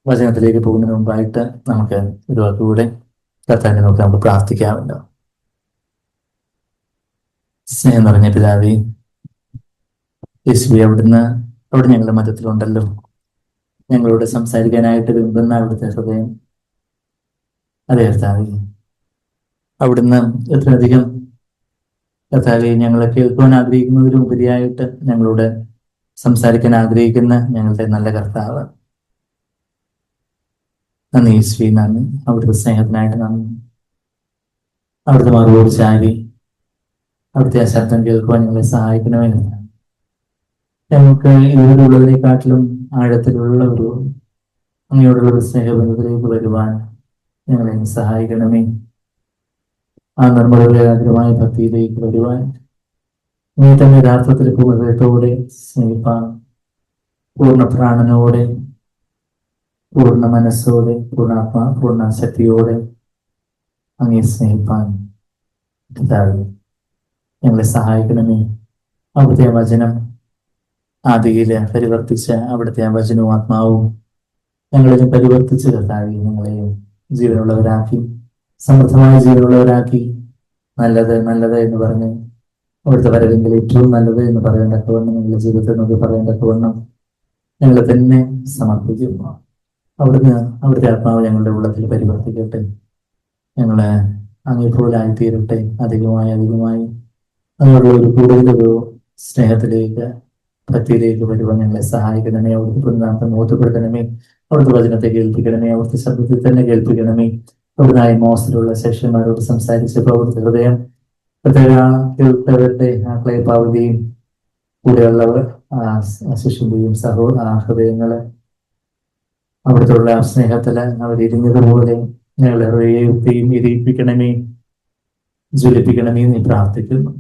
വചനത്തിലേക്ക് പോകുന്നതിന് മുമ്പായിട്ട് നമുക്ക് ഒരു വാക്കുകൂടെ കർത്താവിനെ നോക്കി നമുക്ക് പ്രാർത്ഥിക്കാമല്ലോ. സ്നേഹം നിറഞ്ഞ പിതാവേ, യേശുവേ, അവിടെ ഞങ്ങളുടെ മതത്തിലുണ്ടല്ലോ. ഞങ്ങളോട് സംസാരിക്കാനായിട്ട് വിമ്പുന്ന അവിടുത്തെ ഹൃദയം, അതെ കർത്താവേ, അവിടുന്ന് എത്രയധികം കർത്താവെ ഞങ്ങളെ കേൾക്കുവാൻ ആഗ്രഹിക്കുന്നതിലും ഉപരിയായിട്ട് ഞങ്ങളോട് സംസാരിക്കാൻ ആഗ്രഹിക്കുന്ന ഞങ്ങളുടെ നല്ല കർത്താവ്, നന്ദി യേശുവേ, നന്ദി. അവിടുത്തെ സ്നേഹത്തിനായിട്ട് നന്ദി. അവിടുത്തെ മറുപടി ചാരി അവിടുത്തെ ആ ശബ്ദം കേൾക്കുവാൻ ഞങ്ങളെ സഹായിക്കണമെന്ന് ഞങ്ങൾക്ക് ഇതിലുള്ളതിനെക്കാട്ടിലും ആഴത്തിലുള്ള ഒരു അങ്ങയോടുള്ള ഒരു സ്നേഹബന്ധത്തിലേക്ക് വരുവാൻ ഞങ്ങളെ സഹായിക്കണമേ. ആ നിർമ്മലമായ ഭക്തിയിലേക്ക് വരുവാൻ നീ തന്നെ യഥാർത്ഥത്തിൽ ഹൃദയത്തോടെ സ്നേഹിപ്പാൻ, പൂർണ്ണ പ്രാണനോടെ, പൂർണ്ണ മനസ്സോടെ, പൂർണ്ണ ശക്തിയോടെ അങ്ങേ സ്നേഹിപ്പാൻ ഞങ്ങളെ സഹായിക്കണമേ. അവിടുത്തെ വചനം ആദിയില് പരിവർത്തിച്ച അവിടുത്തെ ആ വചനവും ആത്മാവും ഞങ്ങളിലും പരിവർത്തിച്ച് കർത്താവെ ഞങ്ങളെയും ജീവനുള്ളവരാക്കി, സമൃദ്ധമായ ജീവനുള്ളവരാക്കി, നല്ലത് നല്ലത് എന്ന് പറഞ്ഞ് അവിടുത്തെ വരവെങ്കിൽ ഏറ്റവും നല്ലത് എന്ന് പറയേണ്ടക്കവണ്ണം ഞങ്ങളുടെ ജീവിതത്തിൽ നമുക്ക് പറയേണ്ടക്കവണ്ണം ഞങ്ങളെ തന്നെ സമർപ്പിക്കുന്നു. അവിടുത്തെ ആത്മാവ് ഞങ്ങളുടെ ഉള്ളത്തിൽ പരിവർത്തിക്കട്ടെ. ഞങ്ങള് അങ്ങേപ്പോലായിത്തീരട്ടെ. അധികമായി അങ്ങനെയുള്ള ഒരു കൂടുതലൊരു സ്നേഹത്തിലേക്ക്, ഭക്തിയിലേക്ക് വരുവാൻ ഞങ്ങളെ സഹായിക്കണമേ. അവിടുത്തെ പുനഃനാമത്തെ ബോധ്യപ്പെടുത്തണമേ. അവിടുത്തെ വചനത്തെ കേൾപ്പിക്കണമേ. അവിടുത്തെ ശബ്ദത്തിൽ തന്നെ കേൾപ്പിക്കണമേ. അവിടുന്ന് മോശത്തിലുള്ള ശിഷ്യന്മാരോട് സംസാരിച്ചപ്പോൾ അവിടുത്തെ ഹൃദയം പ്രത്യേക കേൾപ്പവരുടെ ആ ക്ലേപാവതിയും കൂടെയുള്ളവർ ശിശുവിന്റെയും ഹൃദയങ്ങള് അവിടുത്തെ ആ സ്നേഹത്തില് അവരിരുന്നതുപോലെ ഞങ്ങളെ ഹൃദയത്തെയും ഇരിപ്പിക്കണമേ, ജ്വലിപ്പിക്കണമേ എന്ന് പ്രാർത്ഥിക്കുന്നു.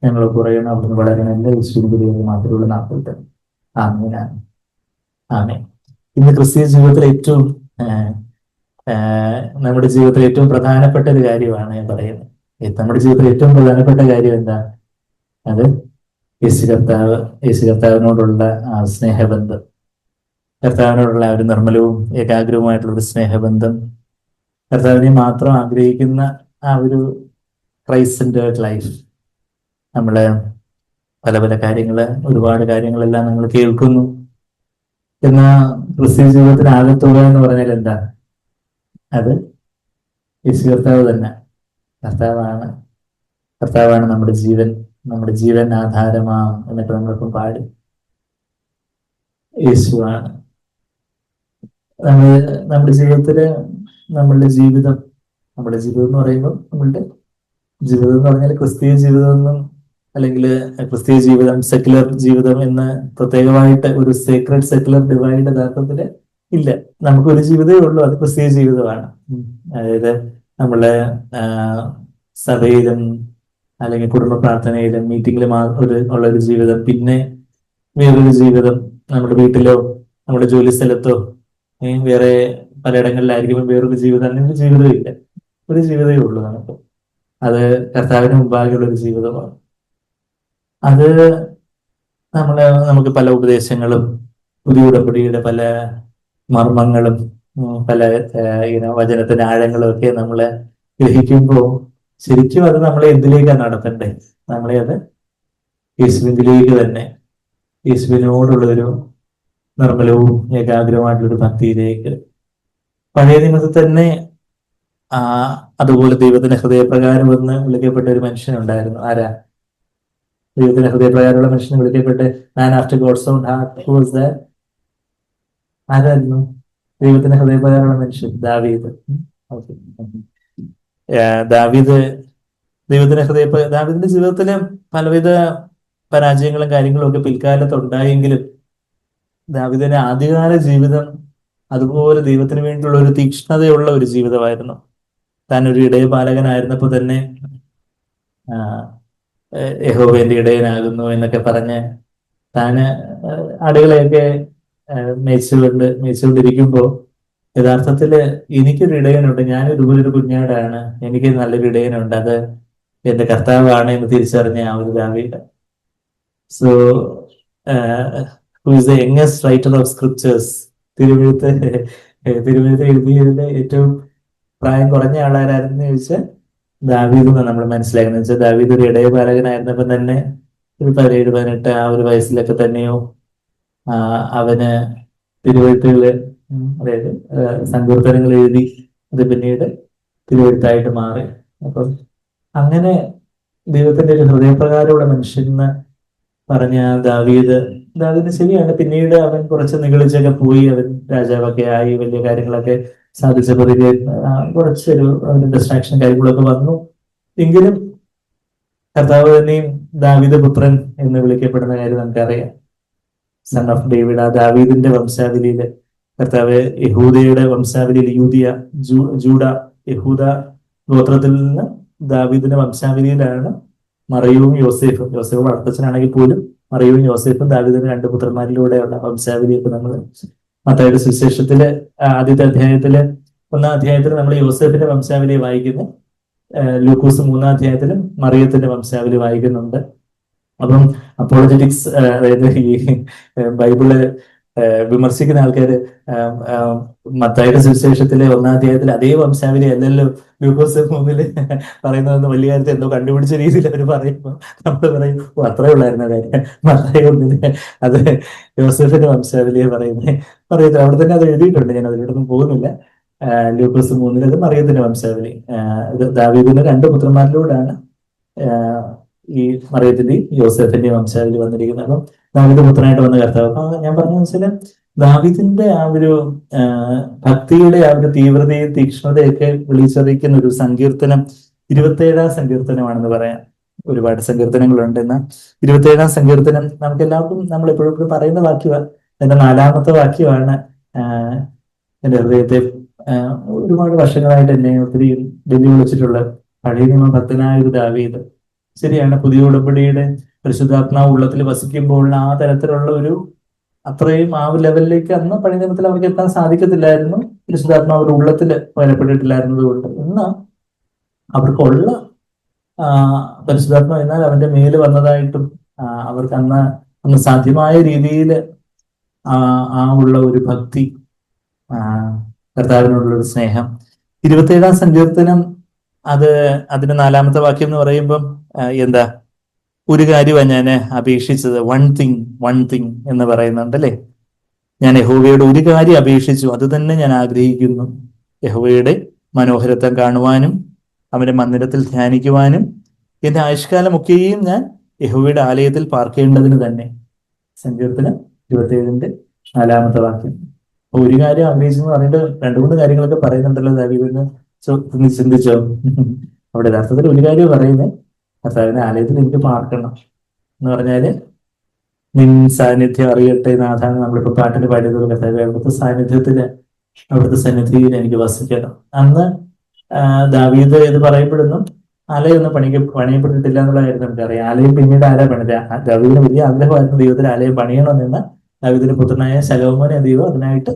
ഞങ്ങൾ കുറയണം, അവിടുന്ന് വളരണം. എല്ലാ വിശ്വസിക്കുന്നത് മാത്രമുള്ള നാട്ടിൽ ആമേനാണ്. ആമേൻ. ഇന്ന് ക്രിസ്തീയ ജീവിതത്തിലെ നമ്മുടെ ജീവിതത്തിൽ ഏറ്റവും പ്രധാനപ്പെട്ട ഒരു കാര്യമാണ് ഞാൻ പറയുന്നത്. നമ്മുടെ ജീവിതത്തിൽ ഏറ്റവും പ്രധാനപ്പെട്ട കാര്യം എന്താ? അത് യേശു കർത്താവിനോടുള്ള ആ സ്നേഹബന്ധം, കർത്താവിനോടുള്ള ഒരു നിർമ്മലവും ഏകാഗ്രവുമായിട്ടുള്ള ഒരു സ്നേഹബന്ധം, കർത്താവിനെ മാത്രം ആഗ്രഹിക്കുന്ന ആ ഒരു ക്രൈസ്റ്റ് സെന്റേർഡ് ലൈഫ്. നമ്മള് പല പല കാര്യങ്ങള്, ഒരുപാട് കാര്യങ്ങളെല്ലാം നമ്മൾ കേൾക്കുന്നു. എന്നാൽ ക്രിസ്തീയ ജീവിതത്തിന് ആകത്തുക എന്ന് പറഞ്ഞാൽ എന്താ? അത് യേശു കർത്താവ് തന്നെ. കർത്താവാണ് നമ്മുടെ ജീവൻ ആധാരമാം എന്നൊക്കെ നമ്മളിപ്പം പാടി. യേശുവാണ് നമ്മുടെ ജീവിതത്തില് നമ്മളുടെ ജീവിതം എന്ന് പറയുമ്പോൾ നമ്മളുടെ ജീവിതം എന്ന് പറഞ്ഞാൽ ക്രിസ്തീയ ജീവിതം എന്നും, അല്ലെങ്കിൽ ക്രിസ്തീയ ജീവിതം, സെക്യുലർ ജീവിതം എന്ന് പ്രത്യേകമായിട്ട് ഒരു സേക്രഡ് സെക്യുലർ ഡിവൈഡ് യഥാർത്ഥത്തില് ഇല്ല. നമുക്കൊരു ജീവിതമേ ഉള്ളൂ, അത് ക്രിസ്തീയ ജീവിതമാണ്. അതായത് നമ്മള് സഭയിലും അല്ലെങ്കിൽ കുടുംബ പ്രാർത്ഥനയിലും മീറ്റിങ്ങിലും ഉള്ള ഒരു ജീവിതം, പിന്നെ വേറൊരു ജീവിതം നമ്മുടെ വീട്ടിലോ നമ്മുടെ ജോലി സ്ഥലത്തോ വേറെ പലയിടങ്ങളിലായിരിക്കും വേറൊരു ജീവിതം. അങ്ങനെ ഒരു ജീവിതം ഇല്ല, ഒരു ജീവിതമേ ഉള്ളൂ നമുക്ക്. അത് കർത്താവിന് മുമ്പാകെയുള്ള ഒരു ജീവിതമാണ്. അത് നമുക്ക് പല ഉപദേശങ്ങളും പുതിയ ഉടമ്പടിയുടെ പല മർമ്മങ്ങളും പല വചനത്തിന്റെ ആഴങ്ങളും ഒക്കെ നമ്മളെ ഗ്രഹിക്കുമ്പോൾ ശരിക്കും അത് നമ്മളെ എന്തിലേക്കാണ് നടത്തണ്ടേ? നമ്മളെ അത് യേശുവിലേക്ക് തന്നെ, യേശുവിനോടുള്ളൊരു നിർമ്മലവും ഏകാഗ്രമായിട്ടുള്ളൊരു ഭക്തിയിലേക്ക്. പഴയ നിയമത്തിൽ തന്നെ അതുപോലെ ദൈവത്തിന്റെ ഹൃദയപ്രകാരം എന്ന് വിളിക്കപ്പെട്ട ഒരു മനുഷ്യനുണ്ടായിരുന്നു. ആരാ? ദൈവത്തിന്റെ ഹൃദയപ്രകാരമുള്ള മനുഷ്യനെ വിളിക്കപ്പെട്ട് man after God's own heart. Who was that? ആരായിരുന്നു ദൈവത്തിന്റെ ഹൃദയപ്രകാരമുള്ള മനുഷ്യൻ? ദാവീദ്. ദാവീദിന്റെ ജീവിതത്തില് പലവിധ പരാജയങ്ങളും കാര്യങ്ങളും ഒക്കെ പിൽക്കാലത്ത് ഉണ്ടായെങ്കിലും ദാവീദിന്റെ ആദ്യകാല ജീവിതം അതുപോലെ ദൈവത്തിന് വേണ്ടിയുള്ള ഒരു തീക്ഷ്ണതയുള്ള ഒരു ജീവിതമായിരുന്നു. താൻ ഒരു ഇടയപാലകനായിരുന്നപ്പോൾ തന്നെ യഹോവയുടെ ഇടയനാകുന്നു എന്നൊക്കെ പറഞ്ഞ് താന് ആടുകളെയൊക്കെ മേയിച്ചുകൊണ്ടിരിക്കുമ്പോ യഥാർത്ഥത്തില് എനിക്കൊരു ഇടയനുണ്ട്, ഞാനൊരു കുഞ്ഞാടാണ്, എനിക്ക് നല്ലൊരു ഇടയനുണ്ട്, അത് എന്റെ കർത്താവാണ് എന്ന് തിരിച്ചറിഞ്ഞ ആ ഒരു ദാവീദ്. So who is the youngest writer of scriptures തിരുവെഴുത്ത് തിരുവെഴുത്ത് എഴുതിയതിന്റെ ഏറ്റവും പ്രായം കുറഞ്ഞ ആളാരായിരുന്നു ചോദിച്ചാൽ ദാവീദ് എന്നാണ് നമ്മൾ മനസ്സിലാക്കുന്നത്. വെച്ചാൽ ദാവീദ് ഒരു ഇടയ ബാലകനായിരുന്നപ്പം തന്നെ ഒരു 17, 18 ആ ഒരു വയസ്സിലൊക്കെ തന്നെയോ അവന് തിരുവെഴുത്തുകള് അതായത് സങ്കീർത്തനങ്ങൾ എഴുതി അത് പിന്നീട് തിരുവെഴുത്തായിട്ട് മാറി. അപ്പം അങ്ങനെ ദൈവത്തിന്റെ ഒരു ഹൃദയപ്രകാരമുള്ള മനുഷ്യൻ എന്ന് പറഞ്ഞ ദാവീദ് ശരിയാണ്. പിന്നീട് അവൻ കുറച്ച് നിഗളിച്ചൊക്കെ പോയി, അവൻ രാജാവൊക്കെ ആയി, വലിയ കാര്യങ്ങളൊക്കെ സാധിച്ചപ്പോൾ കുറച്ചൊരു ഡിസ്ട്രാക്ഷൻ കാര്യങ്ങളൊക്കെ വന്നു. എങ്കിലും കർത്താവ് തന്നെയും ദാവീദ് പുത്രൻ എന്ന് വിളിക്കപ്പെടുന്ന കാര്യം നമുക്കറിയാം. സൺ ഓഫ് ഡേവിഡ്, ആ ദാവീദിന്റെ വംശാവലിയില് കർത്താവ് യഹൂദയുടെ വംശാവലിയിൽ ജൂഡ യഹൂദ ഗോത്രത്തിൽ നിന്ന് ദാവീദിന്റെ വംശാവലിയിലാണ് മറിയവും യോസേഫും വളർത്തച്ഛനാണെങ്കിൽ പോലും മറിയവും യോസേഫും ദാവീദിന്റെ 2 പുത്രന്മാരിലൂടെയുള്ള വംശാവലിയൊക്കെ നമ്മൾ മത്തായിയുടെ സുവിശേഷത്തില് ആദ്യത്തെ അധ്യായത്തില് 1-ാം അധ്യായത്തിൽ നമ്മൾ യോസേഫിന്റെ വംശാവലി വായിക്കുന്നു. ലൂക്കോസ് 3-ാം അധ്യായത്തിലും മറിയത്തിന്റെ വംശാവലി വായിക്കുന്നുണ്ട്. അപ്പം അപ്പോളജറ്റിക്സ്, അതായത് ഈ ബൈബിള് വിമർശിക്കുന്ന ആൾക്കാര് മത്തായിയുടെ സുവിശേഷത്തിലെ 1-ാം അധ്യായത്തിൽ അതേ വംശാവലി അല്ലല്ലോ ലൂക്കോസ് 3-ല് പറയുന്നതെന്ന് വലിയ കാര്യത്തിൽ എന്തോ കണ്ടുപിടിച്ച രീതിയിൽ അവർ പറയുമ്പോൾ നമ്മൾ പറയും, അത്രേ ഉള്ളായിരുന്ന കാര്യം. മത്തായി 1-ല് അത് യോസേഫിന്റെ വംശാവലിയെ പറയത്തില്ല. അവിടെ തന്നെ അത് എഴുതിയിട്ടുണ്ട്, ഞാൻ അതിലോട്ടൊന്നും പോകുന്നില്ല. ലൂക്കോസ് 3-ല് അത് മറിയത്തിന്റെ വംശാവലി. ദാവീദിന്റെ 2 പുത്രന്മാരിലൂടെയാണ് ഈ മറിയത്തിന്റെയും യോസേഫിന്റെയും വംശാവലി വന്നിരിക്കുന്നത്. അപ്പം ദാവീദ് പുത്രനായിട്ട് വന്ന കർത്താവ്. അപ്പൊ ഞാൻ പറഞ്ഞ വെച്ചാല് ദാവീദിന്റെ ആ ഒരു ഭക്തിയുടെ ആ ഒരു തീവ്രതയും തീക്ഷ്ണതയൊക്കെ വിളിച്ചറിയിക്കുന്ന ഒരു സങ്കീർത്തനം 27-ാം സങ്കീർത്തനമാണെന്ന് പറയാം. ഒരുപാട് സങ്കീർത്തനങ്ങളുണ്ട്. എന്നാൽ 27-ാം സങ്കീർത്തനം നമുക്ക് എല്ലാവർക്കും നമ്മൾ എപ്പോഴും പറയുന്ന വാക്യമാണ്. അതിന്റെ 4-ാമത്തെ വാക്യമാണ് എന്റെ ഹൃദയത്തെ ഒരുപാട് വർഷങ്ങളായിട്ട് എന്നെ ഒത്തിരി വെല്ലുവിളിച്ചിട്ടുള്ള പഴയ നിയമ ഭക്തനായ ഒരു ദാവീദ്. ശരിയാണ്, പുതിയ ഉടമ്പടിയുടെ പരിശുദ്ധാത്മാവ് ഉള്ളത്തിൽ വസിക്കുമ്പോൾ ആ തരത്തിലുള്ള ഒരു അത്രയും ആ ലെവലിലേക്ക് അന്ന് പഴയ നിയമത്തിൽ അവർക്ക് എത്താൻ സാധിക്കത്തില്ലായിരുന്നു. പരിശുദ്ധാത്മാവ് ഉള്ളത്തിൽ ബലപ്പെട്ടിട്ടില്ലായിരുന്നത് കൊണ്ട്. എന്നാൽ അവർക്കുള്ള പരിശുദ്ധാത്മാവ് എന്നാൽ അവന്റെ മേല് വന്നതായിട്ടും അവർക്ക് അന്ന് സാധ്യമായ രീതിയിൽ ആ ഉള്ള ഒരു ഭക്തി, കർത്താവിനോടുള്ള ഒരു സ്നേഹം. 27-ാം സങ്കീർത്തനം അതിന്റെ 4-ാമത്തെ വാക്യം എന്ന് പറയുമ്പം എന്താ, ഒരു കാര്യമാണ് ഞാൻ അപേക്ഷിച്ചത്, വൺ തിങ് എന്ന് പറയുന്നുണ്ട് അല്ലേ. ഞാൻ യഹോവയോട് ഒരു കാര്യം അപേക്ഷിച്ചു, അത് തന്നെ ഞാൻ ആഗ്രഹിക്കുന്നു, യഹോവയുടെ മനോഹരത്വം കാണുവാനും അവന്റെ മന്ദിരത്തിൽ ധ്യാനിക്കുവാനും എന്റെ ആയുഷ്കാലമൊക്കെയും ഞാൻ യഹോവയുടെ ആലയത്തിൽ പാർക്കേണ്ടതിന് തന്നെ. സങ്കീർത്തനം 27-ന്റെ 4-ാമത്തെ വാക്യം. അപ്പൊ ഒരു കാര്യം ആഗ്രഹിച്ചെന്ന് പറഞ്ഞിട്ട് 2-3 കാര്യങ്ങളൊക്കെ പറയുന്നുണ്ടല്ലോ ദാവീദിന്. ചിന്തിച്ചോ? അവിടെ യഥാർത്ഥത്തിൽ ഒരു കാര്യം പറയുന്നത്, കർത്താവിന്റെ ആലയത്തിൽ എനിക്ക് പാർക്കണം എന്ന് പറഞ്ഞാല് നിൻ സാന്നിധ്യം അറിയട്ടെ നാഥാണ് നമ്മളിപ്പോ പാട്ടിന് പാടിയത്. കർത്താവ് അവിടുത്തെ സന്നിധിയിൽ എനിക്ക് വസിക്കണം. അന്ന് ദാവീദ് ഇത് പറയപ്പെടുന്നു, ആലയൊന്നും പണിയപ്പെട്ടിട്ടില്ല എന്നുള്ള കാര്യം നമുക്കറിയാം. ആലയം പിന്നീട് ആരാ പണിത? ദാവീദിന് വലിയ ആഗ്രഹമായിരുന്നു ദൈവത്തിന് ആലയം പണിയണമെന്ന്. ദാവീദിന്റെ പുത്രനായ ശലോമോനെ ദൈവം അതിനായിട്ട്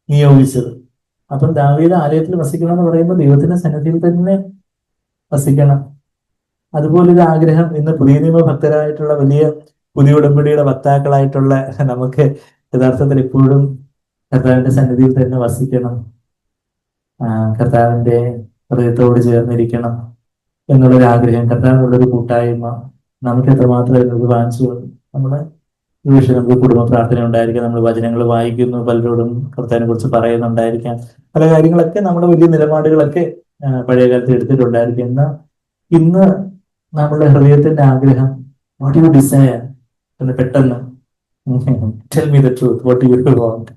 നിയോഗിച്ചത്. അപ്പം ദാവീദ് ആലയത്തിൽ വസിക്കണം എന്ന് പറയുമ്പോൾ ദൈവത്തിന്റെ സന്നിധിയിൽ തന്നെ വസിക്കണം. അതുപോലൊരു ആഗ്രഹം ഇന്ന് പുതിയ നിയമ ഭക്തരായിട്ടുള്ള പുതിയ ഉടമ്പടിയുടെ വക്താക്കളായിട്ടുള്ള നമുക്ക് യഥാർത്ഥത്തിൽ എപ്പോഴും കർത്താവിന്റെ സന്നിധിയിൽ തന്നെ വസിക്കണം, കർത്താവിന്റെ ഹൃദയത്തോട് ചേർന്നിരിക്കണം എന്നുള്ളൊരു ആഗ്രഹം, കർത്താവിനുള്ളൊരു കൂട്ടായ്മ നമുക്ക് എത്രമാത്രം എന്നത് വാങ്ങിച്ചു. നമ്മുടെ ഈ വിഷയം നമുക്ക് കുടുംബ പ്രാർത്ഥന ഉണ്ടായിരിക്കാം, നമ്മൾ വചനങ്ങൾ വായിക്കുന്നു, പലരോടും കർത്താവിനെ കുറിച്ച് പറയുന്നുണ്ടായിരിക്കാം, പല കാര്യങ്ങളൊക്കെ നമ്മുടെ വലിയ നിലപാടുകളൊക്കെ പഴയ കാലത്ത് എടുത്തിട്ടുണ്ടായിരിക്കും. എന്നാൽ ഇന്ന് നമ്മുടെ ഹൃദയത്തിന്റെ ആഗ്രഹം, വാട്ട് യു ഡിസയർ എന്ന് പെട്ടെന്ന് tell me the truth, what you want,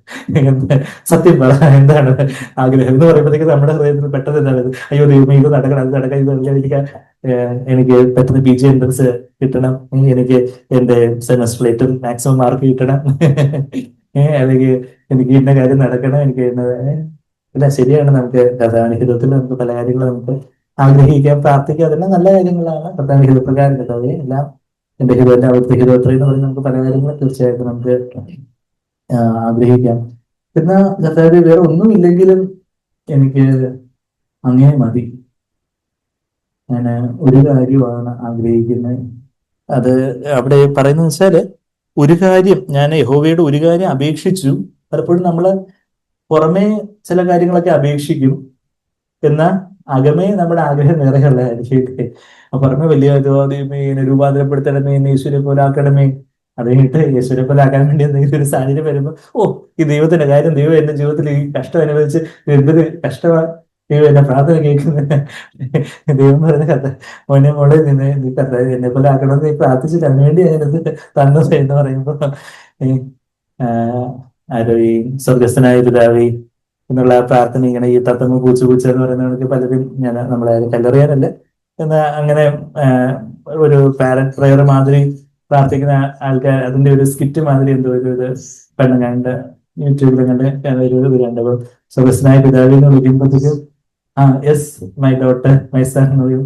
സത്യം പറ, എന്താണ് ആഗ്രഹം എന്ന് പറയുമ്പോഴത്തേക്ക് നമ്മുടെ ഹൃദയത്തിൽ പെട്ടെന്ന് എന്താണ്, അയ്യോ ദൈവമേ ഇത് നടക്കണം, അത് നടക്കണം, ഇത് നടക്കാൻ എനിക്ക് പെട്ടെന്ന് PG എൻട്രൻസ് കിട്ടണം, എനിക്ക് എന്റെ സെമസ്റ്ററിൽ ഏറ്റവും മാക്സിമം മാർക്ക് കിട്ടണം, അല്ലെങ്കിൽ എനിക്ക് ഇന്ന കാര്യം നടക്കണം, എനിക്ക് ഇല്ല. ശരിയാണ്, നമുക്ക് കഥാനുഹിതത്തിൽ നമുക്ക് പല കാര്യങ്ങളും നമുക്ക് ആഗ്രഹിക്കാം, പ്രാർത്ഥിക്കാം, അതെല്ലാം നല്ല കാര്യങ്ങളാണ്. കഥാനുഹിതപ്രകാരം കഥാവെ എല്ലാം എന്റെ ഹിതം അവിടുത്തെ ഹിതോത്ര എന്ന് പറഞ്ഞ് നമുക്ക് പല കാര്യങ്ങളും തീർച്ചയായിട്ടും നമുക്ക് ആഗ്രഹിക്കാം. എന്നാൽ കഥാവെ വേറെ ഒന്നുമില്ലെങ്കിലും എനിക്ക് അങ്ങനെ മതി, ഞാൻ ഒരു കാര്യമാണ് ആഗ്രഹിക്കുന്നത്. അത് അവിടെ പറയുന്നത് വെച്ചാല്, ഒരു കാര്യം ഞാൻ യഹോവയുടെ ഒരു കാര്യം അപേക്ഷിച്ചു. പലപ്പോഴും നമ്മള് പുറമേ ചില കാര്യങ്ങളൊക്കെ അപേക്ഷിക്കും, എന്നാൽ അകമേ നമ്മുടെ ആഗ്രഹം വേറെയുള്ളതായിരിക്കും. പുറമെ വലിയ രൂപാന്തരപ്പെടുത്തണമേ, യേശുവിനെ പോലെ ആക്കണമേ. അത് കഴിഞ്ഞിട്ട് യേശുവിനെ പോലെ ആക്കാൻ വേണ്ടി എന്തെങ്കിലും ഒരു സാഹചര്യം വരുമ്പോൾ, ഓ, ഈ ദൈവത്തിന്റെ കാര്യം, ദൈവം എന്റെ ജീവിതത്തിൽ ഈ കഷ്ടം അനുഭവിച്ച് എന്തൊരു കഷ്ടമാണ്, ദൈവം എന്നെ പ്രാർത്ഥന കേൾക്കുന്നത്. ദൈവം പറഞ്ഞ കഥ, മോനെ മോളെ നിന്ന് നീ കഥ എന്നെ പോലെ ആക്കണമെന്ന് നീ പ്രാർത്ഥിച്ചിട്ട് അതിനുവേണ്ടി ഞാനത് തന്നത് എന്ന് പറയുമ്പോ, ഈ ആരോ ഈ സ്വർഗസ്ഥനായ പിതാവേ എന്നുള്ള പ്രാർത്ഥന ഇങ്ങനെ ഈ തത്തമ്മ പൂച്ച പൂച്ച എന്ന് പറയുന്നവർക്ക് പലരും ഞാൻ നമ്മളെ കല്ലെറിയാനല്ല, എന്നാ അങ്ങനെ ഒരു പാരന്റ് പ്രയർ മാതിരി പ്രാർത്ഥിക്കുന്ന ആൾക്കാർ, അതിന്റെ ഒരു സ്കിറ്റ് മാതിരി എന്തോ ഒരു പെണ്ണ് കണ്ട് യൂട്യൂബിൽ കണ്ട് ഒരു ഇത് കണ്ടപ്പോൾ സ്വർഗസ്ഥനായ പിതാവി എന്ന് വിളിക്കുമ്പോഴത്തേക്ക് yes my daughter my son എന്ന് പറയും.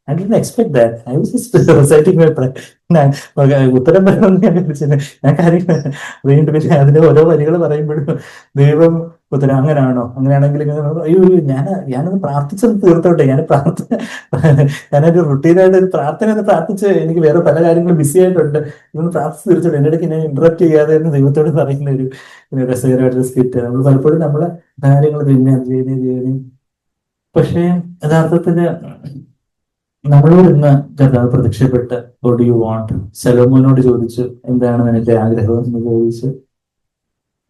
I didn't expect that. I was just reciting my prayer. ഉത്തരം പറയണമെന്ന് ഞാൻ വിളിച്ചത്. ഞാൻ കാര്യം വീണ്ടും പിന്നെ അതിന്റെ ഓരോ വരികൾ പറയുമ്പോഴും ദൈവം ഉത്തരം അങ്ങനെയാണോ, അങ്ങനെയാണെങ്കിൽ അയ്യോ ഞാനത് പ്രാർത്ഥിച്ചത് തീർത്തോട്ടെ, ഞാനൊരു റുട്ടീനായിട്ട് ഒരു പ്രാർത്ഥന ഒന്ന് പ്രാർത്ഥിച്ച് എനിക്ക് വേറെ പല കാര്യങ്ങളും ബിസി ആയിട്ടുണ്ട്, ഇതൊന്ന് പ്രാർത്ഥിച്ച് തീർച്ചോട്ടെ, എൻ്റെ ഇടയ്ക്ക് ഞാൻ ഇന്ററപ്റ്റ് ചെയ്യാതെ എന്ന് ദൈവത്തോട് പറയുന്ന ഒരു രസകരമായിട്ടൊരു സ്ക്രിപ്റ്റ്. നമ്മൾ പലപ്പോഴും നമ്മളെ കാര്യങ്ങൾ പിന്നെ ചെയ്യണേ. പക്ഷേ യഥാർത്ഥത്തില് നമ്മളോട് ഇന്ന് കർത്താവ് പ്രത്യക്ഷപ്പെട്ട് what do you want? ശലോമോനോട് ചോദിച്ചു, എന്താണ് നിനക്ക് ആഗ്രഹം എന്ന് ചോദിച്ചു.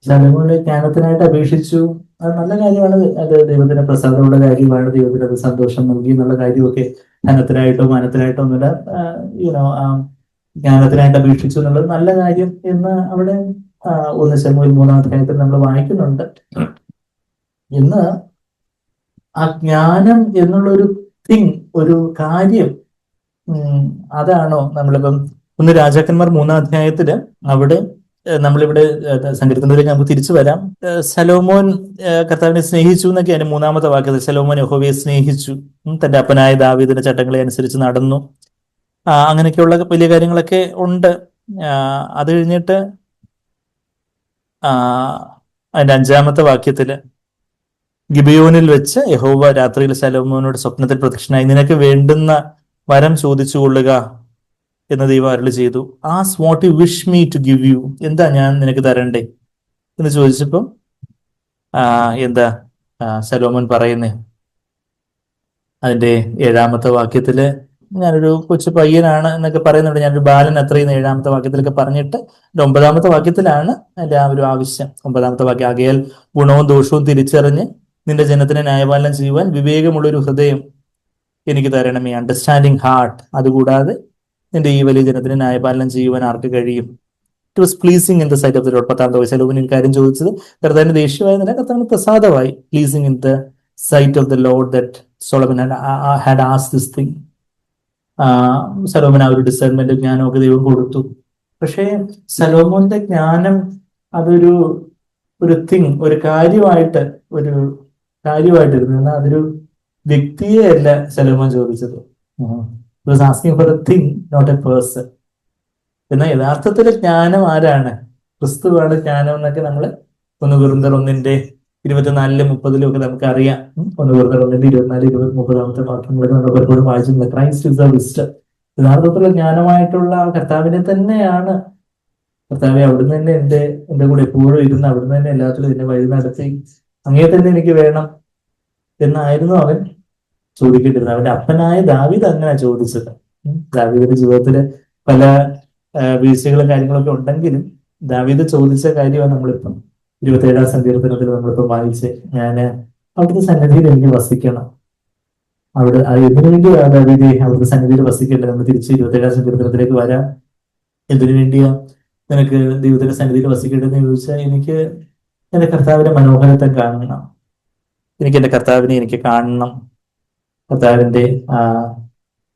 ശലോമോന് ജ്ഞാനത്തിനായിട്ട് അപേക്ഷിച്ചു. അത് നല്ല കാര്യമാണ്, അത് ദൈവത്തിന് പ്രസാദമുള്ള കാര്യമാണ്, ദൈവത്തിന് അത് സന്തോഷം നൽകി എന്നുള്ള കാര്യമൊക്കെ. ധനത്തിനായിട്ടോ മാനത്തിനായിട്ടോ ഒന്നുമില്ല, ജ്ഞാനത്തിനായിട്ട് അപേക്ഷിച്ചു എന്നുള്ളത് നല്ല കാര്യം എന്ന് അവിടെ 1 ശമൂവേൽ 3-ാം അധ്യായത്തിൽ നമ്മൾ വായിക്കുന്നുണ്ട്. ഇന്ന് ആ ജ്ഞാനം എന്നുള്ളൊരു ഒരു കാര്യം, അതാണോ നമ്മളിപ്പം 1 രാജാക്കന്മാർ 3-ാം അധ്യായത്തില് അവിടെ നമ്മളിവിടെ സങ്കീർത്തനത്തിലേക്ക് നമുക്ക് തിരിച്ചു വരാം. ശലോമോൻ കർത്താവിനെ സ്നേഹിച്ചു എന്നൊക്കെ അതിന്റെ 3-ാമത്തെ വാക്യത്തിൽ, ശലോമോൻ യഹോവയെ സ്നേഹിച്ചു, തന്റെ അപ്പനായ ദാവീദിന്റെ ചട്ടങ്ങളെ അനുസരിച്ച് നടന്നു, അങ്ങനെയൊക്കെയുള്ള വലിയ കാര്യങ്ങളൊക്കെ ഉണ്ട്. അത് കഴിഞ്ഞിട്ട് അതിന്റെ 5-ാമത്തെ വാക്യത്തില്, ഗിബിയോനിൽ വെച്ച് യഹോവ രാത്രിയിൽ ശലോമോനോട് സ്വപ്നത്തിൽ പ്രത്യക്ഷനായി, നിനക്ക് വേണ്ടുന്ന വരം ചോദിച്ചു കൊള്ളുക എന്ന് ദൈവം അരുളി ചെയ്തു. Ask what you wish me to give you, എന്താ ഞാൻ നിനക്ക് തരണ്ടേ എന്ന് ചോദിച്ചപ്പം എന്താ ശലോമോൻ പറയുന്നേ? അതിന്റെ 7-ാമത്തെ വാക്യത്തില്, ഞാനൊരു കൊച്ചു പയ്യനാണ് എന്നൊക്കെ പറയുന്നുണ്ട്, ഞാനൊരു ബാലൻ അത്രയും 7-ാമത്തെ വാക്യത്തിലൊക്കെ പറഞ്ഞിട്ട് 9-ാമത്തെ വാക്യത്തിലാണ് എൻ്റെ ആ ഒരു ആവശ്യം. 9-ാമത്തെ വാക്യം, ആകയാൽ ഗുണവും ദോഷവും തിരിച്ചറിഞ്ഞ് നിന്റെ ജനത്തിന് ന്യായപാലനം ചെയ്യുവാൻ വിവേകമുള്ളൊരു ഹൃദയം എനിക്ക് തരണമേ, അണ്ടർസ്റ്റാൻഡിങ് ഹാർട്ട്. അതുകൂടാതെ നിന്റെ ഈ വലിയ ജനത്തിന് ന്യായപാലനം ചെയ്യുവാൻ ആർക്ക് കഴിയും? It was pleasing in the sight of the Lord. 10-ാമത്തെ വയസ്സിൽ ശലോമോൻ കാര്യം ചോദിച്ചത് കർത്താവിന് ദേഷ്യമായിരുന്നില്ല, കർത്താവിന് പ്രസാദമായി. Pleasing in the sight of the Lord that Solomon had asked this thing. ശലോമോൻ ആ ഒരു ഡിസൈൻമെന്റ് ജ്ഞാനമൊക്കെ ദൈവം കൊടുത്തു. പക്ഷേ ശലോമോന്റെ ജ്ഞാനം അതൊരു ഒരു കാര്യമായിട്ടിരുന്നു. എന്നാൽ അതൊരു വ്യക്തിയെ അല്ല ശലോമോൻ ചോദിച്ചത്. Asking for a thing, not a person. എന്നാൽ യഥാർത്ഥത്തിൽ ജ്ഞാനം ആരാണ്? ക്രിസ്തുവാണ് ജ്ഞാനം എന്നൊക്കെ നമ്മൾ 1 കൊരിന്ത്യർ 1:24-30 ഒക്കെ നമുക്ക് അറിയാം. 1 കൊരിന്ത്യർ 1:24-30 വാക്യങ്ങളൊക്കെ നമ്മൾ പലപ്പോഴും വായിച്ചിട്ടുണ്ട്. Christ is the wisdom. യഥാർത്ഥത്തിലുള്ള ജ്ഞാനമായിട്ടുള്ള കർത്താവിനെ തന്നെയാണ്. കർത്താവെ, അവിടുന്ന് തന്നെ എന്റെ കൂടെ എപ്പോഴും ഇരുന്ന് അവിടുന്ന് തന്നെ എല്ലാത്തിലും എന്നെ വഴി നടത്തി, അങ്ങേ തന്നെ എനിക്ക് വേണം എന്നായിരുന്നു അവൻ ചോദിക്കേണ്ടിരുന്നത്. അവന്റെ അപ്പനായ ദാവീദ് അങ്ങനെ ചോദിച്ചത്. ദാവീദിന്റെ ജീവിതത്തില് പല വീഴ്ചകളും കാര്യങ്ങളൊക്കെ ഉണ്ടെങ്കിലും ദാവീദ് ചോദിച്ച കാര്യമാണ് നമ്മളിപ്പം 27-ാം സങ്കീർത്തനത്തിൽ നമ്മളിപ്പം വായിച്ച്, ഞാന് അവിടുത്തെ സന്നിധിയിൽ എനിക്ക് വസിക്കണം. എന്തിനു വേണ്ടിയാ ദാവീദേ അവിടുത്തെ സന്നിധിയിൽ വസിക്കേണ്ടത്? നമ്മൾ തിരിച്ച് 27-ാം സങ്കീർത്തനത്തിലേക്ക് വരാം. എന്തിനു വേണ്ടിയാ നിനക്ക് ദൈവത്തിന്റെ സന്നിധിയിൽ വസിക്കേണ്ടതെന്ന് ചോദിച്ചാൽ, എനിക്ക് എന്റെ കർത്താവിന്റെ മനോഹരത്തെ കാണണം, എനിക്ക് എന്റെ കർത്താവിനെ എനിക്ക് കാണണം. കർത്താവിന്റെ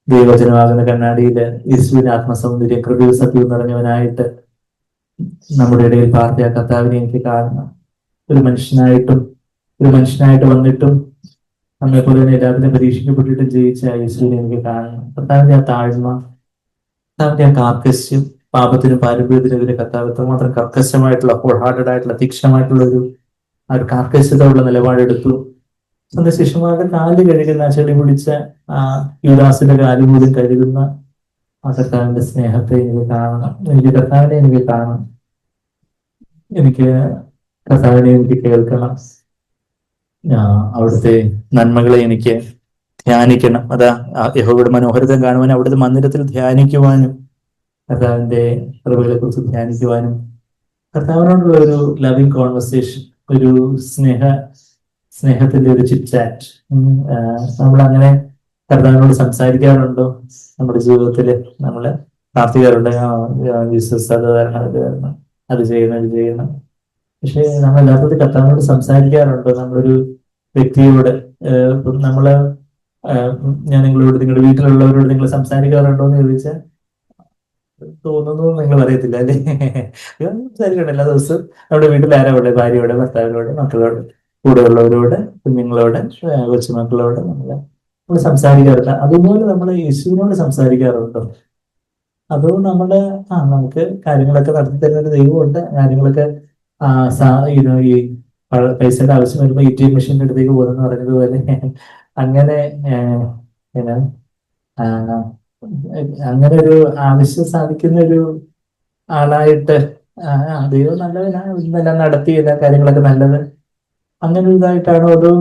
ദൈവജനമാകുന്ന കണ്ണാടിയില് യേശുവിന്റെ ആത്മസൗന്ദര്യം, കൃപയും സത്യവും നിറഞ്ഞവനായിട്ട് നമ്മുടെ ഇടയിൽ പാർത്തിയ കർത്താവിനെ എനിക്ക് കാണണം. ഒരു മനുഷ്യനായിട്ട് വന്നിട്ടും നമ്മെ പോലെ തന്നെ എല്ലാത്തിനും പരീക്ഷിക്കപ്പെട്ടിട്ടും ജയിച്ച യേശുവിനെ എനിക്ക് കാണണം. കർത്താവിന്റെ ആ താഴ്മ, കർത്താവിന്റെ ആ കാർക്കശ്യം, പാപത്തിനും പാരമ്പര്യത്തിനെതിരെ കർത്താവ് എത്രമാത്രം കർക്കശമായിട്ടുള്ള, ഹോൾ ഹാർട്ടഡ് ആയിട്ടുള്ള, തീക്ഷണമായിട്ടുള്ള ഒരു കാർക്കശ്യതയുള്ള നിലപാടെടുത്തു. സ്വന്തം ശിഷ്യന്മാരുടെ കാല് കഴുകുന്ന, ചെളി പിടിച്ച യുദാസിന്റെ കാല് പോലും കഴുകുന്ന ആ കർത്താവിന്റെ സ്നേഹത്തെ എനിക്ക് കാണണം. എനിക്ക് കർത്താവിനെ എനിക്ക് കാണണം. എനിക്ക് കർത്താവിനെ എനിക്ക് കേൾക്കണം, അവിടുത്തെ നന്മകളെ എനിക്ക് ധ്യാനിക്കണം. അതാ യഹോവയുടെ മനോഹരത കാണുവാനും അവിടുത്തെ മന്ദിരത്തിൽ ധ്യാനിക്കുവാനും കർത്താവിന്റെ കൃപകളെ കുറിച്ച് ധ്യാനിക്കുവാനും കർത്താവിനോടുള്ള ഒരു ലവിങ് കോൺവെർസേഷൻ, ഒരു സ്നേഹത്തിന്റെ ഒരു ചിറ്റ് ചാറ്റ്. നമ്മൾ അങ്ങനെ കർത്താവിനോട് സംസാരിക്കാറുണ്ടോ? നമ്മുടെ ജീവിതത്തിൽ നമ്മൾ പ്രാർത്ഥിക്കാറുണ്ട്, ജീസസ് അത് തരണം, ഇത് തരണം, അത് ചെയ്യണം, ഇത് ചെയ്യണം. പക്ഷെ നമ്മൾ യഥാർത്ഥത്തിൽ കർത്താവിനോട് സംസാരിക്കാറുണ്ടോ? നമ്മളൊരു വ്യക്തിയോട് നമ്മള് ഞാൻ നിങ്ങളുടെ വീട്ടിലുള്ളവരോട് നിങ്ങൾ സംസാരിക്കാറുണ്ടോ എന്ന് ചോദിച്ചാൽ തോന്നുന്നു നിങ്ങൾ അറിയത്തില്ല അല്ലേ? സംസാരിക്കണം എല്ലാ ദിവസവും. നമ്മുടെ വീട്ടിൽ ആരാ ഉള്ളത്? ഭാര്യയോട്, ഭർത്താവിനോട്, മക്കളോട്, കൂടെയുള്ളവരോട്, കുഞ്ഞുങ്ങളോട്, കൊച്ചുമക്കളോട് നമ്മൾ സംസാരിക്കാറില്ല. അതുപോലെ നമ്മൾ യേശുവിനോട് സംസാരിക്കാറുണ്ടോ? അതോ നമ്മുടെ നമുക്ക് കാര്യങ്ങളൊക്കെ നടത്തി തരുന്ന ഒരു ദൈവമുണ്ട്, കാര്യങ്ങളൊക്കെ ഈ പൈസയുടെ ആവശ്യം വരുമ്പോൾ ATM മെഷീൻ്റെ അടുത്തേക്ക് പോകുന്നു പറഞ്ഞതുപോലെ അങ്ങനെ അങ്ങനെ ഒരു ആവശ്യം സാധിക്കുന്ന ഒരു ആളായിട്ട് ദൈവം നല്ലവനാണ്, ഇതെല്ലാം നടത്തി എല്ലാ കാര്യങ്ങളൊക്കെ നല്ലത്, അങ്ങനെ ഒരു ഇതായിട്ടാണോ? അതോ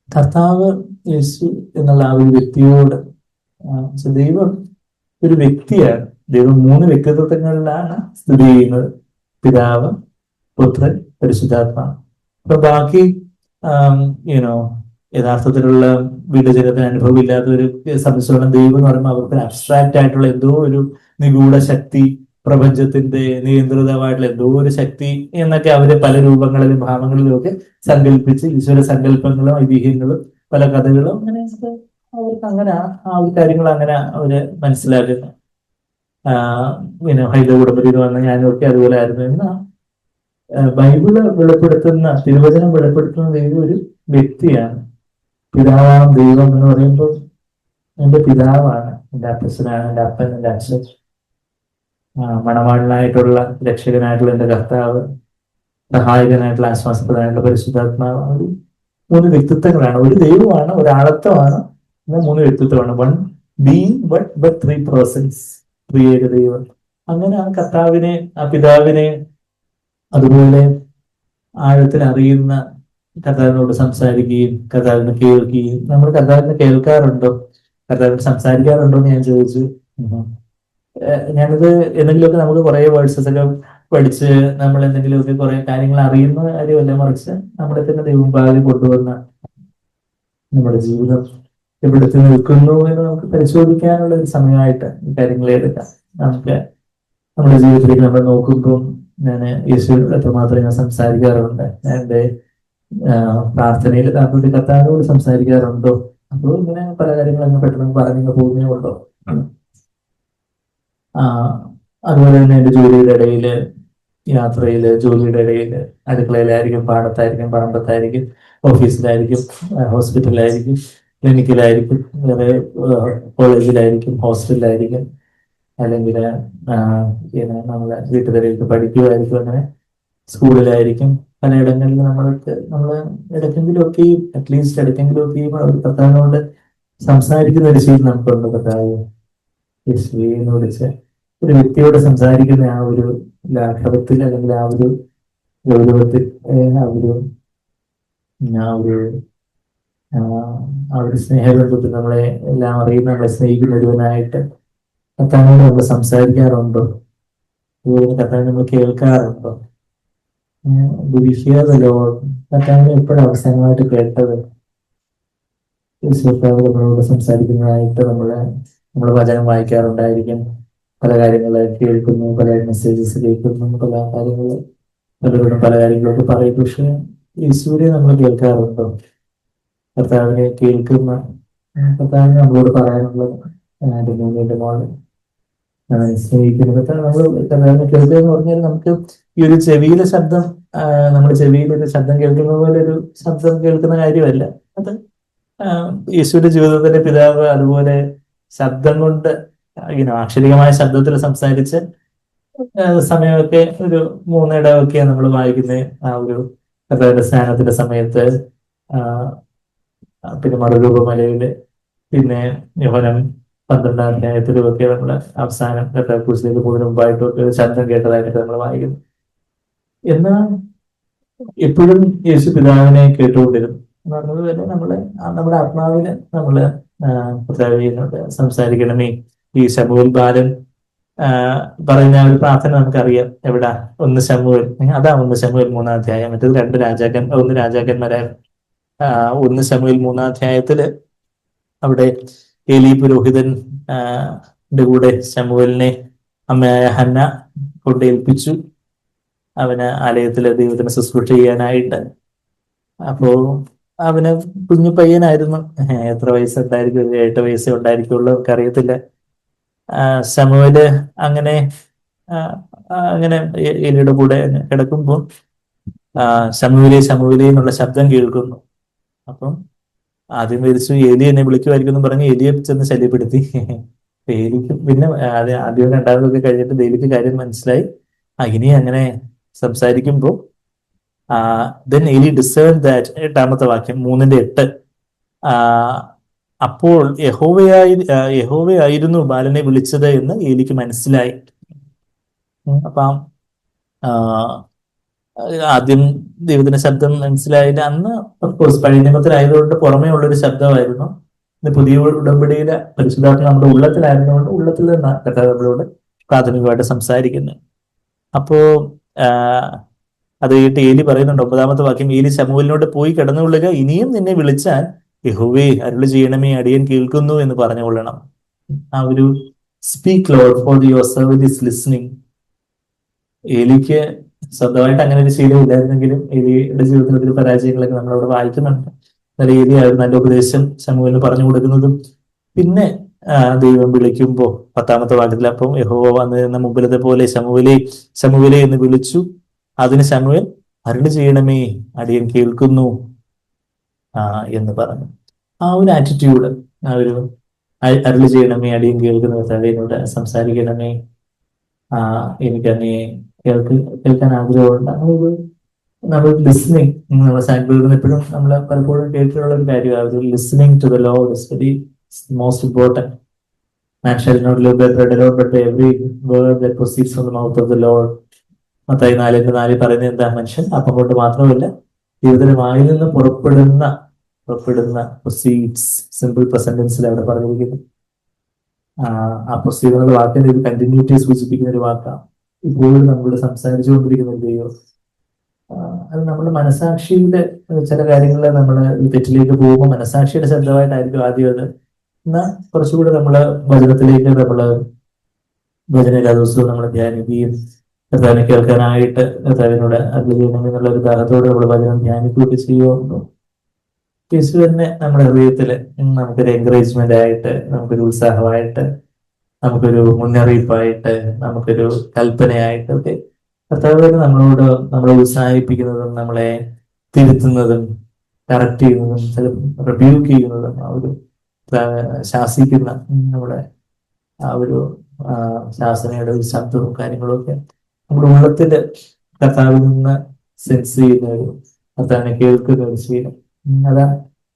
കർത്താവ് യേശു എന്നുള്ള ആ ഒരു വ്യക്തിയോട്, ദൈവം ഒരു വ്യക്തിയാണ്. ദൈവം 3 വ്യക്തിത്വങ്ങളിലാണ് സ്ഥിതി ചെയ്യുന്നത്: പിതാവ്, പുത്രൻ, പരിശുദ്ധാത്മാവ്. അപ്പൊ ബാക്കി യഥാർത്ഥത്തിലുള്ള വിഭജനത്തിന് അനുഭവം ഇല്ലാത്ത ഒരു സംബന്ധിച്ചോളം ദൈവം എന്ന് പറയുമ്പോൾ അവർക്ക് അബ്സ്ട്രാക്റ്റ് ആയിട്ടുള്ള എന്തോ ഒരു നിഗൂഢ ശക്തി, പ്രപഞ്ചത്തിന്റെ നിയന്ത്രിതമായിട്ടുള്ള എന്തോ ഒരു ശക്തി എന്നൊക്കെ അവര് പല രൂപങ്ങളിലും ഭാവങ്ങളിലും ഒക്കെ സങ്കല്പിച്ച് ഈശ്വര സങ്കല്പങ്ങളും ഐതിഹ്യങ്ങളും പല കഥകളും അങ്ങനെ അവർക്ക് അങ്ങനെ ആ ഒരു കാര്യങ്ങൾ അങ്ങനെ അവര് മനസ്സിലാക്കുന്നു. ഹൈന്ദവ കുടുംബത്തിൽ വന്ന ഞാനൊക്കെ അതുപോലെ ആയിരുന്നു എന്ന് ബൈബിള് വെളിപ്പെടുത്തുന്ന, തിരുവചനം വെളിപ്പെടുത്തുന്ന ദൈവം ഒരു വ്യക്തിയാണ്. പിതാവാം ദൈവം എന്ന് പറയുമ്പോൾ എന്റെ പിതാവാണ്, എന്റെ അപ്പച്ചനാണ്, എന്റെ അപ്പൻ, എന്റെ അച്ഛൻ, മണവാളനായിട്ടുള്ള രക്ഷകനായിട്ടുള്ള എന്റെ കർത്താവ്, സഹായകനായിട്ടുള്ള ആശ്വാസപ്രദനായിട്ടുള്ള പരിശുദ്ധാത്മാവ്. ഒരു 3 വ്യക്തിത്വങ്ങളാണ്. ഒരു ദൈവമാണ്, ഒരാളത്വമാണ്, 3 വ്യക്തിത്വമാണ്. 1 being but 3 persons, ത്രിയേക ദൈവം. അങ്ങനെ ആ കർത്താവിനെ, ആ പിതാവിനെ അതുപോലെ ആഴത്തിൽ അറിയുന്ന കർത്താവിനോട് സംസാരിക്കുകയും കർത്താവിനെ കേൾക്കുകയും. നമ്മൾ കർത്താവിനെ കേൾക്കാറുണ്ടോ? കർത്താവിനെ സംസാരിക്കാറുണ്ടോ എന്ന് ഞാൻ ചോദിച്ചു. ഞാനിത് എന്തെങ്കിലുമൊക്കെ നമുക്ക് കുറെ വേർഡ്സസ് ഒക്കെ പഠിച്ച് നമ്മൾ എന്തെങ്കിലുമൊക്കെ കുറെ കാര്യങ്ങൾ അറിയുന്ന കാര്യമല്ല, മറിച്ച് നമ്മുടെ തന്നെ ദൈവഭാഗ്യം കൊണ്ടുവന്ന നമ്മുടെ ജീവിതം എവിടത്ത് നിൽക്കുന്നു എന്ന് നമുക്ക് പരിശോധിക്കാനുള്ള ഒരു സമയമായിട്ട് ഈ കാര്യങ്ങളെ എടുക്കാം. നമുക്ക് നമ്മുടെ ജീവിതത്തിലേക്ക് നമ്മൾ നോക്കുമ്പോൾ ഞാൻ യേശുവിനോട് എത്രമാത്രം ഞാൻ സംസാരിക്കാറുണ്ട്, എൻ്റെ പ്രാർത്ഥനയിൽ താങ്കളുടെ കർത്താവിനോട് സംസാരിക്കാറുണ്ടോ? അപ്പോൾ ഇങ്ങനെ പല കാര്യങ്ങളും പെട്ടെന്ന് പറഞ്ഞു പോകുന്നേ ഉള്ളൂ. അതുപോലെ തന്നെ എൻ്റെ ജോലിയുടെ ഇടയില്, യാത്രയില്, ജോലിയുടെ ഇടയില്, അടുക്കളയിലായിരിക്കും, പാടത്തായിരിക്കും, പറമ്പത്തായിരിക്കും, ഓഫീസിലായിരിക്കും, ഹോസ്പിറ്റലിലായിരിക്കും, ക്ലിനിക്കിലായിരിക്കും, വേറെ കോളേജിലായിരിക്കും, ഹോസ്റ്റലിലായിരിക്കും, അല്ലെങ്കിൽ നമ്മളെ വീട്ടുകാരിലേക്ക് പഠിക്കുമായിരിക്കും, അങ്ങനെ സ്കൂളിലായിരിക്കും, പലയിടങ്ങളിൽ നമ്മൾ ഇടയ്ക്കെങ്കിലും ഒക്കെയും, അറ്റ്ലീസ്റ്റ് ഇടയ്ക്കെങ്കിലും ഒക്കെയും കർത്താവിനോട് സംസാരിക്കുന്ന ഒരു ശീലം നമുക്കുണ്ട്. കർത്താവ് യേശുവേ എന്ന് വിളിച്ച് ഒരു വ്യക്തിയോട് സംസാരിക്കുന്ന ആ ഒരു ലാഘവത്തിൽ, അല്ലെങ്കിൽ ആ ഒരു ഗൗരവത്തിൽ, ആ ഒരു സ്നേഹബന്ധത്തിൽ നമ്മളെ എല്ലാം അറിയുന്ന, നമ്മളെ സ്നേഹിക്കുന്ന ഒരുവനായിട്ട് കർത്താവിനോട് നമ്മൾ സംസാരിക്കാറുണ്ടോ? കർത്താവിനെ നമ്മൾ കേൾക്കാറുണ്ടോ? കർത്താവിനെ എപ്പോഴും അവസാനമായിട്ട് കേട്ടത്? നമ്മളോട് സംസാരിക്കുന്നതായിട്ട് നമ്മൾ വചനം വായിക്കാറുണ്ടായിരിക്കും, പല കാര്യങ്ങൾ കേൾക്കുന്നു, പല മെസ്സേജസ് കേൾക്കുന്നു, പല കാര്യങ്ങൾ പലരോടും പല കാര്യങ്ങളൊക്കെ പറയും. പക്ഷെ യേശുവിനെ നമ്മൾ കേൾക്കാറുണ്ടോ? കർത്താവിനെ കേൾക്കുന്ന, കർത്താവിനെ നമ്മളോട് പറയാനുള്ളത് സ്നേഹിക്കുന്നത്. നമ്മൾ കർത്താവിനെ കേൾക്കുക എന്ന് പറഞ്ഞാൽ നമുക്ക് ഈ ഒരു ചെവിയിലെ ശബ്ദം, നമ്മുടെ ചെവിയിൽ ഒരു ശബ്ദം കേൾക്കുന്ന പോലെ ഒരു ശബ്ദം കേൾക്കുന്ന കാര്യമല്ല അത്. യേശുവിന്റെ ജീവിതത്തിന്റെ പിതാവ് അതുപോലെ ശബ്ദം കൊണ്ട്, ആക്ഷരികമായ ശബ്ദത്തിൽ സംസാരിച്ച് സമയമൊക്കെ ഒരു 3 ഇടമൊക്കെയാണ് നമ്മൾ വായിക്കുന്നത്. ആ ഒരു കർത്താവിന്റെ സ്നാനത്തിന്റെ സമയത്ത്, പിന്നെ മറുരൂപമലയില്, പിന്നെ യോഹന്നാൻ 12-ാം അധ്യായത്തിലുമൊക്കെ നമ്മൾ അവസാനം കർത്താവ് ക്രൂശിലേക്ക് പോകുന്നതിന് മുമ്പായിട്ടൊക്കെ ശബ്ദം കേട്ടതായിട്ടൊക്കെ നമ്മൾ വായിക്കുന്നു. എന്നാൽ എപ്പോഴും യേശു പിതാവിനെ കേട്ടുകൊണ്ടിരുന്നു എന്ന് പറഞ്ഞതുപോലെ നമ്മുടെ ആത്മാവിന് നമ്മള് കർത്താവിനോട് സംസാരിക്കണമേ. ഈ ശമൂവേൽ ബാലൻ ആ, പറയുന്ന ആ ഒരു പ്രാർത്ഥന നമുക്കറിയാം. എവിടാ? ഒന്ന് ശമൂവേൽ, അതാ ഒന്ന് ശമൂവേൽ 3-ാം അധ്യായം. മറ്റേത് ഒന്ന് രാജാക്കന്മാരാണ്. ഒന്ന് ശമൂവേൽ 3-ാം അധ്യായത്തില് അവിടെ ഏലി പുരോഹിതൻ ന്റെ കൂടെ ശമൂവേലിനെ അമ്മയായ ഹന്ന കൊണ്ടേൽപ്പിച്ചു, അവന് ആലയത്തില് ദൈവത്തിന് ശുശ്രൂഷ ചെയ്യാനായിട്ട്. അപ്പോ അവന് കുഞ്ഞു പയ്യനായിരുന്നു. എത്ര വയസ്സുണ്ടായിരിക്കും? 8 വയസ്സേ ഉണ്ടായിരിക്കുള്ളൂ, നമുക്കറിയത്തില്ല. ശമൂവേല് അങ്ങനെ അങ്ങനെ എലിയുടെ കൂടെ കിടക്കുമ്പോൾ ശമൂവേലേ ശമൂവേലേ എന്നുള്ള ശബ്ദം കേൾക്കുന്നു. അപ്പം ആദ്യം വിളിച്ചു എലി എന്നെ വിളിക്കുമായിരിക്കും എന്ന് പറഞ്ഞ് എലിയെ ചെന്ന് ശല്യപ്പെടുത്തി. എലിക്ക് പിന്നെ ആദ്യം രണ്ടാമതൊക്കെ കഴിഞ്ഞിട്ട് എലിക്ക് കാര്യം മനസ്സിലായി. ഇനി അങ്ങനെ സംസാരിക്കുമ്പോൾ then എലി discerned that, 8-ാമത്തെ വാക്യം 3:8, അപ്പോൾ യഹോവയായിരുന്നു ബാലനെ വിളിച്ചത് എന്ന് എലിക്ക് മനസ്സിലായി. അപ്പം ആദ്യം ദൈവത്തിന്റെ ശബ്ദം മനസ്സിലായില്ല. അന്ന് ഓഫ്കോഴ്സ് പഴയ നിയമത്തിലായതുകൊണ്ട് പുറമേ ഉള്ളൊരു ശബ്ദമായിരുന്നു. ഇന്ന് പുതിയ ഉടമ്പടിയിലെ പരിശുദ്ധാത്മ നമ്മുടെ ഉള്ളത്തിലായിരുന്നുകൊണ്ട് ഉള്ളത്തിൽ നിന്നാണ് കർത്താവ് നമ്മളോട് പ്രാഥമികമായിട്ട് സംസാരിക്കുന്നത്. അപ്പോ അത് കഴിഞ്ഞിട്ട് ഏലി പറയുന്നുണ്ട്, 9-ാമത്തെ വാക്യം, ഏലി ശമൂവേലിനോട് പോയി കിടന്നുകൊള്ളുക, ഇനിയും നിന്നെ വിളിച്ചാൽ യഹോവേ അരുളി ചെയ്യണമേ, അടിയൻ കേൾക്കുന്നു എന്ന് പറഞ്ഞുകൊള്ളണം. ആ ഒരു speak Lord for your servant is listening. ഏലിക്ക് സ്വന്തമായിട്ട് അങ്ങനെ ഒരു ശീലം ഇല്ലായിരുന്നെങ്കിലും ഏലിയുടെ ജീവിതത്തിൽ ഒത്തിരി പരാജയങ്ങളൊക്കെ നമ്മളവിടെ വായിക്കുന്നുണ്ട്. എന്നാൽ ഏലി ആ ഒരു നല്ല ഉപദേശം ശമൂവേലിന് പറഞ്ഞു കൊടുക്കുന്നതും പിന്നെ ദൈവം വിളിക്കുമ്പോ 10-ാമത്തെ വാക്യത്തിൽ, അപ്പം യഹോവ വന്നു നിന്ന മുമ്പിലത്തെ പോലെ ശമൂവേലേ ശമൂവേലേ എന്ന് വിളിച്ചു. അതിന് ശമൂവേൽ അരുളി ചെയ്യണമേ, അടിയൻ കേൾക്കുന്നു എന്ന് പറഞ്ഞു. ആ ഒരു ആറ്റിറ്റ്യൂഡ്, ആ ഒരു അരുളി ചെയ്യണമേ, അടിയൻ കേൾക്കുന്നു, കർത്താവിനോട് സംസാരിക്കണമേ, എനിക്ക് അങ്ങനെ കേൾക്കാൻ ആഗ്രഹമുണ്ട്. നമ്മൾ ലിസ്ണിങ്, നമ്മുടെ സാൻഡ്ബർഗിൽ എപ്പോഴും നമ്മൾ പലപ്പോഴും കേട്ടിട്ടുള്ള ഒരു കാര്യമാണ്, listening to the Lord is very most important. Man shall not live by bread alone, but by every word that proceeds from the mouth of the Lord. Mathai 4:4 പറയുന്നത് എന്താ? മനുഷ്യൻ അപ്പം കൊണ്ട് മാത്രമല്ല, ദൈവത്തിന്റെ വായിൽ നിന്ന് പുറപ്പെടുന്ന പ്രൊസീഡ്സ്, സിമ്പിൾ പ്രസന്റൻസിൽ അവിടെ പറഞ്ഞിരിക്കുന്നു. ആ പ്രൊസീഡ് എന്നുള്ള വാക്കിന്റെ ഒരു കണ്ടിന്യൂറ്റി സൂചിപ്പിക്കുന്ന ഒരു വാക്കാണ്. ഇപ്പോഴും നമ്മളോട് സംസാരിച്ചുകൊണ്ടിരിക്കുന്ന ഒരു ദൈവം. അത് നമ്മുടെ മനസാക്ഷിയുടെ ചില കാര്യങ്ങളിൽ നമ്മൾ തെറ്റിലേക്ക് പോകുമ്പോൾ മനസാക്ഷിയുടെ ശബ്ദമായിട്ടായിരിക്കും ആദ്യം അത്. എന്നാൽ കുറച്ചുകൂടെ നമ്മള് വചനത്തിലേക്ക് വചന എല്ലാ ദിവസവും നമ്മൾ ധ്യാനിക്കുകയും കർത്താവിനെ കേൾക്കാനായിട്ട് കർത്താവിനോട് അരുളി ചെയ്യണമെന്നുള്ള ഒരു ദാഹത്തോടെ നമ്മൾ വചനം ധ്യാനിക്കുകയൊക്കെ ചെയ്യുമ്പോൾ യേശു തന്നെ നമ്മുടെ ഹൃദയത്തില് നമുക്കൊരു എൻകറേജ്മെന്റ് ആയിട്ട്, നമുക്കൊരു ഉത്സാഹമായിട്ട്, നമുക്കൊരു മുന്നറിയിപ്പായിട്ട്, നമുക്കൊരു കൽപ്പനയായിട്ട് ഒക്കെ കർത്താവ് തന്നെ നമ്മളെ ഉത്സാഹിപ്പിക്കുന്നതും നമ്മളെ തിരുത്തുന്നതും കറക്റ്റ് ചെയ്യുന്നതും ചിലപ്പോൾ റിബ്യൂക്ക് ചെയ്യുന്നതും ആ ഒരു ശാസിക്കുന്ന നമ്മുടെ ആ ഒരു ശാസനയുടെ ഒരു ശബ്ദവും കാര്യങ്ങളും ഒക്കെ നമ്മുടെ ഉള്ളത്തില് കർത്താവിൽ നിന്ന് സെൻസ് ചെയ്യുന്ന ഒരു, കർത്താവിനെ കേൾക്കുന്ന ഒരു ശീലം. അതാ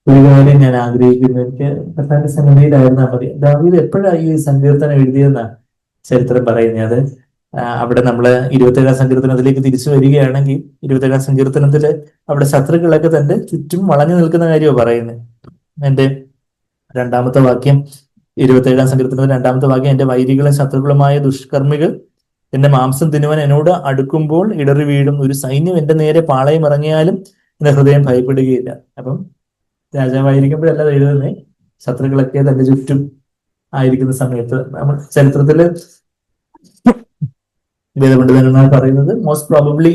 ഒരു കാര്യം ഞാൻ ആഗ്രഹിക്കുന്നു, എനിക്ക് കർത്താവിന്റെ സന്നിധിയിലായിരുന്നാൽ മതി. ദാവീദ് എപ്പോഴാണ് ഈ സങ്കീർത്തനം എഴുതിയെന്നാണ് ചരിത്രം പറയുന്നത്. അവിടെ നമ്മള് 27-ാം സങ്കീർത്തനത്തിലേക്ക് തിരിച്ചു വരികയാണെങ്കിൽ 27-ാം സങ്കീർത്തനത്തില് അവിടെ ശത്രുക്കളൊക്കെ തന്റെ ചുറ്റും വളഞ്ഞു നിൽക്കുന്ന കാര്യമാണ് പറയുന്നത്. എന്റെ 2-ാമത്തെ വാക്യം, 27-ാം സങ്കീർത്തനത്തിൽ 2-ാമത്തെ വാക്യം, എന്റെ വൈരികളും ശത്രുക്കളുമായ ദുഷ്കർമ്മികൾ എന്റെ മാംസം തിന്നുവാൻ എന്നോട് അടുക്കുമ്പോൾ ഇടറി വീഴും. ഒരു സൈന്യം എന്റെ നേരെ പാളയം ഇറങ്ങിയാലും എന്റെ ഹൃദയം ഭയപ്പെടുകയില്ല. അപ്പം രാജാവായിരിക്കുമ്പോഴല്ല എഴുതുന്നേ, ശത്രുക്കളൊക്കെ തന്റെ ചുറ്റും ആയിരിക്കുന്ന സമയത്ത്. നമ്മൾ ചരിത്രത്തില് വേദപണ്ഡിതന്മാർ പറയുന്നത് മോസ്റ്റ് പ്രോബബ്ലി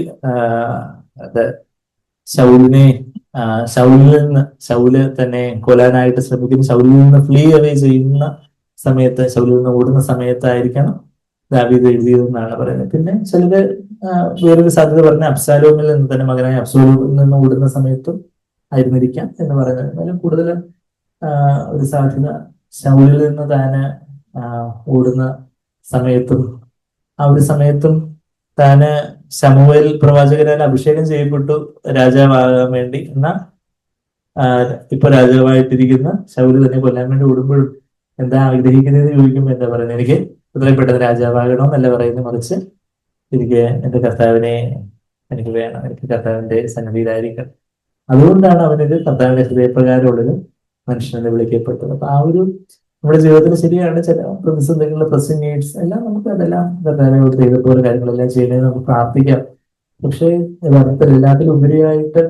ശൗല് തന്നെ കൊല്ലാനായിട്ട് ശ്രമിക്കുന്ന, ശൗലിൽ നിന്ന് ഫ്ലീ അവേ ചെയ്യുന്ന സമയത്ത്, ശൗലിൽ നിന്ന് ഓടുന്ന സമയത്തായിരിക്കണം ദാവീദ് എഴുതിയതെന്നാണ് പറയുന്നത്. പിന്നെ ചിലര് വേറൊരു സാധ്യത പറഞ്ഞ അബ്സാലോമിൽ നിന്ന് തന്നെ മകനായ അബ്സാലോമിൽ നിന്ന് ഓടുന്ന സമയത്തും ആയിരുന്നിരിക്കാം എന്ന് പറയുന്നത്. എന്നാലും കൂടുതലും ഒരു സാധ്യത ശൗലിൽ നിന്ന് താന് ഓടുന്ന സമയത്തും, ആ ഒരു സമയത്തും താന് ശമൂവേൽ പ്രവാചകനാൽ അഭിഷേകം ചെയ്യപ്പെട്ടു രാജാവാകാൻ വേണ്ടി. എന്നാൽ ഇപ്പൊ രാജാവായിട്ടിരിക്കുന്ന ശൗല് തന്നെ കൊല്ലാൻ വേണ്ടി ഓടുമ്പോഴും എന്താ ആഗ്രഹിക്കുന്നതെന്ന് ചോദിക്കുമ്പോൾ എന്താ പറയുന്നത്? എനിക്ക് ഇത്രയും പെട്ടെന്ന് രാജാവാകണമെന്നല്ല പറയുന്നത്, മറിച്ച് എനിക്ക് എന്റെ കർത്താവിനെ എനിക്ക് വേണം, എനിക്ക് കർത്താവിന്റെ സന്നിധിയിലായിരിക്കണം. അതുകൊണ്ടാണ് അവനൊരു കർത്താവിന്റെ ഹൃദയപ്രകാരമുള്ളൊരു മനുഷ്യനെ വിളിക്കപ്പെട്ടത്. അപ്പൊ ആ ഒരു നമ്മുടെ ജീവിതത്തിൽ ശരിയാണ്, ചില പ്രതിസന്ധികൾ, പ്രസിംഗ് നീഡ്സ് എല്ലാം നമുക്ക് അതെല്ലാം കർത്താവിനോട് ദൈവത്തോടെ കാര്യങ്ങളെല്ലാം ചെയ്യണമെന്ന് നമുക്ക് പ്രാർത്ഥിക്കാം. പക്ഷേ യഥാർത്ഥത്തിൽ എല്ലാത്തിലും ഉപരിയായിട്ട്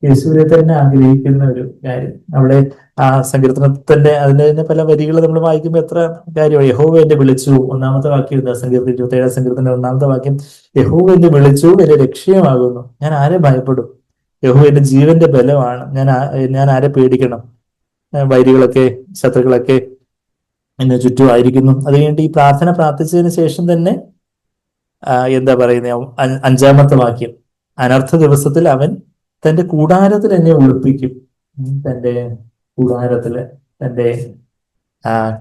യേശുവിനെ തന്നെ ആഗ്രഹിക്കുന്ന ഒരു കാര്യം അവിടെ ആ സങ്കീർത്തനത്തിന്റെ അതിന്റെ തന്നെ പല വരികൾ നമ്മൾ വായിക്കുമ്പോൾ എത്ര കാര്യമാണ്. യഹോവ എന്നെ വിളിച്ചു, ഒന്നാമത്തെ വാക്യം എന്താ? സങ്കീർത്തനം 27 സങ്കീർത്തന്റെ ഒന്നാമത്തെ വാക്യം, യഹോവ എന്നെ വിളിച്ചു, എന്റെ ലക്ഷ്യമാകുന്നു, ഞാൻ ആരെ ഭയപ്പെടും? യഹോവ എന്റെ ജീവന്റെ ബലമാണ്, ഞാൻ ആരെ പേടിക്കണം? വൈരികളൊക്കെ, ശത്രുക്കളൊക്കെ എന്നെ ചുറ്റുമായിരിക്കുന്നു. അത് കഴിഞ്ഞിട്ട് ഈ പ്രാർത്ഥന പ്രാർത്ഥിച്ചതിന് ശേഷം തന്നെ എന്താ പറയുന്നത്, അഞ്ചാമത്തെ വാക്യം, അനർത്ഥ ദിവസത്തിൽ അവൻ തന്റെ കൂടാരത്തിൽ എന്നെ ഒളിപ്പിക്കും. തന്റെ കൂടാരത്തില്, തന്റെ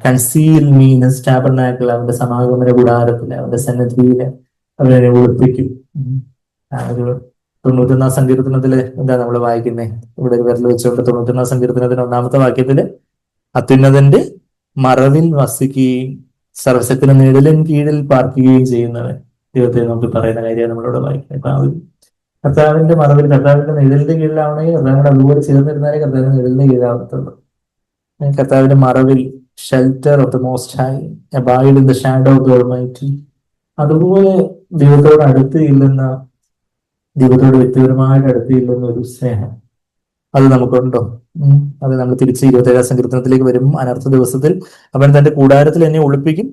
കൺസീൽ മീൻസ് ടാബർനാക്കിൾ, അവന്റെ സമാഗമന കൂടാരത്തില്, അവന്റെ സന്നിധിയില് അവനെ ഒളിപ്പിക്കും. ഒരു 91 സങ്കീർത്തനത്തില് എന്താ നമ്മൾ വായിക്കുന്നത്? ഇവിടെ ഒരു വിരൽ വെച്ചുകൊണ്ട് 91 സങ്കീർത്തനത്തിന്റെ ഒന്നാമത്തെ വാക്യത്തില്, അത്യുന്നതന്റെ മറവിൽ വസിക്കുകയും സർവശക്തിയുടെ നിഴലിൻ കീഴിൽ പാർക്കുകയും ചെയ്യുന്നവൻ, ദൈവത്തെ നോക്കി പറയുന്ന കാര്യമാണ് നമ്മളിവിടെ വായിക്കുന്നത്. അപ്പൊ ആ ഒരു കർത്താവിന്റെ മറവിൽ, കർത്താവിന്റെ നിഴലിന്റെ കീഴിലാവണമെങ്കിൽ കർത്താവിനോട് അതുപോലെ ചേർന്നിരുന്നാലേ കർത്താവിന്റെ നിഴലിന്റെ കീഴിലാവത്തുള്ളൂ. കർത്താവിന്റെ മറവിൽ, shelter of the most high, abide in the shadow of the almighty. അതുപോലെ ദൈവത്തോട് അടുത്തില്ലെന്ന, ദൈവത്തോട് വ്യക്തിപരമായിട്ട് അടുത്തില്ലെന്ന ഒരു സ്നേഹം അത് നമുക്കുണ്ടോ? അത് നമ്മൾ തിരിച്ച് 27 സങ്കീർത്തനത്തിലേക്ക് വരും. അനർത്ഥ ദിവസത്തിൽ അവൻ തന്റെ കൂടാരത്തിൽ എന്നെ ഒളിപ്പിക്കും,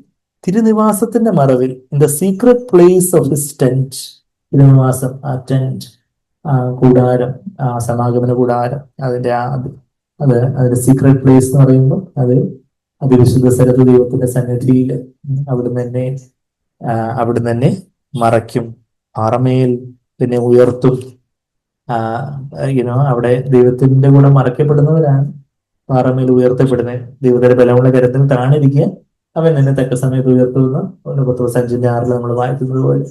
തിരുനിവാസത്തിന്റെ മറവിൽ, in the secret place of his tent. തിരുനിവാസം, ആ ടെന്റ്, ആ കൂടാരം, ആ സമാഗമന കൂടാരം, അതിന്റെ സീക്രട്ട് പ്ലേസ് എന്ന് പറയുമ്പോൾ അത് അതിവിശുദ്ധ സ്ഥലത്ത് ദൈവത്തിന്റെ സന്നിധിയിൽ അവിടുന്ന് തന്നെ മറയ്ക്കും, പാറമേൽ പിന്നെ ഉയർത്തും. അവിടെ ദൈവത്തിന്റെ കൂടെ മറയ്ക്കപ്പെടുന്നവരാണ് പാറമേൽ ഉയർത്തപ്പെടുന്നത്. ദൈവത്തിന്റെ ബലമുള്ള കരത്തിൽ താണിരിക്കുക, അവൻ എന്നെ തക്ക സമയത്ത് ഉയർത്തുന്ന 5:6 നമ്മൾ വായിക്കുന്നത് പോലെ.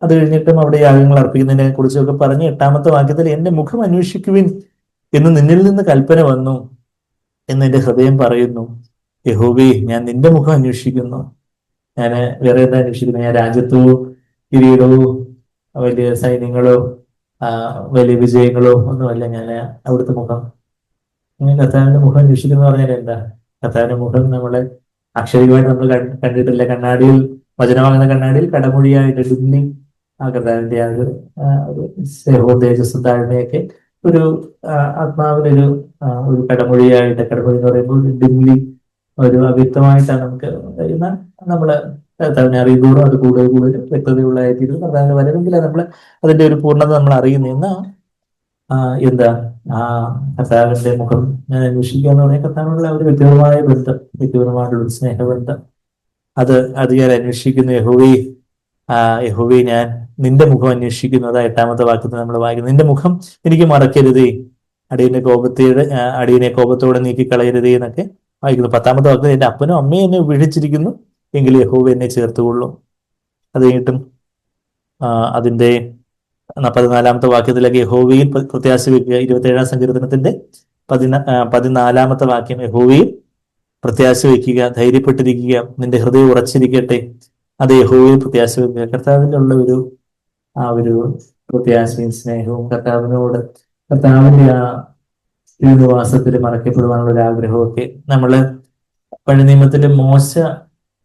അത് കഴിഞ്ഞിട്ടും അവിടെ യാഗങ്ങൾ അർപ്പിക്കുന്നതിനെ കുറിച്ചൊക്കെ പറഞ്ഞ് 8-ാമത്തെ വാക്യത്തിൽ, എന്റെ മുഖം അന്വേഷിക്കുവിൻ എന്ന് നിന്നിൽ നിന്ന് കൽപ്പന വന്നു എന്ന് എന്റെ ഹൃദയം പറയുന്നു. യഹോവേ, ഞാൻ നിന്റെ മുഖം അന്വേഷിക്കുന്നു. ഞാൻ വേറെ എന്താ അന്വേഷിക്കുന്നത്? ഞാൻ രാജ്യത്തോ കിരീടമോ വലിയ സൈന്യങ്ങളോ വലിയ വിജയങ്ങളോ ഒന്നുമല്ല ഞാൻ അവിടുത്തെ മുഖം. കർത്താവിന്റെ മുഖം അന്വേഷിക്കുന്ന പറഞ്ഞാൽ എന്താ? കർത്താവിന്റെ മുഖം നമ്മളെ അക്ഷരികമായിട്ട് നമ്മൾ കണ്ടിട്ടില്ല. കണ്ണാടിയിൽ, വചനമാകുന്ന കണ്ണാടിയിൽ കടമൊഴിയായിട്ട് ഡിംലി ആ കർത്താവിന്റെ ആ ഒരു സ്നേഹവും തേജസ്സും താഴ്മയൊക്കെ ഒരു ആത്മാവിനൊരു ഒരു കടമൊഴിയായിട്ട്, കടമൊഴി എന്ന് പറയുമ്പോൾ ഡിംലി ഒരു അവ്യക്തമായിട്ടാണ് നമുക്ക് കഴിയുന്ന, നമ്മള് കർത്താവിനെ അറിയുമ്പോഴും അത് കൂടുതൽ കൂടുതൽ വ്യക്തതയുള്ളതായിത്തീരുന്നു. കർത്താവിന് വരണമെങ്കിൽ നമ്മൾ അതിന്റെ ഒരു പൂർണ്ണത നമ്മൾ അറിയുന്ന എന്താ കർത്താവിന്റെ മുഖം ഞാൻ അന്വേഷിക്കുക എന്ന് പറഞ്ഞാൽ കർത്താവിനുള്ള ഒരു വ്യക്തിപരമായ ബന്ധം, വ്യക്തിപരമായിട്ടുള്ള സ്നേഹബന്ധം, അത് ഞാൻ അന്വേഷിക്കുന്നു. യഹോവേ ഞാൻ നിന്റെ മുഖം അന്വേഷിക്കുന്നത് 8-ാമത്തെ വാക്യത്തിൽ നമ്മൾ വായിക്കുന്നു. നിന്റെ മുഖം എനിക്ക് മറക്കരുതേ, അടിയനെ കോപത്തോടെ നീക്കിക്കളയരുതേ എന്നൊക്കെ വായിക്കുന്നു. 10-ാമത്തെ വാക്യത്തിൽ, എന്റെ അപ്പനും അമ്മയും എന്നെ ഉപേക്ഷിച്ചിരിക്കുന്നു, എങ്കിൽ യഹോവ എന്നെ ചേർത്തുകൊള്ളും. അത് കഴിഞ്ഞിട്ടും അതിന്റെ 14-ാമത്തെ വാക്യത്തിലേക്ക് യഹോവയിൽ പ്രത്യാശ വെക്കുക. 27-ാം സങ്കീർത്തനത്തിന്റെ 14-ാമത്തെ വാക്യം, യഹോവയിൽ പ്രത്യാശ വയ്ക്കുക, ധൈര്യപ്പെട്ടിരിക്കുക, നിന്റെ ഹൃദയം ഉറച്ചിരിക്കട്ടെ, അത് യഹോവയിൽ പ്രത്യാശ വെക്കുക. കർത്താവിൻ്റെ ഉള്ള ഒരു പ്രത്യാശയും സ്നേഹവും, കർത്താവിന്റെ ആ തിരുനിവാസത്തിൽ മറക്കപ്പെടുവാനുള്ള ഒരു ആഗ്രഹമൊക്കെ നമ്മള് പഴയ നിയമത്തിന്റെ മോശ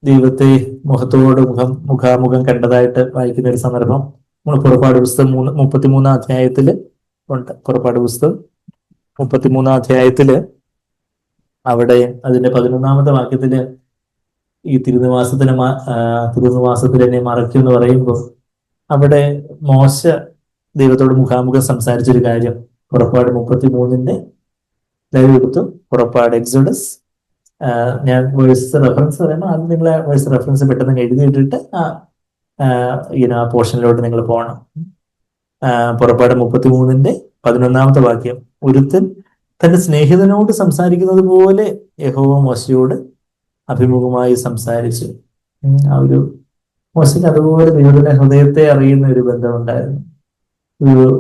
ദൈവത്തെ മുഖത്തോട് മുഖാമുഖം കണ്ടതായിട്ട് വായിക്കുന്ന ഒരു സന്ദർഭം നമ്മൾ പുറപ്പാട് പുസ്തകം 33-ാം അധ്യായത്തില് ഉണ്ട്. പുറപ്പാട് പുസ്തകം 33-ാം അധ്യായത്തില് അവിടെ അതിന്റെ 11-ാമത്തെ വാക്യത്തില് ഈ തിരുനിവാസത്തിൽ എന്നെ മറയ്ക്കും എന്ന് പറയുമ്പോൾ അവിടെ മോശ ദൈവത്തോട് മുഖാമുഖം സംസാരിച്ചൊരു കാര്യം പുറപ്പാട് 33-ന്റെ ലൈവ് എടുത്തു. പുറപ്പാട് എക്സോഡസ്, ഞാൻ വേഴ്സ് റെഫറൻസ് പറയുമ്പോൾ ആദ്യം നിങ്ങൾ വേഴ്സ് റെഫറൻസ് പെട്ടെന്ന് എഴുതിയിട്ടിട്ട് ആ പോർഷനിലോട്ട് നിങ്ങൾ പോകണം. പുറപ്പാട് 33-ന്റെ 11-ാമത്തെ വാക്യം, ഒരുത്തൻ തന്റെ സ്നേഹിതനോട് സംസാരിക്കുന്നത് പോലെ യഹോവ മോശയോട് അഭിമുഖമായി സംസാരിച്ചു. ആ ഒരു മോശയ്ക്ക് അതുപോലെ ദൈവത്തിന്റെ ഹൃദയത്തെ അറിയുന്ന ഒരു ബന്ധമുണ്ടായിരുന്നു.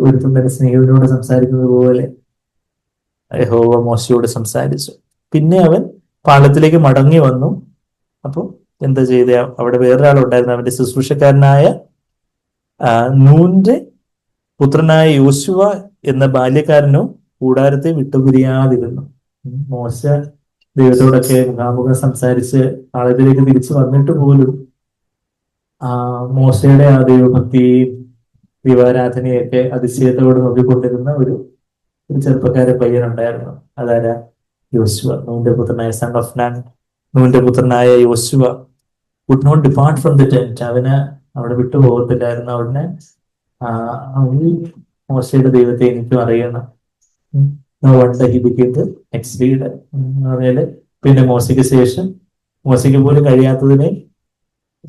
ഒരുത്തൻ തന്റെ സ്നേഹിതനോട് സംസാരിക്കുന്നത് പോലെ യഹോവ മോശയോട് സംസാരിച്ചു. പിന്നെ അവൻ പാളയത്തിലേക്ക് മടങ്ങി വന്നു. അപ്പോൾ എന്താ ചെയ്ത? അവിടെ വേറൊരാളുണ്ടായിരുന്നു, അവന്റെ ശുശ്രൂഷക്കാരനായ നൂന്റെ പുത്രനായ യോശുവ എന്ന ബാല്യക്കാരനോ കൂടാരത്തെ വിട്ടുപിരിയാതിരുന്നു. മോശ ദൈവത്തോടൊക്കെ മുഖാമുഖം സംസാരിച്ച് ആളുകളിലേക്ക് തിരിച്ചു വന്നിട്ട് പോലും ആ മോശയുടെ ആ ദൈവഭക്തിയെയും ദൈവാരാധനയൊക്കെ അതിശയത്തോടെ നോക്കിക്കൊണ്ടിരുന്ന ഒരു ചെറുപ്പക്കാരൻ പയ്യനുണ്ടായിരുന്നു. അതാരാ? യോശുവ, നൂന്റെ പുത്രനായ സൺ ഓഫ് നാൻ, നൂന്റെ പുത്രനായ യോശുവ would not depart from the tent. അവന് അവിടെ വിട്ടു പോകത്തില്ലായിരുന്നു. അവിടുന്ന് ഈ മോശയുടെ ദൈവത്തെ എനിക്കും അറിയണം. No wonder he became the next leader എന്ന് പറഞ്ഞാല് പിന്നെ മോശയ്ക്ക് ശേഷം മോശയ്ക്ക് പോലും കഴിയാത്തതിനെ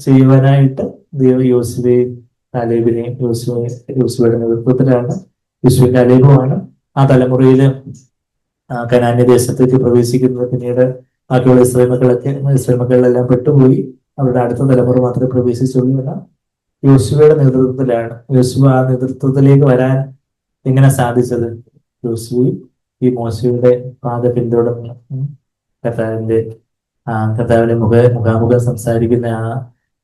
ചെയ്യുവാനായിട്ട് ദൈവം യോശുവയും കാലേബിനെയും യോശുവയുടെ നേതൃത്വത്തിലാണ്. യോശുവ കാലേബുമാണ് ആ തലമുറയില് കനാന്യ ദേശത്തേക്ക് പ്രവേശിക്കുന്നത്. പിന്നീട് ബാക്കിയുള്ള ഇസ്രായേൽ മക്കളിലെല്ലാം പെട്ടുപോയി. അവരുടെ അടുത്ത തലമുറ മാത്രമേ പ്രവേശിച്ചുള്ളൂ. എന്ന യോശുവയുടെ നേതൃത്വത്തിലാണ്. യോശുവ ആ നേതൃത്വത്തിലേക്ക് വരാൻ എങ്ങനെ സാധിച്ചത്? യോശുവയും ഈ മോശയുടെ പാത പിന്തുടർന്ന് കർത്താവിന്റെ മുഖാമുഖം സംസാരിക്കുന്ന ആ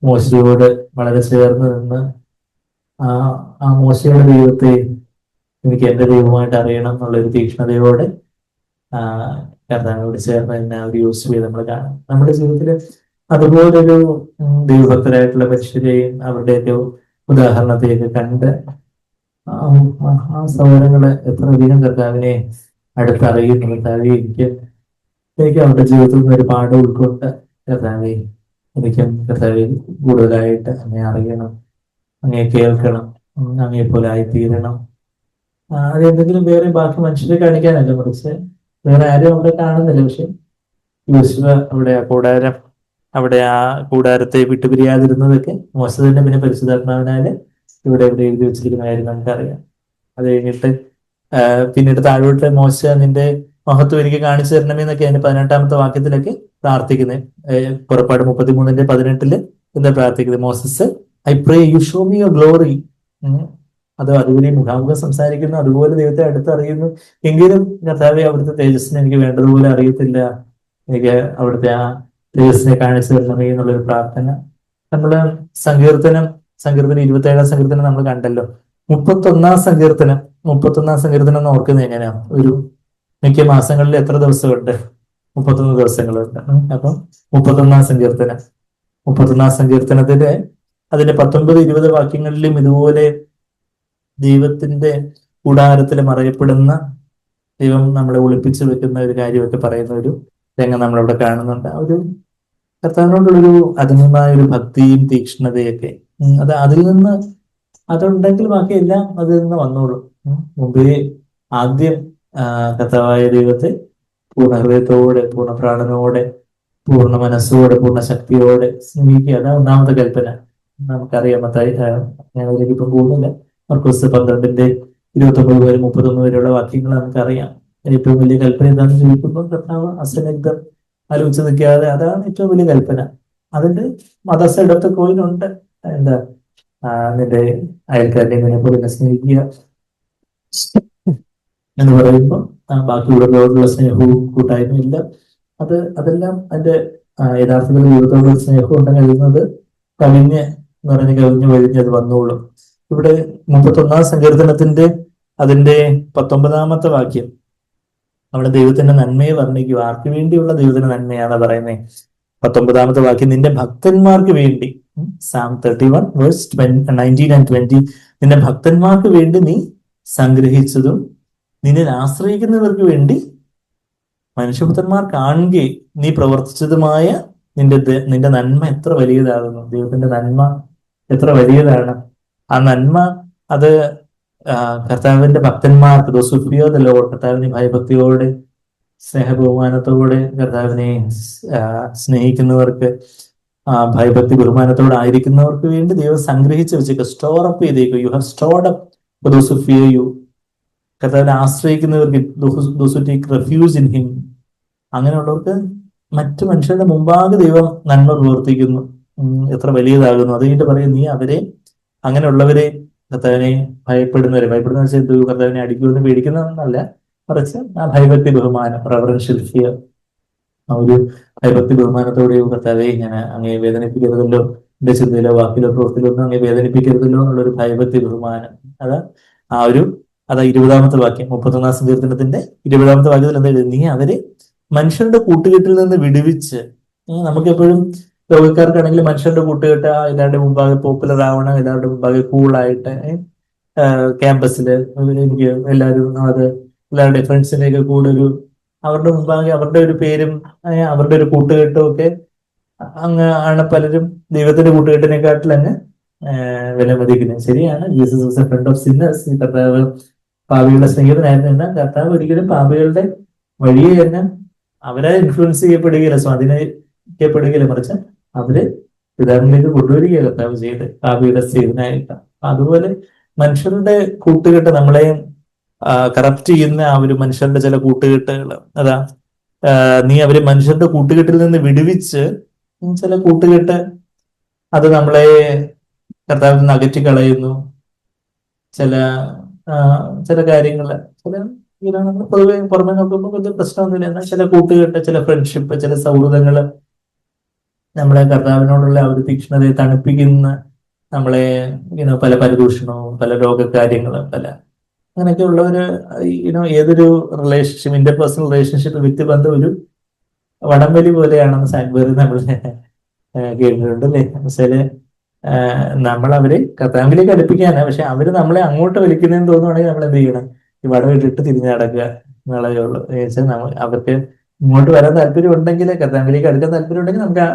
മോശയോട് വളരെ ചേർന്ന് നിന്ന് ആ മോശയുടെ ദൈവത്തെ എനിക്ക് എന്റെ ദൈവമായിട്ട് അറിയണം എന്നുള്ളൊരു തീക്ഷ്ണതയോടെ കർത്താവിനോട് ചേർന്ന് തന്നെ ഒരു യോശുവയെ നമ്മൾ കാണാം. നമ്മുടെ ജീവിതത്തിൽ അതുപോലൊരു ദൈവഭക്തരായിട്ടുള്ള മനുഷ്യരെയും അവരുടെയൊക്കെ ഉദാഹരണത്തെയൊക്കെ കണ്ട് ആ സൗകര്യങ്ങള് എത്ര അധികം കർത്താവിനെ അടുത്തറിയുന്നു. കർത്താവെ എനിക്ക് അവരുടെ ജീവിതത്തിൽ നിന്ന് ഒരുപാട് ഉൾക്കൊണ്ട് കർത്താവെ എനിക്കും കർത്താവെ കൂടുതലായിട്ട് അങ്ങേ അറിയണം, അങ്ങേ കേൾക്കണം, അങ്ങേ പോലെ ആയിത്തീരണം. അതെന്തെങ്കിലും വേറെ ബാക്കി മനുഷ്യരെ കാണിക്കാനല്ല, മറിച്ച് വേറെ ആരും അവിടെ കാണുന്നില്ല. പക്ഷെ യോശുവ അവിടെ ആ കൂടാരത്തെ വിട്ടുപിരിയാതിരുന്നതൊക്കെ മോശ തന്നെ പിന്നെ പരിശുദ്ധാത്മാവിനാല് ഇവിടെ എഴുതി വെച്ചിരിക്കുന്ന കാര്യം നമുക്കറിയാം. അത് കഴിഞ്ഞിട്ട് പിന്നീട് താഴോട്ട് മോശ നിന്റെ മഹത്വം എനിക്ക് കാണിച്ചു തരണമേ എന്നൊക്കെ അതിന്റെ 18-ാമത്തെ വാക്യത്തിലൊക്കെ പ്രാർത്ഥിക്കുന്നത്. പുറപ്പാട് 33:18 എന്താ പ്രാർത്ഥിക്കുന്നത്? Moses I pray you show me your glory. അത് അതുപോലെ മുഖാമുഖം സംസാരിക്കുന്നു, അതുപോലെ ദൈവത്തെ അടുത്തറിയുന്നു. എങ്കിലും കർത്താവെ അവിടുത്തെ തേജസ്സിനെ എനിക്ക് വേണ്ടതുപോലെ അറിയത്തില്ല, എനിക്ക് അവിടുത്തെ ആ തേജസ്സിനെ കാണിച്ചു തരണമേ എന്നുള്ളൊരു പ്രാർത്ഥന. നമ്മള് സങ്കീർത്തനം 27-ാം സങ്കീർത്തനം നമ്മൾ കണ്ടല്ലോ. 31-ാം സങ്കീർത്തനം എന്ന് ഓർക്കുന്നത് എങ്ങനെയാ? ഒരു മിക്ക മാസങ്ങളിൽ എത്ര ദിവസമുണ്ട്? 31 ദിവസങ്ങളുണ്ട്. അപ്പം 31-ാം സങ്കീർത്തനത്തില് അതിന്റെ 19-20 വാക്യങ്ങളിലും ഇതുപോലെ ദൈവത്തിന്റെ കൂടാരത്തിൽ മറയപ്പെടുന്ന, ദൈവം നമ്മളെ ഒളിപ്പിച്ചു വെക്കുന്ന ഒരു കാര്യമൊക്കെ പറയുന്ന ഒരു രംഗം നമ്മളവിടെ കാണുന്നുണ്ട്. ഒരു കർത്താവിനോടുള്ളൊരു അതിനുമായ ഒരു ഭക്തിയും തീക്ഷ്ണതയൊക്കെ അതുണ്ടെങ്കിൽ ബാക്കിയെല്ലാം അതിൽ നിന്ന് വന്നോളൂ. മുമ്പേ ആദ്യം കർത്താവായ ദൈവത്തെ പൂർണ്ണ ഹൃദയത്തോടെ, പൂർണ്ണ പ്രാണനോടെ, പൂർണ്ണ മനസ്സോടെ, പൂർണ്ണ ശക്തിയോടെ സ്നേഹിക്കുക. അതാണ് ഒന്നാമത്തെ കൽപ്പന. നമുക്കറിയാം, ഞാൻ അതിലേക്ക് ഇപ്പം പോകുന്നില്ല. മർക്കോസ് 12:29-31 വരെയുള്ള വാക്യങ്ങൾ നമുക്കറിയാം. ഏറ്റവും വലിയ കൽപ്പന എന്താണെന്ന് ചോദിക്കുമ്പോൾ കർത്താവ് അസന്നിഗ്ധം ആലോചിച്ച് നിൽക്കാതെ, അതാണ് ഏറ്റവും വലിയ കൽപ്പന. അതിന്റെ മദർ ഓഫ് ദ കോയിൻ ഉണ്ട്. എന്താ? നിന്റെ അയൽക്കാരനെ നിന്നെ പോലെ സ്നേഹിക്കുക എന്ന് പറയുമ്പോൾ ബാക്കിയുള്ളവരോടുള്ള സ്നേഹവും കൂട്ടായ്മയും ഇല്ല. അതെല്ലാം അതിന്റെ യഥാർത്ഥത്തിൽ ദൈവത്തോടുള്ള സ്നേഹം ഉണ്ടെങ്കിൽ കഴിയുന്നത് കവിഞ്ഞ് വഴിഞ്ഞത് വന്നോളും. ഇവിടെ 31-ാം സങ്കീർത്തനത്തിന്റെ അതിന്റെ 19-ാമത്തെ വാക്യം അവിടെ ദൈവത്തിന്റെ നന്മയെ വർണ്ണിക്കുക. ആർക്ക് വേണ്ടിയുള്ള ദൈവത്തിന്റെ നന്മയാണ് പറയുന്നത്? 19-ാമത്തെ വാക്യം, നിന്റെ ഭക്തന്മാർക്ക് വേണ്ടി. Psalm 31:19 and 20. നിന്റെ ഭക്തന്മാർക്ക് വേണ്ടി നീ സംഗ്രഹിച്ചതും നിന്നെ ആശ്രയിക്കുന്നവർക്ക് വേണ്ടി മനുഷ്യപുത്രന്മാർ കാണുകെ നീ പ്രവർത്തിച്ചതുമായ നിന്റെ നന്മ എത്ര വലിയതാകുന്നു. ദൈവത്തിന്റെ നന്മ എത്ര വലിയതാണ്. ആ നന്മ അത് കർത്താവിന്റെ ഭക്തന്മാർക്ക്, കർത്താവിനെ ഭയഭക്തിയോടെ, സ്നേഹബഹുമാനത്തോടെ കർത്താവിനെ സ്നേഹിക്കുന്നവർക്ക്, ഭയഭക്തി ബഹുമാനത്തോടെ ആയിരിക്കുന്നവർക്ക് വേണ്ടി ദൈവം സംഗ്രഹിച്ച് വെച്ചേക്ക്, സ്റ്റോർ അപ്പ് ചെയ്തേക്കും. You have stored up for those who fear you. കർത്താവിനെ ആശ്രയിക്കുന്നവർക്ക്, those who take refuge in him, അങ്ങനെയുള്ളവർക്ക് മറ്റു മനുഷ്യരുടെ മുമ്പാകെ ദൈവം നന്മ പ്രവർത്തിക്കുന്നു. എത്ര വലിയതാകുന്നു. അത് കഴിഞ്ഞിട്ട് പറയും, നീ അവരെ, അങ്ങനെയുള്ളവരെ, കർത്താവിനെ ഭയപ്പെടുന്ന വെച്ചാൽ കർത്താവിനെ അടിക്കുമെന്ന് പേടിക്കുന്നതെന്നല്ല, മറിച്ച് ആ ഭയഭക്തി ബഹുമാനം, റെവറൻഷ്യൽ ഫിയർ, ആ ഒരു ഭയഭക്തി ബഹുമാനത്തോടെ കർത്താവെ ഞാൻ അങ്ങേ വേദനിപ്പിക്കരുതല്ലോ, എന്റെ ചിന്തയിലോ വാക്കിലോ പ്രവൃത്തിയിലോ ഒന്നും അങ്ങേ വേദനിപ്പിക്കരുതല്ലോ എന്നുള്ളൊരു ഭയഭക്തി ബഹുമാനം. അത് ഒരു അതാ 20-ാമത്തെ വാക്യം, 31-ാം സങ്കീർത്തനത്തിന്റെ 20-ാമത്തെ വാക്യത്തിൽ എന്താ എഴുതി? നീ അവരെ മനുഷ്യരുടെ കൂട്ടുകെട്ടിൽ നിന്ന് വിടുവിച്ച്. നമുക്കെപ്പോഴും ലോകക്കാർക്കാണെങ്കിൽ മനുഷ്യരുടെ കൂട്ടുകെട്ട് എല്ലാവരുടെ മുമ്പാകെ പോപ്പുലർ ആവണം, എല്ലാവരുടെ മുമ്പാകെ കൂളായിട്ട് ക്യാമ്പസില് എനിക്ക് എല്ലാവരും അത് എല്ലാവരുടെ ഫ്രണ്ട്സിനെയൊക്കെ കൂടെ അവരുടെ മുമ്പാകെ അവരുടെ ഒരു പേരും അവരുടെ ഒരു കൂട്ടുകെട്ടും ഒക്കെ അങ്ങ് ആണ് പലരും ദൈവത്തിന്റെ കൂട്ടുകെട്ടിനെക്കാട്ടിൽ അങ്ങ് വിലമതിക്കുന്നത്. ശരിയാണ്, Jesus was a friend of sinners. കർത്താവ് പാപികളുടെ സ്നേഹിതനായിരുന്നു. എന്നാൽ കർത്താവ് ഒരിക്കലും പാപികളുടെ വഴിയെ തന്നെ അവരെ ഇൻഫ്ലുവൻസ് ചെയ്യപ്പെടുകയില്ല, സ്വാധീനിക്കപ്പെടുകയില്ല, മറിച്ച് അവര് പിതാവിലേക്ക് കൊണ്ടുവരിക കർത്താവ് ചെയ്ത് പാപിയുടെ സ്നേഹിതനായിട്ട്. അതുപോലെ മനുഷ്യരുടെ കൂട്ടുകെട്ട് നമ്മളെ കറപ്റ്റ് ചെയ്യുന്ന ഒരു മനുഷ്യരുടെ ചില കൂട്ടുകെട്ടുകൾ, അതാ നീ അവരെ മനുഷ്യരുടെ കൂട്ടുകെട്ടിൽ നിന്ന് വിടുവിച്ച്. ചില കൂട്ടുകെട്ട് അത് നമ്മളെ കർത്താവിൽ നിന്ന് അകറ്റി കളയുന്നു. ചില കാര്യങ്ങൾ നമ്മൾ പൊതുവെ പുറമെ നോക്കുമ്പോൾ വലിയ പ്രശ്നമൊന്നുമില്ല. എന്നാൽ ചില കൂട്ടുകെട്ട്, ചില ഫ്രണ്ട്ഷിപ്പ്, ചില സൗഹൃദങ്ങള് നമ്മളെ കർത്താവിനോടുള്ള ഒരു തീക്ഷ്ണതയെ തണുപ്പിക്കുന്ന, നമ്മളെ പല പരദൂഷണവും പല രോഗകാര്യങ്ങളും അങ്ങനെയൊക്കെ ഒരു ഏതൊരു റിലേഷൻഷിപ്പ്, ഇന്റർപേഴ്സണൽ റിലേഷൻഷിപ്പ്, വ്യക്തിബന്ധം ഒരു വടംവലി പോലെയാണെന്ന് സാൻബേറി നമ്മൾ കേട്ടിട്ടുണ്ട് അല്ലേ? എന്നുവെച്ചാല് നമ്മൾ അവരെ കർത്താവിലേക്ക് അടുപ്പിക്കാനാണ്, പക്ഷെ അവര് നമ്മളെ അങ്ങോട്ട് വലിക്കുന്നതെന്ന് തോന്നുവാണെങ്കിൽ നമ്മൾ എന്ത് ചെയ്യണം? ഈ വടം ഇട്ടിട്ട് തിരിഞ്ഞു നടക്കുക എന്നുള്ളതേ ഉള്ളൂ. അവർക്ക് ഇങ്ങോട്ട് വരാൻ താല്പര്യം ഉണ്ടെങ്കിൽ, കർത്താവിലേക്ക് അടുക്കാൻ താല്പര്യം ഉണ്ടെങ്കിൽ നമുക്ക്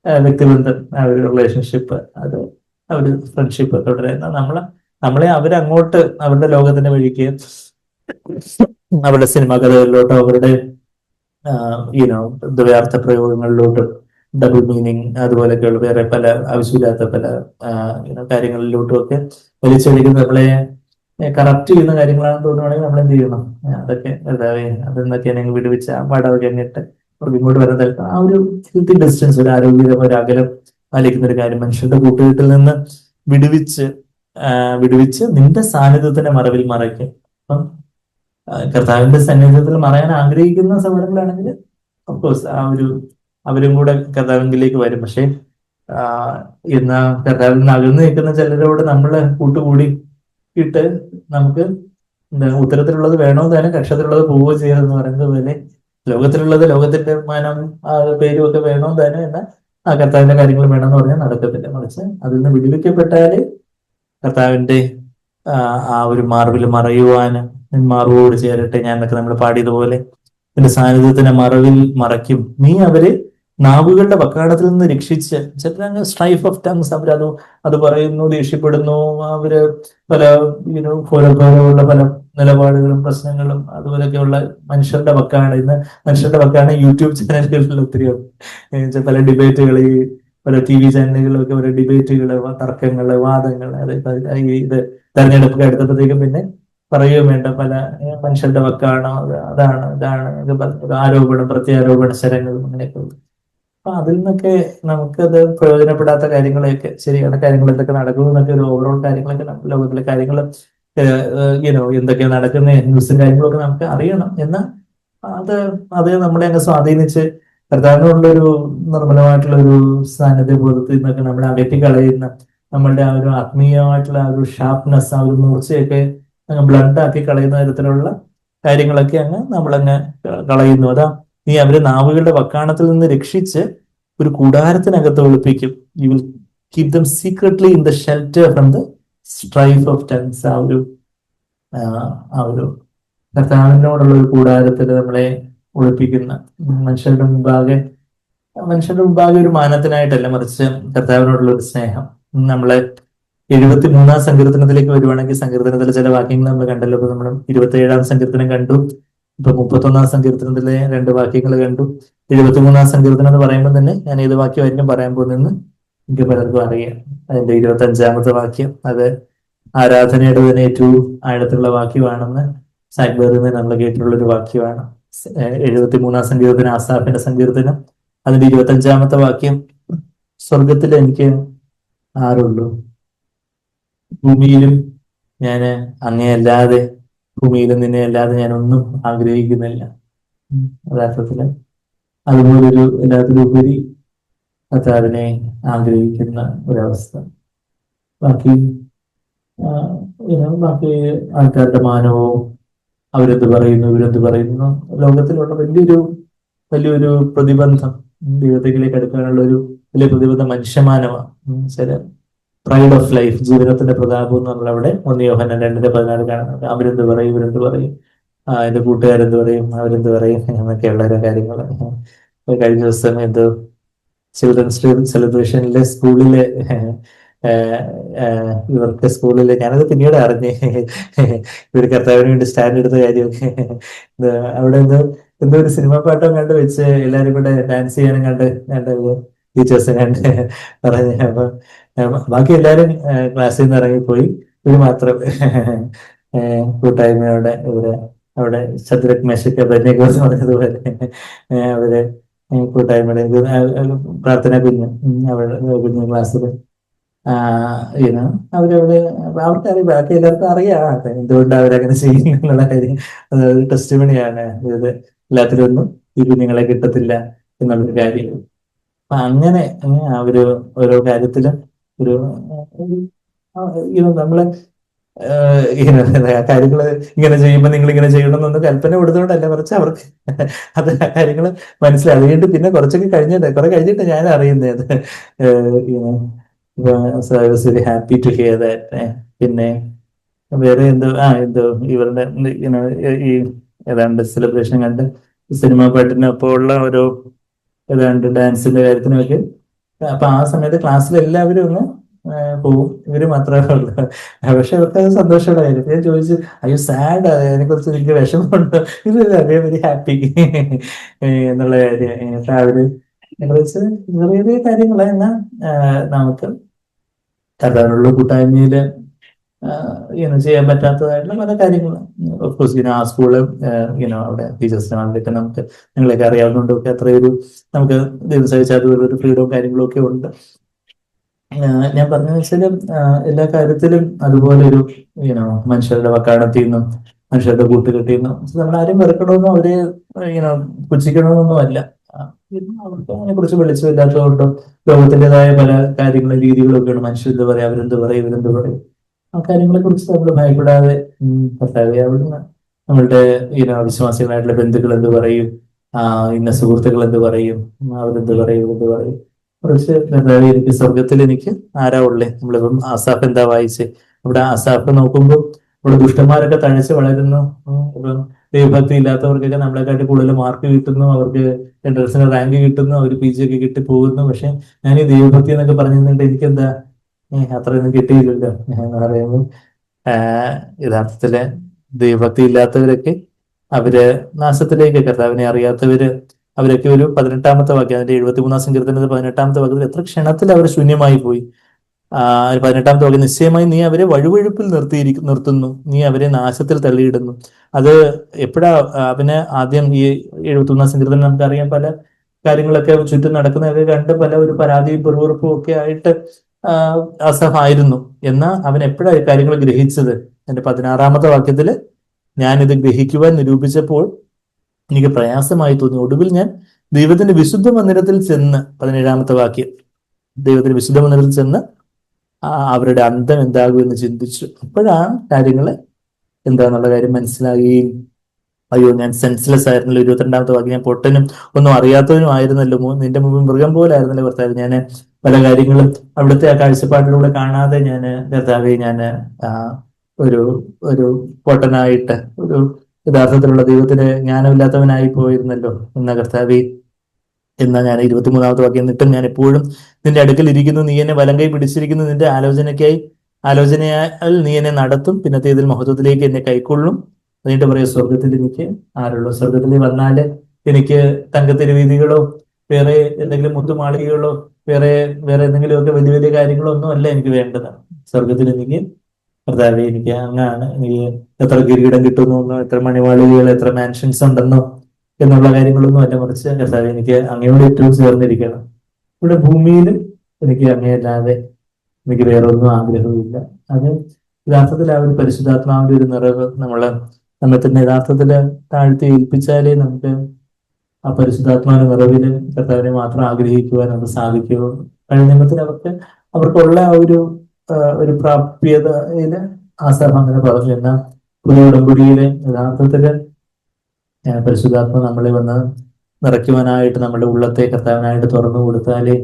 വ്യക്തിബന്ധം, ഒരു റിലേഷൻഷിപ്പ്, ഒരു ഫ്രണ്ട്ഷിപ്പ് തുടരുന്ന നമ്മളെ അവരങ്ങോട്ട് അവരുടെ ലോകത്തിന്റെ വഴിക്ക്, അവരുടെ സിനിമാ കഥകളിലോട്ടോ അവരുടെ ദ്വയാർത്ഥ പ്രയോഗങ്ങളിലോട്ടും ഡബിൾ മീനിങ് അതുപോലെയൊക്കെയുള്ള വേറെ പല ആവശ്യമില്ലാത്ത പല കാര്യങ്ങളിലോട്ടും ഒക്കെ വലിച്ചടിക്കുന്ന, നമ്മളെ കറപ്റ്റ് ചെയ്യുന്ന കാര്യങ്ങളാണെന്ന് തോന്നുവാണെങ്കിൽ നമ്മൾ എന്ത് ചെയ്യണം? അതൊക്കെ അതെന്നൊക്കെ ഞങ്ങൾ വിടുവിച്ച വടമൊക്കെ അങ്ങിട്ട് അവർക്ക് ഇങ്ങോട്ട് വരാൻ താല്പര്യം, ഒരു ഹെൽത്തി ഡിസ്റ്റൻസ്, ഒരു ആരോഗ്യകരമായ ഒരു അകലം പാലിക്കുന്ന ഒരു കാര്യം, മനുഷ്യരുടെ കൂട്ടുകെട്ടിൽ നിന്ന് വിടുവിച്ച് നിന്റെ സാന്നിധ്യത്തിന്റെ മറവിൽ മറയ്ക്കും. അപ്പം കർത്താവിന്റെ സാന്നിധ്യത്തിൽ മറയാൻ ആഗ്രഹിക്കുന്ന സഹോദരങ്ങളാണെങ്കിൽ ഓഫ്കോഴ്സ് അവരും കൂടെ കർത്താവിലേക്ക് വരും. പക്ഷെ എന്നാ കർത്താവിൽ നിന്ന് അകന്നു നിൽക്കുന്ന ചിലരോട് നമ്മള് കൂട്ടുകൂടി ഇട്ട് നമുക്ക് ഉത്തരത്തിലുള്ളത് വേണോ തന്നെ കക്ഷത്തിലുള്ളത് പോവുകയോ ചെയ്യാതെന്ന് പറയുന്നത് പോലെ ലോകത്തിലുള്ളത്, ലോകത്തിന്റെ മാനം പേരും ഒക്കെ വേണോ തന്നെ, എന്നാൽ കർത്താവിന്റെ കാര്യങ്ങൾ വേണമെന്ന് പറഞ്ഞാൽ നടക്കത്തില്ല. മറിച്ച് അതിൽ നിന്ന് വിടുവിക്കപ്പെട്ടാല് കർത്താവിന്റെ ഒരു മാർവിൽ മറയുവാന്, മാർവോട് ചേരട്ടെ ഞാൻ എന്നൊക്കെ നമ്മൾ പാടിയതുപോലെ എന്റെ സാന്നിധ്യത്തിന്റെ മറവിൽ മറയ്ക്കും. നീ അവരെ നാവുകളുടെ വക്കാണത്തിൽ നിന്ന് രക്ഷിച്ച്. ചില സ്ട്രൈഫ് ഓഫ് ടങ്സ്, അത് പറയുന്നു, ദേഷ്യപ്പെടുന്നു, അവര് പല ഘോരഘോരമുള്ള പല നിലപാടുകളും പ്രശ്നങ്ങളും അതുപോലെയൊക്കെയുള്ള മനുഷ്യരുടെ വക്കാണ്. ഇന്ന് മനുഷ്യരുടെ വക്കാണ് യൂട്യൂബ് ചാനലുകളിൽ ഒത്തിരി പല ഡിബേറ്റുകൾ, പല TV ചാനലുകളിലൊക്കെ ഓരോ ഡിബേറ്റുകള്, തർക്കങ്ങള്, വാദങ്ങള്, ഇത് തെരഞ്ഞെടുപ്പൊക്കെ എടുത്തപ്പോഴത്തേക്കും പിന്നെ പറയുകയും വേണ്ട, പല മനുഷ്യരുടെ വക്കാണോ, അതാണ് ഇതാണ് ആരോപണം, പ്രത്യാരോപണ ശരങ്ങളും അങ്ങനെയൊക്കെ ഉള്ളു. അപ്പൊ അതിൽ നിന്നൊക്കെ നമുക്കത് പ്രയോജനപ്പെടാത്ത കാര്യങ്ങളെയൊക്കെ, ശരിയാണ് കാര്യങ്ങൾ എന്തൊക്കെ നടക്കുന്നു എന്നൊക്കെ ഒരു ഓവറോൾ കാര്യങ്ങളൊക്കെ ലോകത്തിലെ കാര്യങ്ങൾ എന്തൊക്കെയാണ് നടക്കുന്ന ന്യൂസും കാര്യങ്ങളൊക്കെ നമുക്ക് അറിയണം. എന്നാൽ അത് നമ്മളെ അങ്ങ് സ്വാധീനിച്ച് കർത്താവിനോടുള്ള ഒരു നിർമ്മലമായിട്ടുള്ള ഒരു സാന്നിധ്യ ബോധത്തിൽ നിന്നൊക്കെ നമ്മളെ അകറ്റി കളയുന്ന, നമ്മളുടെ ആ ഒരു ആത്മീയമായിട്ടുള്ള ആ ഒരു ഷാർപ്നെസ്, ആ ഒരു മൂർച്ചയൊക്കെ അങ്ങ് ബ്ലഡ് ആക്കി കളയുന്ന തരത്തിലുള്ള കാര്യങ്ങളൊക്കെ നമ്മളങ്ങ് കളയുന്നു. നീ അവരെ നാവുകളുടെ വക്കാണത്തിൽ നിന്ന് രക്ഷിച്ച് ഒരു കൂടാരത്തിനകത്ത് ഒളിപ്പിക്കും. You will keep them secretly in the shelter from the strife of tongues. ആ ഒരു കർത്താവിനോടുള്ള ഒരു കൂടാരത്തിൽ നമ്മളെ ഒളിപ്പിക്കുന്ന, മനുഷ്യരുടെ മുമ്പാകെ ഒരു മാനത്തിനായിട്ടല്ല, മറിച്ച് കർത്താവിനോടുള്ള ഒരു സ്നേഹം. നമ്മളെ 73-ാം സങ്കീർത്തനത്തിലേക്ക് വരുവാണെങ്കിൽ സങ്കീർത്തനത്തിലെ ചില വാക്യങ്ങൾ നമ്മൾ കണ്ടല്ലോ. ഇപ്പൊ നമ്മൾ 27-ാം സങ്കീർത്തനം കണ്ടു, ഇപ്പൊ 31-ാം സങ്കീർത്തനത്തിലെ 2 വാക്യങ്ങൾ കണ്ടു. 73-ാം സങ്കീർത്തനം എന്ന് പറയുമ്പോൾ തന്നെ ഞാൻ ഏത് വാക്യമായിരിക്കും പറയാൻ പോകുന്നതെന്ന് എനിക്ക് പലർക്കും അറിയാം. അതിന്റെ 25-ാമത്തെ വാക്യം, അത് ആരാധനയുടെ തന്നെ ഏറ്റവും ആഴത്തുള്ള വാക്യമാണെന്ന് സാക്ബറിൽ നിന്ന് നമ്മൾ കേട്ടിട്ടുള്ള ഒരു വാക്യമാണ്. 73-ാം സങ്കീർത്തനം ആസാഫിന്റെ സങ്കീർത്തനം, അതിന്റെ 25-ാമത്തെ വാക്യം, സ്വർഗത്തിൽ എനിക്ക് ആരുള്ളൂ, ഭൂമിയിലും ഞാൻ അങ്ങയല്ലാതെ, ഭൂമിയിലും നിന്നെ അല്ലാതെ ഞാൻ ഒന്നും ആഗ്രഹിക്കുന്നില്ല. യഥാർത്ഥത്തില് അതുപോലൊരു എല്ലാത്തിലുപരി കർത്താവിനെ ആഗ്രഹിക്കുന്ന ഒരവസ്ഥ. ബാക്കി ബാക്കി ആൾക്കാരുടെ മാനവും അവരെന്ത് പറയുന്നു ഇവരെന്ത് പറയുന്നു, ലോകത്തിലുള്ള വലിയൊരു പ്രതിബന്ധം, ദൈവത്തിലേക്ക് അടുക്കാനുള്ള ഒരു വലിയ പ്രതിബന്ധം മനുഷ്യമാനമാണ്. ചില പ്രൈഡ് ഓഫ് ലൈഫ്, ജീവിതത്തിന്റെ പ്രതാപം എന്ന് പറഞ്ഞാൽ അവിടെ 1 യോഹന്നാൻ 2:14 കാണുന്നുണ്ട്. അവരെന്ത് പറയും ഇവരെന്ത് പറയും, എന്റെ കൂട്ടുകാരെന്ത് പറയും അവരെന്ത് പറയും എന്നൊക്കെയുള്ള ഓരോ കാര്യങ്ങൾ. കഴിഞ്ഞ ദിവസം എന്തോ ചിൽഡ്രൻസ് ഡേ സെലിബ്രേഷനിലെ സ്കൂളിലെ ഇവർക്ക് സ്കൂളിൽ, ഞാനത് പിന്നീട് അറിഞ്ഞ് ഇവർ കർത്താവിന് വേണ്ടി സ്റ്റാൻഡ് എടുത്ത കാര്യമൊക്കെ. അവിടെ എന്തോ ഒരു സിനിമാ പാട്ടം കണ്ട് വെച്ച് എല്ലാവരും കൂടെ ഡാൻസ് ചെയ്യാനും കണ്ട് ടീച്ചേഴ്സ് കണ്ട് പറഞ്ഞ്. അപ്പൊ ബാക്കി എല്ലാവരും ക്ലാസ്സിൽ നിന്ന് ഇറങ്ങിപ്പോയി, ഇവര് മാത്രം കൂട്ടായ്മയോടെ അവിടെ ശത്രുഘ്ന മേശക്ക് അഭിനയിക്കുമെന്ന് പറഞ്ഞതുപോലെ അവര് കൂട്ടായ്മയുടെ പ്രാർത്ഥന കുഞ്ഞു ക്ലാസ്സിൽ അവരവര് അവർക്കറിയാം, ബാക്കി എല്ലാവർക്കും അറിയാം എന്തുകൊണ്ട് അവരങ്ങനെ ചെയ്യുന്നു എന്നുള്ള കാര്യം. അതൊരു ടെസ്റ്റ് മണിയാണ്. ഇത് എല്ലാത്തിലും ഒന്നും ഈ കുഞ്ഞുങ്ങളെ കിട്ടത്തില്ല എന്നുള്ളൊരു കാര്യം. അപ്പൊ അങ്ങനെ അവര് ഓരോ കാര്യത്തിലും ഒരു നമ്മള് കാര്യങ്ങള് ഇങ്ങനെ ചെയ്യുമ്പോൾ നിങ്ങൾ ഇങ്ങനെ ചെയ്യണം എന്നൊന്നും കൽപ്പന കൊടുത്തോണ്ടല്ല, കുറച്ച് അവർക്ക് അത് കാര്യങ്ങൾ മനസ്സിലായി. അത് കഴിഞ്ഞിട്ട് പിന്നെ കുറെ കഴിഞ്ഞിട്ട് ഞാൻ അറിയുന്നത്. I was very happy to hear that. പിന്നെ വേറെ എന്തോ ഇവരുടെ ഈ ഏതാണ്ട് സെലിബ്രേഷൻ കണ്ട് സിനിമാ പാട്ടിനൊപ്പം ഉള്ള ഓരോ ഏതാണ്ട് ഡാൻസിന്റെ കാര്യത്തിനൊക്കെ. അപ്പൊ ആ സമയത്ത് ക്ലാസ്സിൽ എല്ലാവരും ഒന്ന് പോവും, ഇവര് മാത്രമേ ഉള്ളൂ. പക്ഷെ അവർക്ക് അത് സന്തോഷമുള്ള കാര്യം. ഞാൻ ചോദിച്ചു, അയ്യോ സാഡ്, അതിനെ കുറിച്ച് എനിക്ക് വിഷമമുണ്ടോ? ഇല്ല, വെരി ഹാപ്പി എന്നുള്ള കാര്യം. അവര് കുറിച്ച് ചെറിയ ചെറിയ കാര്യങ്ങള് എന്നാ നമുക്ക് കർത്താവിനുള്ള കൂട്ടായ്മയില് ചെയ്യാൻ പറ്റാത്തതായിട്ടുള്ള പല കാര്യങ്ങളും. ഓഫ്കോഴ്സ് ആ സ്കൂള് അവിടെ ടീച്ചേഴ്സിനെ വന്നിട്ട് നമുക്ക് നിങ്ങളെയൊക്കെ അറിയാവുന്നതുകൊണ്ടൊക്കെ അത്രയൊരു നമുക്ക് ദൈവം സഹിച്ചാൽ ഒരു ഫ്രീഡവും കാര്യങ്ങളും ഒക്കെ ഉണ്ട്. ഞാൻ പറഞ്ഞതെന്ന് വെച്ചാല് എല്ലാ കാര്യത്തിലും അതുപോലെ ഒരു മനുഷ്യരുടെ വക്കാണത്തിൽ നിന്നും മനുഷ്യരുടെ കൂട്ടുകെട്ടിൽ നിന്നും നമ്മൾ ആരും വെറുക്കണമെന്നോ അവരെ പുച്ഛിക്കണമെന്നൊന്നും അല്ല. അവർക്ക് അതിനെ കുറിച്ച് വെളിച്ചമില്ലാത്തതുകൊണ്ടും ലോകത്തിൻ്റെതായ പല കാര്യങ്ങളും രീതികളും ഒക്കെയാണ്. മനുഷ്യരെന്ത് പറയാം അവരെന്ത് പറയും ഇവരെന്ത് പറയും, ആ കാര്യങ്ങളെ കുറിച്ച് നമ്മൾ ഭയപ്പെടാതെ കർത്താവേ അവിടുന്ന് നമ്മളുടെ വിശ്വാസികളായിട്ടുള്ള ബന്ധുക്കൾ എന്ത് പറയും, ഇന്ന സുഹൃത്തുക്കൾ എന്ത് പറയും, അവരെന്ത് പറയും ഇവരെന്ത് പറയും, കുറച്ച് കർത്താവേ എനിക്ക് സ്വർഗത്തിൽ എനിക്ക് ആരാ ഉള്ളേ. നമ്മളിപ്പം ആസാഫ് എന്താ വായിച്ച്, ഇവിടെ ആസാഫ് നോക്കുമ്പോൾ ഇവിടെ ദുഷ്ടന്മാരൊക്കെ തഴച്ച് വളരുന്നു. ഇപ്പം ദൈവഭക്തി ഇല്ലാത്തവർക്കൊക്കെ നമ്മളെക്കാട്ടി കൂടുതൽ മാർക്ക് കിട്ടുന്നു, അവർക്ക് എൻട്രൻസിന് റാങ്ക് കിട്ടുന്നു, അവർ PG ഒക്കെ കിട്ടി പോകുന്നു. പക്ഷെ ഞാൻ ഈ ദൈവഭക്തി എന്നൊക്കെ പറഞ്ഞു തന്നിട്ട് എനിക്കെന്താ അത്രയൊന്നും കിട്ടിയില്ലല്ലോ എന്ന് പറയുമ്പോൾ യഥാർത്ഥത്തില് ദൈവഭക്തി ഇല്ലാത്തവരൊക്കെ അവര് നാശത്തിലേക്ക്, കർത്താവിനെ അറിയാത്തവര് അവരൊക്കെ ഒരു 18-ാമത്തെ വാക്യം, അതിന്റെ 73-ാം സങ്കീർത്തനത്തിന്റെ 18-ാമത്തെ വാക്യത്തിൽ എത്ര ക്ഷണത്തിൽ അവർ ശൂന്യമായി പോയി. 18-ാമത്തെ വാക്യം, നിശ്ചയമായി നീ അവരെ വഴുവഴുപ്പിൽ നിർത്തുന്നു, നീ അവരെ നാശത്തിൽ തള്ളിയിടുന്നു. അത് എപ്പോഴാ അവന് ആദ്യം ഈ 71-ാം സങ്കീർത്തനം നമുക്കറിയാം, പല കാര്യങ്ങളൊക്കെ ചുറ്റും നടക്കുന്നതൊക്കെ കണ്ട് പല ഒരു പരാതിയും പെറുപെറുപ്പും ഒക്കെ ആയിട്ട് അസഹായിരുന്നു. എന്നാൽ അവൻ എപ്പോഴാണ് കാര്യങ്ങൾ ഗ്രഹിച്ചത്? എന്റെ 16-ാമത്തെ വാക്യത്തില്, ഞാൻ ഇത് ഗ്രഹിക്കുവാൻ നിരൂപിച്ചപ്പോൾ എനിക്ക് പ്രയാസമായി തോന്നി, ഒടുവിൽ ഞാൻ ദൈവത്തിന്റെ വിശുദ്ധ മന്ദിരത്തിൽ ചെന്ന്, 17-ാമത്തെ വാക്യം, ദൈവത്തിന്റെ വിശുദ്ധ മന്ദിരത്തിൽ ചെന്ന് അവരുടെ അന്തം എന്താകും എന്ന് ചിന്തിച്ചു. അപ്പോഴാണ് കാര്യങ്ങൾ എന്താന്നുള്ള കാര്യം മനസ്സിലാകുകയും, അയ്യോ ഞാൻ സെൻസ്ലെസ് ആയിരുന്നല്ലോ. 22-ാമത്തെ വാക്യം, ഞാൻ പൊട്ടനും ഒന്നും അറിയാത്തവനും ആയിരുന്നല്ലോ, നിന്റെ മുമ്പ് മൃഗം പോലെ ആയിരുന്നല്ലോ കർത്താവ്. ഞാൻ പല കാര്യങ്ങളും അവിടുത്തെ ആ കാഴ്ചപ്പാടിലൂടെ കാണാതെ ഞാൻ കർത്താവെ ഞാൻ ഒരു ഒരു പൊട്ടനായിട്ട് ഒരു യഥാർത്ഥത്തിലുള്ള ദൈവത്തിന് ജ്ഞാനമില്ലാത്തവനായി പോയിരുന്നല്ലോ എന്ന കർത്താവെ. എന്നാൽ ഞാൻ 23-ാമത്തെ വാക്യം, എന്നിട്ടും ഞാൻ എപ്പോഴും നിന്റെ അടുക്കൽ ഇരിക്കുന്നു, നീ എന്നെ വലങ്കൈ പിടിച്ചിരിക്കുന്നു, നിന്റെ ആലോചനയാൽ നീ എന്നെ നടത്തും, പിന്നത്തെ ഇതിൽ മഹത്വത്തിലേക്ക് എന്നെ കൈക്കൊള്ളും. എന്നിട്ട് പറയാം, സ്വർഗത്തിൽ എനിക്ക് ആരുള്ളൂ? സ്വർഗത്തിൽ വന്നാല് എനിക്ക് തങ്കത്തിരുവീതികളോ വേറെ എന്തെങ്കിലും മുത്തുമാളികകളോ വേറെ എന്തെങ്കിലുമൊക്കെ വലിയ വലിയ കാര്യങ്ങളോ ഒന്നും അല്ല എനിക്ക് വേണ്ടത്. സ്വർഗത്തിൽ എനിക്ക് കർത്താവേ എനിക്ക് അങ്ങാണ്. എനിക്ക് എത്ര കിരീടം കിട്ടുന്നു, എത്ര മണിമാളികകൾ, എത്ര മാൻഷൻസ് ഉണ്ടെന്നോ എന്നുള്ള കാര്യങ്ങളൊന്നും അല്ല, മറിച്ച് കർത്താവേ എനിക്ക് അങ്ങയോട് ഏറ്റവും ചേർന്നിരിക്കണം. ഇവിടെ ഭൂമിയിലും എനിക്ക് അങ്ങയല്ലാതെ എനിക്ക് വേറെ ഒന്നും ആഗ്രഹമില്ല. അത് യഥാർത്ഥത്തിൽ ആ ഒരു പരിശുദ്ധാത്മാവിന്റെ ഒരു നിറവ് നമ്മെ തന്നെ യഥാർത്ഥത്തില് താഴ്ത്തി ഏൽപ്പിച്ചാലേ നമുക്ക് ആ പരിശുദ്ധാത്മാവിന്റെ നിറവില് കർത്താവിനെ മാത്രം ആഗ്രഹിക്കുവാൻ നമുക്ക് സാധിക്കുകയുള്ളൂ. പഴയ നിയമത്തിൽ അവർക്കുള്ള ഒരു പ്രാപ്യതയില് ആ സഭ അങ്ങനെ പറഞ്ഞു. എന്നാൽ പുതിയ ഉടമ്പടിയിലെ യഥാർത്ഥത്തില് പരിശുദ്ധാത്മ നമ്മളെ വന്ന് നിറയ്ക്കുവാനായിട്ട് നമ്മുടെ ഉള്ളത്തെ കർത്താവിനായിട്ട് തുറന്നു കൊടുത്താലേ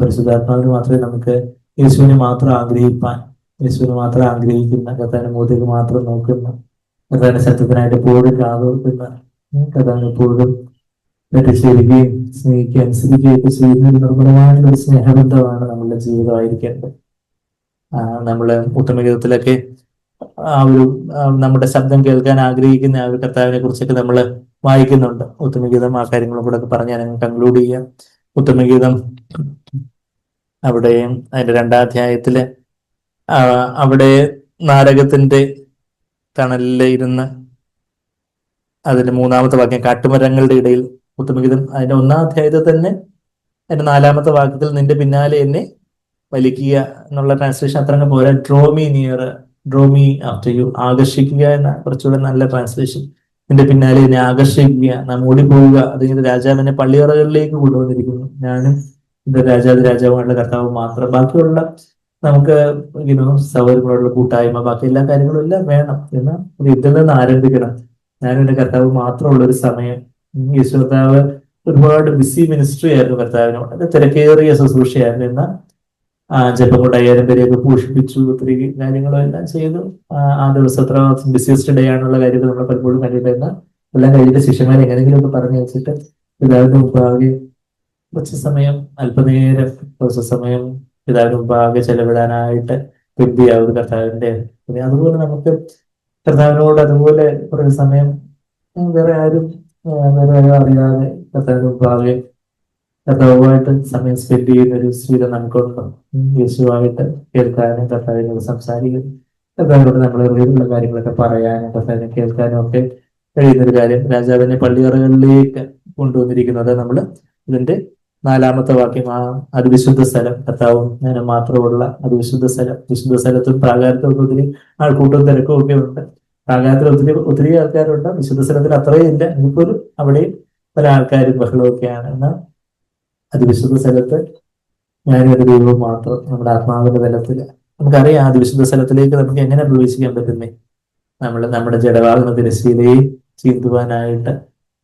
പരിശുദ്ധാത്മാവിന് മാത്രമേ നമുക്ക് യേശുവിനെ മാത്രം ആഗ്രഹിപ്പാൻ, യേശുവിനെ മാത്രം ആഗ്രഹിക്കുന്ന, കർത്താവിന്റെ മുഖത്തേക്ക് മാത്രം നോക്കുന്ന, കർത്താവിന്റെ സത്യത്തിനായിട്ട് എപ്പോഴും കാതോർക്കുന്ന, കർത്താവിനെ എപ്പോഴും പരിശീലിക്കുകയും സ്നേഹിക്കുകയും അനുസരിക്കുകയൊക്കെ ചെയ്യുന്ന ഒരു നിർമ്മലമായിട്ടുള്ള ഒരു സ്നേഹബന്ധമാണ് നമ്മളുടെ ജീവിതമായിരിക്കേണ്ടത്. നമ്മള് ഉത്തമഗീതത്തിലൊക്കെ ആ ഒരു നമ്മുടെ ശബ്ദം കേൾക്കാൻ ആഗ്രഹിക്കുന്ന ആ ഒരു കർത്താവിനെ കുറിച്ചൊക്കെ നമ്മൾ വായിക്കുന്നുണ്ട്. ഉത്തമഗീതം ആ കാര്യങ്ങളും കൂടെ ഒക്കെ പറഞ്ഞ് ഞാൻ കൺക്ലൂഡ് ചെയ്യാം. ഉത്തമഗീതം അവിടെ അതിന്റെ 2-ാം അധ്യായത്തില് അവിടെ നാരകത്തിന്റെ തണലിൽ ഇരുന്ന് അതിന്റെ 3-ാമത്തെ വാക്യം കാട്ടുമരങ്ങളുടെ ഇടയിൽ, ഉത്തമഗീതം അതിന്റെ 1-ാം അധ്യായത്തിൽ തന്നെ അതിന്റെ 4-ാമത്തെ വാക്യത്തിൽ നിന്റെ പിന്നാലെ എന്നെ വലിക്കുക എന്നുള്ള ട്രാൻസ്ലേഷൻ അത്ര പോരാ. Draw me near, draw me after you, ആകർഷിക്കുക എന്ന കുറച്ചുകൂടെ നല്ല ട്രാൻസ്ലേഷൻ. നിന്റെ പിന്നാലെ എന്നെ ആകർഷിക്കുക, നാം ഓടിപ്പോവുക. അതിങ്ങനെ രാജാവ് എന്നെ പള്ളിയറകളിലേക്ക് കൊണ്ടുവന്നിരിക്കുന്നു, ഞാനും ഇത് രാജാവുമായിട്ടുള്ള കർത്താവ് മാത്രം. ബാക്കിയുള്ള നമുക്ക് സൗകര്യങ്ങളുള്ള കൂട്ടായ്മ, ബാക്കി എല്ലാ കാര്യങ്ങളും എല്ലാം വേണം. എന്നാൽ ഇതിൽ നിന്ന് ആരംഭിക്കണം. ഞാനും എന്റെ കർത്താവ് മാത്രമുള്ള ഒരു സമയം. യേശു കർത്താവ് ഒരുപാട് ബിസി മിനിസ്ട്രി ആയിരുന്നു, കർത്താവിനോട് അത് തിരക്കേറിയ ശുശ്രൂഷയായിരുന്നു. എന്നാൽ ജപം കൊണ്ട് 5000 പേരെയൊക്കെ പോഷിപ്പിച്ചു, ഒത്തിരി കാര്യങ്ങളും എല്ലാം ചെയ്തു. ആ ദിവസത്ര ബിസിയസ്റ്റ് ഡേ ആണുള്ള കാര്യത്തിൽ നമ്മൾ പലപ്പോഴും കണ്ടിട്ടില്ല. എല്ലാം കഴിഞ്ഞിട്ട് ശിഷ്യന്മാരെ എങ്ങനെയെങ്കിലും ഒക്കെ പറഞ്ഞു വെച്ചിട്ട് പിതാവിന്റെ മുമ്പാകെ കുറച്ച് സമയം, അല്പനേരം കുറച്ച് സമയം പിതാവിന് മുമ്പാകെ ചെലവിടാനായിട്ട് ഒരു കർത്താവിന്റെ. അതുപോലെ നമുക്ക് കർത്താവിനോട് അതുപോലെ കുറച്ച് സമയം വേറെ ആരും അറിയാതെ കർത്താവിന് മുമ്പാകെ കർത്താവുമായിട്ട് സമയം സ്പെൻഡ് ചെയ്യുന്ന ഒരു ശീലം നമുക്കുണ്ട്. യേശുവായിട്ട് കേൾക്കാനും, കർത്താവിനോട് സംസാരിക്കാനും, കർത്താവിനോട് നമ്മളെ അറിയുള്ള കാര്യങ്ങളൊക്കെ പറയാനും, കർത്താവിനെ കേൾക്കാനും ഒക്കെ കഴിയുന്നൊരു കാര്യം. രാജാവിനെ പള്ളിയറകളിലേക്ക് കൊണ്ടുവന്നിരിക്കുന്നത് നമ്മൾ ഇതിന്റെ 4-ാമത്തെ വാക്യം, അതിവിശുദ്ധ സ്ഥലം, കർത്താവും ഞാനും മാത്രമുള്ള അതിവിശുദ്ധ സ്ഥലം. വിശുദ്ധ സ്ഥലത്തും പ്രാകാരത്തും ഒക്കെ ഒത്തിരി ആൾക്കൂട്ടവും തിരക്കും ഒക്കെ ഉണ്ട്. പ്രാകാരത്തിൽ ഒത്തിരി ആൾക്കാരുണ്ട്, വിശുദ്ധ സ്ഥലത്തിൽ അത്രയും ഇല്ല. എനിക്കൊരു അവിടെയും പല ആൾക്കാരും ബഹളമൊക്കെയാണ്. എന്നാൽ അതിവിശുദ്ധ സ്ഥലത്ത് ഞാനും ഒരു ദൈവവും മാത്രം, നമ്മുടെ ആത്മാവിന്റെ തലത്തിൽ. നമുക്കറിയാം അതിവിശുദ്ധ സ്ഥലത്തിലേക്ക് നമുക്ക് എങ്ങനെ പ്രവേശിക്കാൻ പറ്റുന്നേ? നമ്മുടെ ജഡവാകുന്ന തിരശ്ശീലയെ ചീന്തുവാനായിട്ട്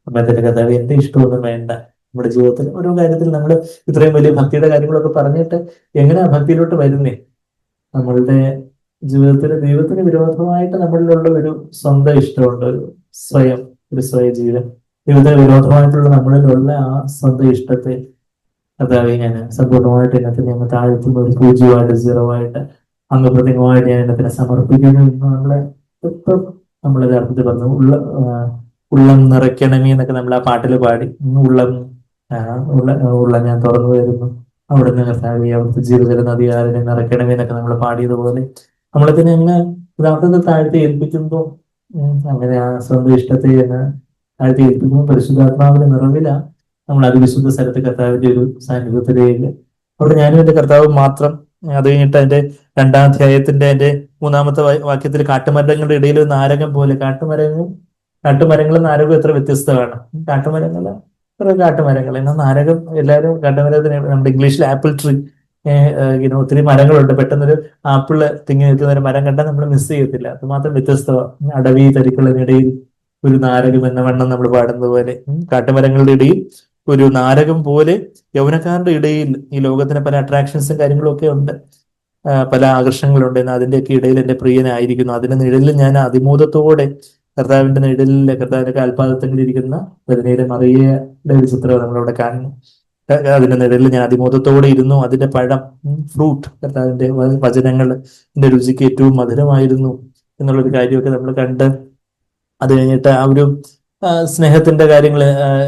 നമ്മുടെ കർത്താവ് എന്റെ ഇഷ്ടമൊന്നും വേണ്ട. നമ്മുടെ ജീവിതത്തിൽ ഓരോ കാര്യത്തിൽ നമ്മൾ ഇത്രയും വലിയ ഭക്തിയുടെ കാര്യങ്ങളൊക്കെ പറഞ്ഞിട്ട് എങ്ങനെയാ ഭക്തിയിലോട്ട് വരുന്നേ? നമ്മളുടെ ജീവിതത്തിൽ ദൈവത്തിന് വിരോധമായിട്ട് നമ്മളിലുള്ള ഒരു സ്വന്തം ഇഷ്ടമുണ്ട്, ഒരു സ്വയ ജീവിതം. ദൈവത്തിന് വിരോധമായിട്ടുള്ള നമ്മളിലുള്ള ആ സ്വന്തം ഇഷ്ടത്തെ കർത്താവെ ഞാൻ സമ്പൂർണ്ണമായിട്ട് എന്നെ ഞങ്ങൾ താഴ്ത്തുന്ന ഒരു 0-ആയിട്ട് 0-ആയിട്ട് അംഗപ്രത്യംഗമായിട്ട് ഞാൻ എന്നെ സമർപ്പിക്കുന്നു എന്നുള്ള ഇപ്പം നമ്മൾ യഥാർത്ഥത്തിൽ പറഞ്ഞു. ഉള്ളം നിറയ്ക്കണമേ എന്നൊക്കെ നമ്മൾ ആ പാട്ടിൽ പാടി. ഉള്ളം ഞാൻ തുറന്നു വരുന്നു, അവിടുന്ന് കർത്താവെ അവിടുത്തെ ജീവിതത്തിൽ നദികാരനെ നിറയ്ക്കണമേ എന്നൊക്കെ നമ്മൾ പാടിയതുപോലെ നമ്മളതിനെ അങ്ങ് യഥാർത്ഥത്തിൽ താഴ്ത്തി ഏൽപ്പിക്കുമ്പോൾ, അങ്ങനെ ആ സ്വന്തം ഇഷ്ടത്തെ താഴ്ത്തി ഏൽപ്പിക്കുമ്പോൾ പരിശുദ്ധാത്മാവിന്റെ നിറവിലാ നമ്മൾ അതിവിശുദ്ധ സ്ഥലത്ത് കർത്താവിന്റെ ഒരു സാന്നിധ്യത്തിലേക്ക്. അവിടെ ഞാനും എന്റെ കർത്താവ് മാത്രം. അത് കഴിഞ്ഞിട്ട് അതിന്റെ 2-ാം അധ്യായത്തിന്റെ അതിന്റെ 3-ാമത്തെ വാക്യത്തിൽ കാട്ടുമരങ്ങളുടെ ഇടയിൽ ഒരു നാരകം പോലെ. കാട്ടുമരങ്ങളും നാരകവും എത്ര വ്യത്യസ്തമാണ്. കാട്ടുമരങ്ങൾ എന്നാൽ നാരകം, എല്ലാവരും കാട്ടുമരത്തിന് നമ്മുടെ ഇംഗ്ലീഷിൽ ആപ്പിൾ ട്രീ, ഒത്തിരി മരങ്ങളുണ്ട്. പെട്ടെന്നൊരു ആപ്പിള് തിങ്ങി നിൽക്കുന്ന ഒരു മരം കണ്ടാൽ നമ്മൾ മിസ് ചെയ്യത്തില്ല. അതുമാത്രം വ്യത്യസ്തമാണ്. അടവി തരിക്കളിനിടയിൽ ഒരു നാരകം എന്ന വണ്ണം നമ്മൾ പാടുന്നത് പോലെ കാട്ടുമരങ്ങളുടെ ഇടയിൽ ഒരു നാരകം പോലെ യൗവനക്കാരുടെ ഇടയിൽ ഈ ലോകത്തിന് പല അട്രാക്ഷൻസും കാര്യങ്ങളും ഒക്കെ ഉണ്ട്, പല ആകർഷണങ്ങളുണ്ട്. എന്നാൽ അതിന്റെയൊക്കെ ഇടയിൽ എന്റെ പ്രിയനായിരിക്കുന്നു. അതിന്റെ നിഴലിൽ ഞാൻ അതിമോദത്തോടെ കർത്താവിന്റെ നിഴലിൽ, കർത്താവിന്റെ കാൽപാദത്തിലിരിക്കുന്ന പതിനേഴ് മറിയയുടെ ഒരു ചിത്രം നമ്മളവിടെ കാണുന്നു. അതിന്റെ നിഴലിൽ ഞാൻ അതിമോദത്തോടെ ഇരുന്നു. അതിന്റെ പഴം, ഫ്രൂട്ട്, കർത്താവിന്റെ വചനങ്ങൾ എന്റെ രുചിക്ക് ഏറ്റവും മധുരമായിരുന്നു എന്നുള്ളൊരു കാര്യമൊക്കെ നമ്മൾ കണ്ട് അത് കഴിഞ്ഞിട്ട് ആ ഒരു സ്നേഹത്തിന്റെ കാര്യങ്ങൾ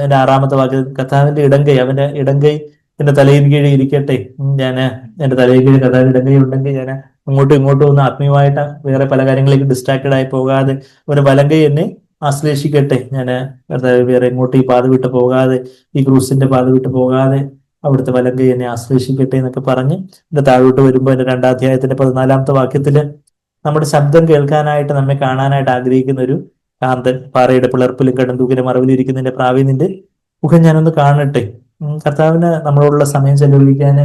എന്റെ 6-ാമത്തെ വാക്യം, കർത്താവിന്റെ ഇടങ്കൈ, അവന്റെ ഇടങ്കൈ എന്റെ തലയിൽ കീഴിൽ ഇരിക്കട്ടെ. ഞാൻ എന്റെ തലയിൽ കീഴിൽ കർത്താവിന്റെ ഇടങ്കൈ ഉണ്ടെങ്കിൽ ഞാൻ അങ്ങോട്ടും ഇങ്ങോട്ടും ഒന്ന് ആത്മീയമായിട്ട് വേറെ പല കാര്യങ്ങളിലേക്ക് ഡിസ്ട്രാക്റ്റഡ് ആയി പോകാതെ അവന്റെ വലങ്കൈ എന്നെ ആശ്ലേഷിക്കട്ടെ. ഞാൻ കർത്താവ് വേറെ എങ്ങോട്ടും ഈ പാത വിട്ട് പോകാതെ, ഈ ക്രൂസിന്റെ പാത വിട്ട് പോകാതെ അവിടുത്തെ വലങ്കൈ എന്നെ ആശ്ലേഷിക്കട്ടെ എന്നൊക്കെ പറഞ്ഞ് എന്റെ താഴോട്ട് വരുമ്പോൾ എന്റെ 2-ാം അധ്യായത്തിന്റെ 14-ാമത്തെ വാക്യത്തില് നമ്മുടെ ശബ്ദം കേൾക്കാനായിട്ട്, നമ്മെ കാണാനായിട്ട് ആഗ്രഹിക്കുന്ന ഒരു കാന്തൻ, പാറയുടെ പിളർപ്പിലും കടന്തൂക്കിന്റെ മറവിലിരിക്കുന്നതിന്റെ പ്രാവി നിന്റെ മുഖം ഞാനൊന്ന് കാണട്ടെ. കർത്താവിന് നമ്മളോടുള്ള സമയം ചെലവഴിക്കാൻ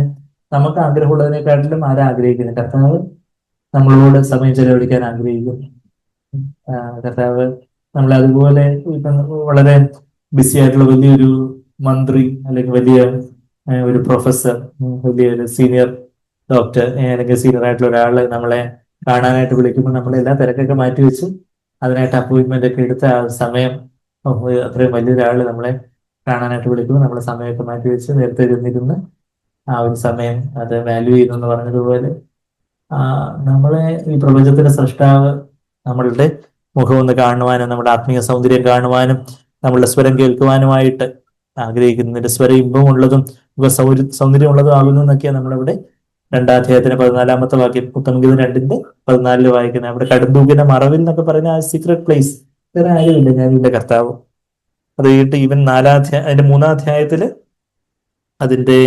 നമുക്ക് ആഗ്രഹമുള്ളതിനെക്കാട്ടിലും ആരാ ആഗ്രഹിക്കുന്നത്? കർത്താവ് നമ്മളോട് സമയം ചെലവഴിക്കാൻ ആഗ്രഹിക്കുന്നു. കർത്താവ് നമ്മളെ അതുപോലെ ഇപ്പം വളരെ ബിസി ആയിട്ടുള്ള വലിയൊരു മന്ത്രി അല്ലെങ്കിൽ വലിയ ഒരു പ്രൊഫസർ, വലിയൊരു സീനിയർ ഡോക്ടർ അല്ലെങ്കിൽ സീനിയർ ആയിട്ടുള്ള ഒരാള് നമ്മളെ കാണാനായിട്ട് വിളിക്കുമ്പോൾ നമ്മളെല്ലാം തിരക്കൊക്കെ മാറ്റി വെച്ച് അതിനായിട്ട് അപ്പോയിന്റ്മെന്റ് ഒക്കെ എടുത്ത് ആ സമയം, അത്രയും വലിയൊരാള് നമ്മളെ കാണാനായിട്ട് വിളിക്കുമ്പോൾ നമ്മൾ സമയമൊക്കെ മാറ്റി വെച്ച് നേരത്തെ ഇരുന്നിരുന്ന് ആ ഒരു സമയം അത് വാല്യൂ ചെയ്യുന്നു എന്ന് പറഞ്ഞതുപോലെ ആ നമ്മളെ ഈ പ്രപഞ്ചത്തിന്റെ സൃഷ്ടാവ് നമ്മളുടെ മുഖം ഒന്ന് കാണുവാനും നമ്മുടെ ആത്മീയ സൗന്ദര്യം കാണുവാനും നമ്മളുടെ സ്വരം കേൾക്കുവാനുമായിട്ട് ആഗ്രഹിക്കുന്നു. നിന്റെ സ്വരം ഇമ്പമുള്ളതും സൗന്ദര്യമുള്ളതും ആകുന്നു എന്നൊക്കെയാണ് നമ്മളിവിടെ 2-ാം അധ്യായത്തിന് 14-ാമത്തെ വാക്യം പുത്തൻഗീതം 2:14 വായിക്കുന്നത്. അവിടെ കടുന്തൂക്കിന്റെ മറവിൽ എന്നൊക്കെ പറയുന്ന ആ സീക്രട്ട് പ്ലേസ്, വേറെ ആരുമില്ല, ഞാനിന്റെ കർത്താവ്. അത് കഴിഞ്ഞിട്ട് ഇവൻ അതിന്റെ 3-ാം അധ്യായത്തില് അതിന്റെ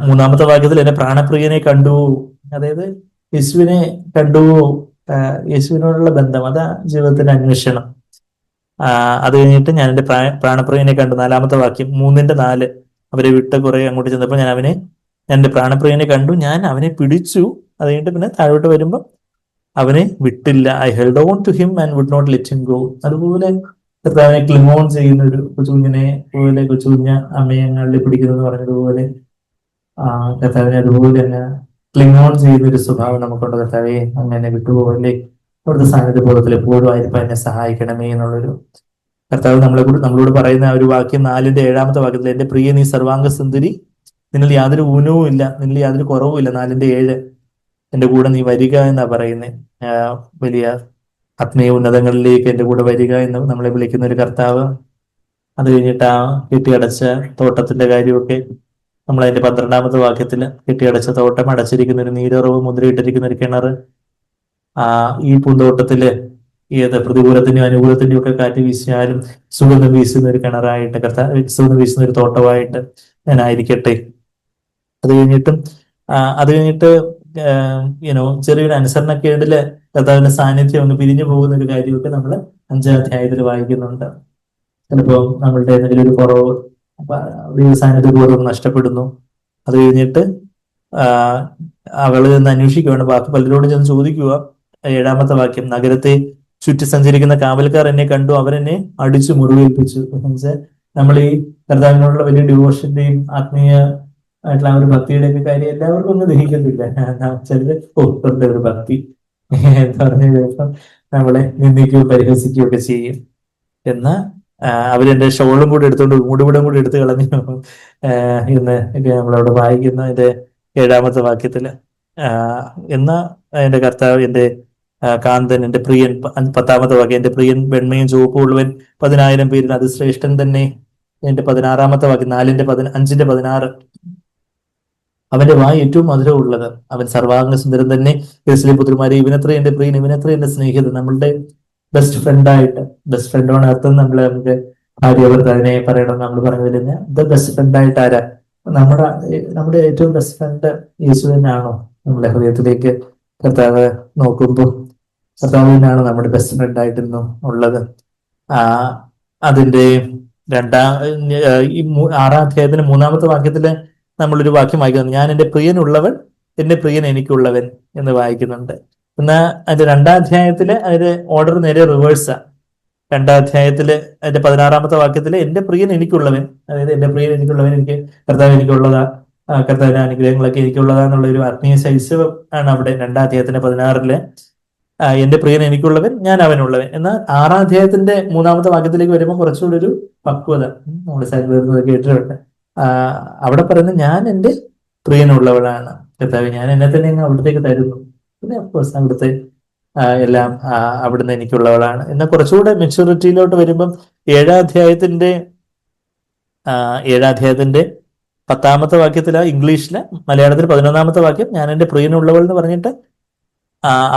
3-ാമത്തെ വാക്യത്തിൽ എന്നെ പ്രാണപ്രിയനെ കണ്ടു, അതായത് യേശുവിനെ കണ്ടു, യേശുവിനോടുള്ള ബന്ധം, അതാ ജീവിതത്തിന്റെ അന്വേഷണം. അത് കഴിഞ്ഞിട്ട് ഞാൻ എന്റെ പ്രാണപ്രിയനെ കണ്ടു, 4-ാമത്തെ വാക്യം 3:4 അവരെ വിട്ട് കുറെ അങ്ങോട്ട് ചെന്നപ്പോൾ ഞാൻ എന്റെ പ്രാണപ്രിയനെ കണ്ടു, ഞാൻ അവനെ പിടിച്ചു. അത് കഴിഞ്ഞിട്ട് പിന്നെ താഴോട്ട് വരുമ്പോൾ അവനെ വിട്ടില്ല. I held on to him and would not let him go. അതുപോലെ കർത്താവിനെ ക്ലിങ് ഓൺ ചെയ്യുന്ന ഒരു കൊച്ചുകുഞ്ഞിനെ പോലെ, കൊച്ചുകുഞ്ഞ അമ്മയെ അങ്ങളിൽ പിടിക്കുന്നത് പറഞ്ഞതുപോലെ കർത്താവിനെ അതുപോലെ തന്നെ ക്ലിങ് ഓൺ ചെയ്യുന്ന ഒരു സ്വഭാവം നമുക്കുണ്ട്. കർത്താവെ അങ്ങനെ വിട്ടുപോകല്ലേ, അവിടുത്തെ സാന്നിധ്യബോധത്തിൽ എപ്പോഴും ആയിരിക്കും എന്നെ സഹായിക്കണമേ എന്നുള്ളൊരു കർത്താവ് നമ്മളോട് പറയുന്ന ഒരു വാക്യം 4-ാമത്തെ വാക്യത്തിൽ എന്റെ പ്രിയ നീ സർവാംഗ സുന്ദരി, നിന്നിൽ യാതൊരു ഊനവും ഇല്ല, നിന്നിൽ യാതൊരു കുറവും ഇല്ല. 4-7 എന്റെ കൂടെ നീ വരിക എന്നാ പറയുന്നത്. വലിയ ആത്മീയ ഉന്നതങ്ങളിലേക്ക് എന്റെ കൂടെ വരിക എന്ന് നമ്മളെ വിളിക്കുന്ന ഒരു കർത്താവ്. അത് കഴിഞ്ഞിട്ട് ആ കെട്ടിയടച്ച തോട്ടത്തിന്റെ കാര്യമൊക്കെ നമ്മൾ അതിന്റെ 12-ാമത്തെ വാക്യത്തിൽ കെട്ടിയടച്ച തോട്ടം, അടച്ചിരിക്കുന്ന ഒരു നീരുറവ്, മുദ്രയിട്ടിരിക്കുന്ന ഒരു കിണർ, ഈ പൂന്തോട്ടത്തില് ഏത് പ്രതികൂലത്തിന്റെയും അനുകൂലത്തിന്റെയും ഒക്കെ കാറ്റ് വീശിയാലും സുഗന്ധം വീശുന്ന ഒരു കിണറായിട്ട് സുഗന്ധം വീശുന്ന ഒരു തോട്ടമായിട്ട് ഞാനായിരിക്കട്ടെ. അത് കഴിഞ്ഞിട്ട് ചെറിയൊരു അനുസരണക്കേടില് കർത്താവിന്റെ സാന്നിധ്യം ഒന്ന് പിരിഞ്ഞു പോകുന്ന ഒരു കാര്യമൊക്കെ നമ്മൾ 5-ാം അധ്യായത്തിൽ വായിക്കുന്നുണ്ട്. ചിലപ്പോൾ നമ്മളുടെ എന്തെങ്കിലും ഒരു കുറവ്, സാന്നിധ്യ ബോധം നഷ്ടപ്പെടുന്നു. അത് കഴിഞ്ഞിട്ട് അവള് നിന്ന് അന്വേഷിക്കുകയാണ്, ബാക്കി പലരോടും ചെന്ന് ചോദിക്കുക. 7-ാമത്തെ വാക്യം നഗരത്തെ ചുറ്റി സഞ്ചരിക്കുന്ന കാവൽക്കാർ എന്നെ കണ്ടു, അവരെന്നെ അടിച്ചു മുറിവേൽപ്പിച്ചു. നമ്മൾ ഈ കർത്താവിനോടുള്ള വലിയ ഡിവോഷന്റെയും ആത്മീയ ആയിട്ടുള്ള ആ ഒരു ഭക്തിയുടെ ഒക്കെ കാര്യം എല്ലാവർക്കും ഒന്നും ദഹിക്കുന്നില്ല. ചിലര് ഒരു ഭക്തി എന്ന് പറഞ്ഞു കഴിയുമ്പോൾ നമ്മളെ നിന്ദിക്കുകയും പരിഹസിക്കുകയും ഒക്കെ ചെയ്യും. എന്നാൽ അവരെന്റെ ഷോളും കൂടി എടുത്തുകൊണ്ട് മൂടുപടം കൂടി എടുത്തു കളഞ്ഞു എന്ന് നമ്മളവിടെ വായിക്കുന്ന ഇത് 7-ാമത്തെ വാക്യത്തില്. എന്നാ എന്റെ കർത്താവ്, എന്റെ കാന്തൻ, എന്റെ പ്രിയൻ, 10-ാമത്തെ വാക്യം എന്റെ പ്രിയൻ വെണ്മയും ചുവപ്പും ഉള്ളവൻ 10,000 പേരിൽ അതിശ്രേഷ്ഠൻ തന്നെ. എന്റെ 16-ാമത്തെ വാക്യം 5:16 അവന്റെ വായ് ഏറ്റവും മധുരമുള്ളത്, അവൻ സർവാംഗ സുന്ദരൻ തന്നെ. യെരൂശലേം പുത്രിമാരെ, ഇവനത്ര എന്റെ പ്രിയൻ, ഇവനത്ര എന്റെ സ്നേഹിതൻ. നമ്മളുടെ ബെസ്റ്റ് ഫ്രണ്ടായിട്ട്, ബെസ്റ്റ് ഫ്രണ്ടോണ് അർത്ഥം നമുക്ക് ഭാര്യ പറയണം. നമ്മൾ പറഞ്ഞതിൽ തന്നെ ദ ബെസ്റ്റ് ഫ്രണ്ടായിട്ട് ആരാ? നമ്മുടെ ഏറ്റവും ബെസ്റ്റ് ഫ്രണ്ട് യേശു തന്നെയാണോ? നമ്മുടെ ഹൃദയത്തിലേക്ക് കർത്താവ് നോക്കുമ്പോൾ കർത്താവ് തന്നെയാണ് നമ്മുടെ ബെസ്റ്റ് ഫ്രണ്ടായിട്ടിരുന്നു ഉള്ളത്. അതിന്റെ 6-ാം അധ്യായത്തിന് 3-ാമത്തെ വാക്യത്തില് നമ്മളൊരു വാക്യം വായിക്കുന്നുണ്ട്, ഞാൻ എന്റെ പ്രിയനുള്ളവൻ, എന്റെ പ്രിയൻ എനിക്കുള്ളവൻ എന്ന് വായിക്കുന്നുണ്ട്. എന്നാൽ അതിന്റെ 2-ാം അധ്യായത്തില് അതിന്റെ ഓർഡർ നേരെ റിവേഴ്സാ. 2-ാം അധ്യായത്തില് അതിന്റെ 16-ാമത്തെ വാക്യത്തില് എന്റെ പ്രിയൻ എനിക്കുള്ളവൻ, അതായത് എന്റെ പ്രിയൻ എനിക്കുള്ളവൻ, എനിക്ക് കർത്താവ് എനിക്കുള്ളതാ, കർത്താവിന്റെ അനുഗ്രഹങ്ങളൊക്കെ എനിക്കുള്ളതാന്നുള്ള ഒരു ആത്മീയ ശൈശവം ആണ് അവിടെ 2-ാം അധ്യായത്തിന്റെ 16-ല്. എന്റെ പ്രിയൻ എനിക്കുള്ളവൻ, ഞാൻ അവനുള്ളവൻ. എന്നാൽ 6-ാം അധ്യായത്തിന്റെ 3-ാമത്തെ വാക്യത്തിലേക്ക് വരുമ്പോൾ കുറച്ചുകൂടി ഒരു പക്വത നമ്മൾ കേട്ടിട്ടുണ്ട്. അവിടെ പറയുന്നത് ഞാൻ എന്റെ പ്രിയനുള്ളവളാണ് കർത്താവ്, ഞാൻ എന്നെ തന്നെ അങ്ങ് അവിടത്തേക്ക് തരുന്നു. പിന്നെ അഫ്കോഴ്സ് അവിടുത്തെ എല്ലാം അവിടുന്ന് എനിക്കുള്ളവളാണ്. എന്നാൽ കുറച്ചുകൂടെ മെച്യൂരിറ്റിയിലോട്ട് വരുമ്പം 7-ാം അധ്യായത്തിന്റെ 10-ാമത്തെ വാക്യത്തില് ഇംഗ്ലീഷില്, മലയാളത്തിൽ 11-ാമത്തെ വാക്യം ഞാൻ എന്റെ പ്രിയനുള്ളവൾ എന്ന് പറഞ്ഞിട്ട്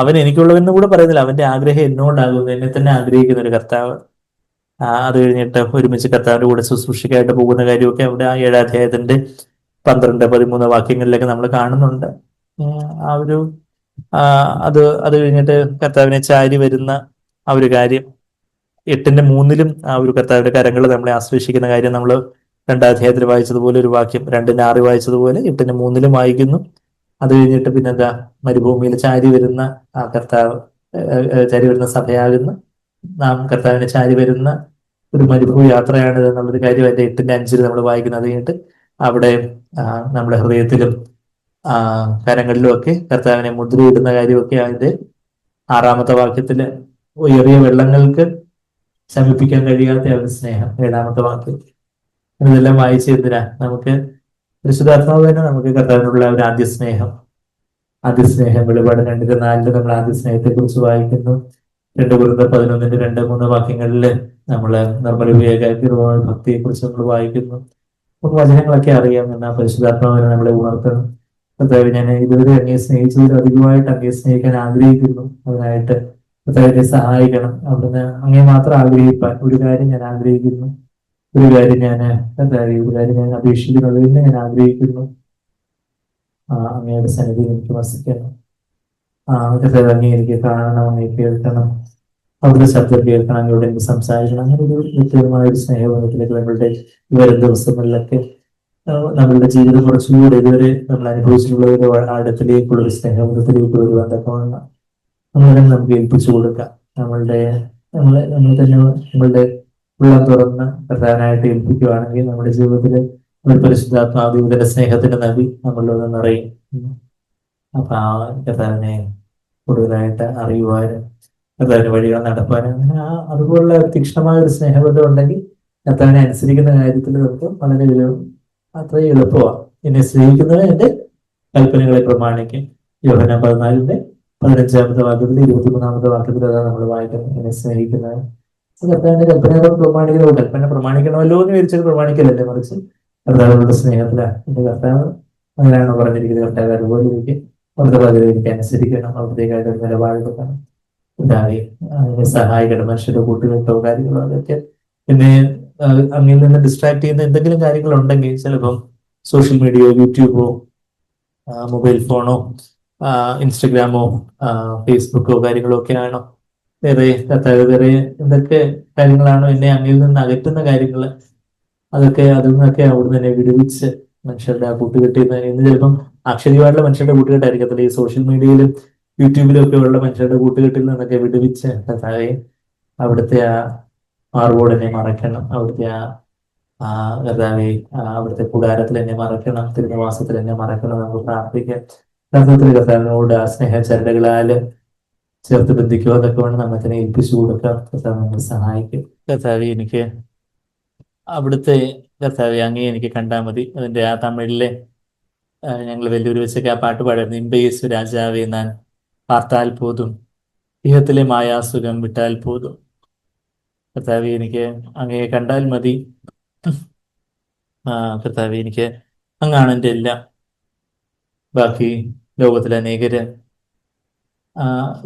അവൻ എനിക്കുള്ളവെന്ന് കൂടെ പറയുന്നില്ല, അവന്റെ ആഗ്രഹം എന്നോടാകുന്നു, എന്നെ തന്നെ ആഗ്രഹിക്കുന്ന ഒരു കർത്താവ്. അത് കഴിഞ്ഞിട്ട് ഒരുമിച്ച് കർത്താവിന്റെ കൂടെ ശുശ്രൂഷയ്ക്കായിട്ട് പോകുന്ന കാര്യമൊക്കെ അവിടെ 7-ാം അധ്യായത്തിന്റെ 12-13 വാക്യങ്ങളിലൊക്കെ നമ്മൾ കാണുന്നുണ്ട്. അത് കഴിഞ്ഞിട്ട് കർത്താവിനെ ചാരി വരുന്ന ആ ഒരു കാര്യം 8:3 ആ ഒരു കർത്താവിന്റെ കരങ്ങൾ നമ്മളെ ആശ്ലേഷിക്കുന്ന കാര്യം നമ്മൾ 2-ാം അധ്യായത്തിൽ വായിച്ചതുപോലെ ഒരു വാക്യം 2:6 വായിച്ചതുപോലെ 8:3 വായിക്കുന്നു. അത് കഴിഞ്ഞിട്ട് പിന്നെന്താ, മരുഭൂമിയിൽ ചാരി വരുന്ന ആ കർത്താവ്, ചാരി വരുന്ന സഭയാകുന്ന നാം കർത്താവിനെ ചാരി വരുന്ന ഒരു മരുഭൂമി യാത്രയാണ് എന്നുള്ളൊരു കാര്യം അതിന്റെ 8:5 നമ്മൾ വായിക്കുന്നത്. അത് കഴിഞ്ഞിട്ട് അവിടെ നമ്മുടെ ഹൃദയത്തിലും കരങ്ങളിലും ഒക്കെ കർത്താവിനെ മുദ്രയിടുന്ന കാര്യമൊക്കെ അതിന്റെ 6-ാമത്തെ വാക്യത്തില്, ഉയറിയ വെള്ളങ്ങൾക്ക് ശമിപ്പിക്കാൻ കഴിയാത്ത ഒരു സ്നേഹം 7-ാമത്തെ വാക്യം. ഇതെല്ലാം വായിച്ച് എന്തിനാ നമുക്ക് പരിശുദ്ധാത്മാവ് തന്നെ നമുക്ക് കർത്താവിനുള്ള ഒരു ആദ്യ സ്നേഹം വെളിപാട് 2:4 നമ്മൾ ആദ്യ സ്നേഹത്തെ കുറിച്ച് വായിക്കുന്നു. 2 Corinthians 11:2-3 വാക്യങ്ങളിൽ നമ്മൾ നിർമ്മല വിവേകാഗ്യമായ ഭക്തിയെ കുറിച്ച് നമ്മൾ വായിക്കുന്നു. നമുക്ക് വചനങ്ങളൊക്കെ അറിയാം. എന്നാൽ പരിശുദ്ധാത്മാവിനെ നമ്മളെ ഉണർത്തണം. കർത്താവ്, ഞാൻ ഇതുവരെ അങ്ങയെ സ്നേഹിച്ചതിൽ അധികമായിട്ട് അങ്ങയെ സ്നേഹിക്കാൻ ആഗ്രഹിക്കുന്നു. അതിനായിട്ട് കർത്താവിനെ സഹായിക്കണം. അവിടുന്ന് അങ്ങയെ മാത്രം ആഗ്രഹിക്കാൻ ഒരു കാര്യം ഞാൻ ആഗ്രഹിക്കുന്നു, ഒരു കാര്യം ഞാൻ അപേക്ഷിക്കുന്നത് തന്നെ ഞാൻ ആഗ്രഹിക്കുന്നു. അങ്ങയുടെ സന്നിധി എനിക്ക് വസിക്കണം. അങ്ങയെ എനിക്ക് കാണണം, അങ്ങയെ കേൾക്കണം, അവിടുത്തെ ശബ്ദം കേൾക്കണം, അങ്ങയോട് എനിക്ക് സംസാരിക്കണം. അങ്ങനെ ഒരു വ്യക്തിപരമായ ഒരു സ്നേഹബന്ധത്തിലേക്ക് നമ്മളുടെ വരും ദിവസങ്ങളിലൊക്കെ നമ്മളുടെ ജീവിതം കുറച്ചുകൂടെ ഇതുവരെ നമ്മൾ അനുഭവിച്ചിട്ടുള്ള ഒരു ആഴത്തിലേക്കുള്ള ഒരു സ്നേഹബന്ധത്തിലേക്ക് വരുവാൻ തക്കവണ്ണം നമുക്ക് ഏൽപ്പിച്ചു കൊടുക്കാം. നമ്മൾ തന്നെ നമ്മളുടെ ഉള്ളം തുറന്ന് പ്രധാനമായിട്ട് ഏൽപ്പിക്കുകയാണെങ്കിൽ നമ്മുടെ ജീവിതത്തിൽ ഒരു പരിശുദ്ധാത്മാവിന്റെ സ്നേഹത്തിന്റെ നദി നമ്മളിലൊന്ന് നിറയും. അപ്പൊ ആ കർത്താവിനെ കൂടുതലായിട്ട് അറിയുവാനും കർത്താവിന് വഴികൾ നടപ്പാനും അങ്ങനെ അതുപോലുള്ള തീക്ഷ്ണമായ ഒരു സ്നേഹബന്ധം ഉണ്ടെങ്കിൽ കർത്താവിനെ അനുസരിക്കുന്ന കാര്യത്തിൽ നമുക്ക് വളരെ അത്രയും എളുപ്പമാണ്. എന്നെ സ്നേഹിക്കുന്നവൻ എന്റെ കൽപ്പനകളെ പ്രമാണിക്കും. യോഹന്നാൻ 14:15 വാക്യത്തിൽ 23-ാമത്തെ വാക്യത്തിൽ അതാണ് നമ്മൾ വായിക്കുന്നത്. എന്നെ സ്നേഹിക്കുന്നവൻ കർത്താവിന്റെ കൽപ്പനകൾ പ്രമാണിക്കുന്നത്. കൽപ്പന പ്രമാണിക്കണമല്ലോ എന്ന് വിചാരിച്ചത് പ്രമാണിക്കലല്ലേ, മറിച്ച് കർത്താവിനുള്ള സ്നേഹത്തിലാണ്. എന്റെ കർത്താവ് അങ്ങനെയാണോ പറഞ്ഞിരിക്കുന്നത്? കർത്താവ് അതുപോലെ എനിക്ക് അവിടുത്തെ പദ്ധതി എനിക്ക് അനുസരിക്കണം, അവിടത്തേക്കായിട്ട് നിലപാടെടുക്കണം, അതിനെ സഹായിക്കണം. മനുഷ്യരുടെ കൂട്ടുകെട്ടോ കാര്യങ്ങളോ അതൊക്കെ പിന്നെ അങ്ങിൽ നിന്ന് ഡിസ്ട്രാക്ട് ചെയ്യുന്ന എന്തെങ്കിലും കാര്യങ്ങളുണ്ടെങ്കിൽ ചിലപ്പം സോഷ്യൽ മീഡിയയോ യൂട്യൂബോ മൊബൈൽ ഫോണോ ഇൻസ്റ്റഗ്രാമോ ഫേസ്ബുക്കോ കാര്യങ്ങളോ ഒക്കെ ആണോ, വേറെ എന്തൊക്കെ കാര്യങ്ങളാണോ എന്നെ അങ്ങിൽ നിന്ന് അകറ്റുന്ന കാര്യങ്ങൾ, അതിൽ നിന്നൊക്കെ അവിടുന്ന് തന്നെ വിടുവിച്ച് മനുഷ്യരുടെ ആ കൂട്ടുകെട്ടിൽ നിന്ന് ഇന്ന് ചിലപ്പം അക്ഷരികമായിട്ടുള്ള മനുഷ്യരുടെ കൂട്ടുകെട്ടായിരിക്കത്തില്ല, ഈ സോഷ്യൽ മീഡിയയിലും യൂട്യൂബിലും ഒക്കെ ഉള്ള മനുഷ്യരുടെ കൂട്ടുകെട്ടിൽ നിന്നൊക്കെ വിടുവിച്ച് അവിടുത്തെ ആ മാർവോട് മറക്കണം, അവിടുത്തെ അവിടുത്തെ കൂടാരത്തിൽ എന്നെ മറക്കണം, തിരുനിവാസത്തിൽ എന്നെ മറക്കണം. നമുക്ക് പ്രാർത്ഥിക്കാം. കർത്താവിനോട് ആ സ്നേഹചരടുകളാല് ചേർത്ത് ബന്ധിക്കുക, അതൊക്കെ വേണം നമ്മൾ തന്നെ ഏൽപ്പിച്ചു കൊടുക്കാം. കർത്താവ് നമ്മൾ സഹായിക്കും. കർത്താവ് എനിക്ക് അവിടുത്തെ അങ്ങേ എനിക്ക് കണ്ടാൽ മതി. അതിന്റെ ആ തമിഴിലെ ഞങ്ങൾ വലിയൊരു വെച്ചൊക്കെ ആ പാട്ട് പാടായിരുന്നു. ഇമ്പയേസു രാജാവേ നാൻ പാർത്താൽ പോതും, ഇഹത്തിലെ മായാസുഖം വിട്ടാൽ പോതും. കർത്താവെ എനിക്ക് അങ്ങയെ കണ്ടാൽ മതി. കർത്താവെ എനിക്ക് അങ്ങാണ് എൻ്റെ എല്ലാം. ബാക്കി ലോകത്തിലെ അനേകര്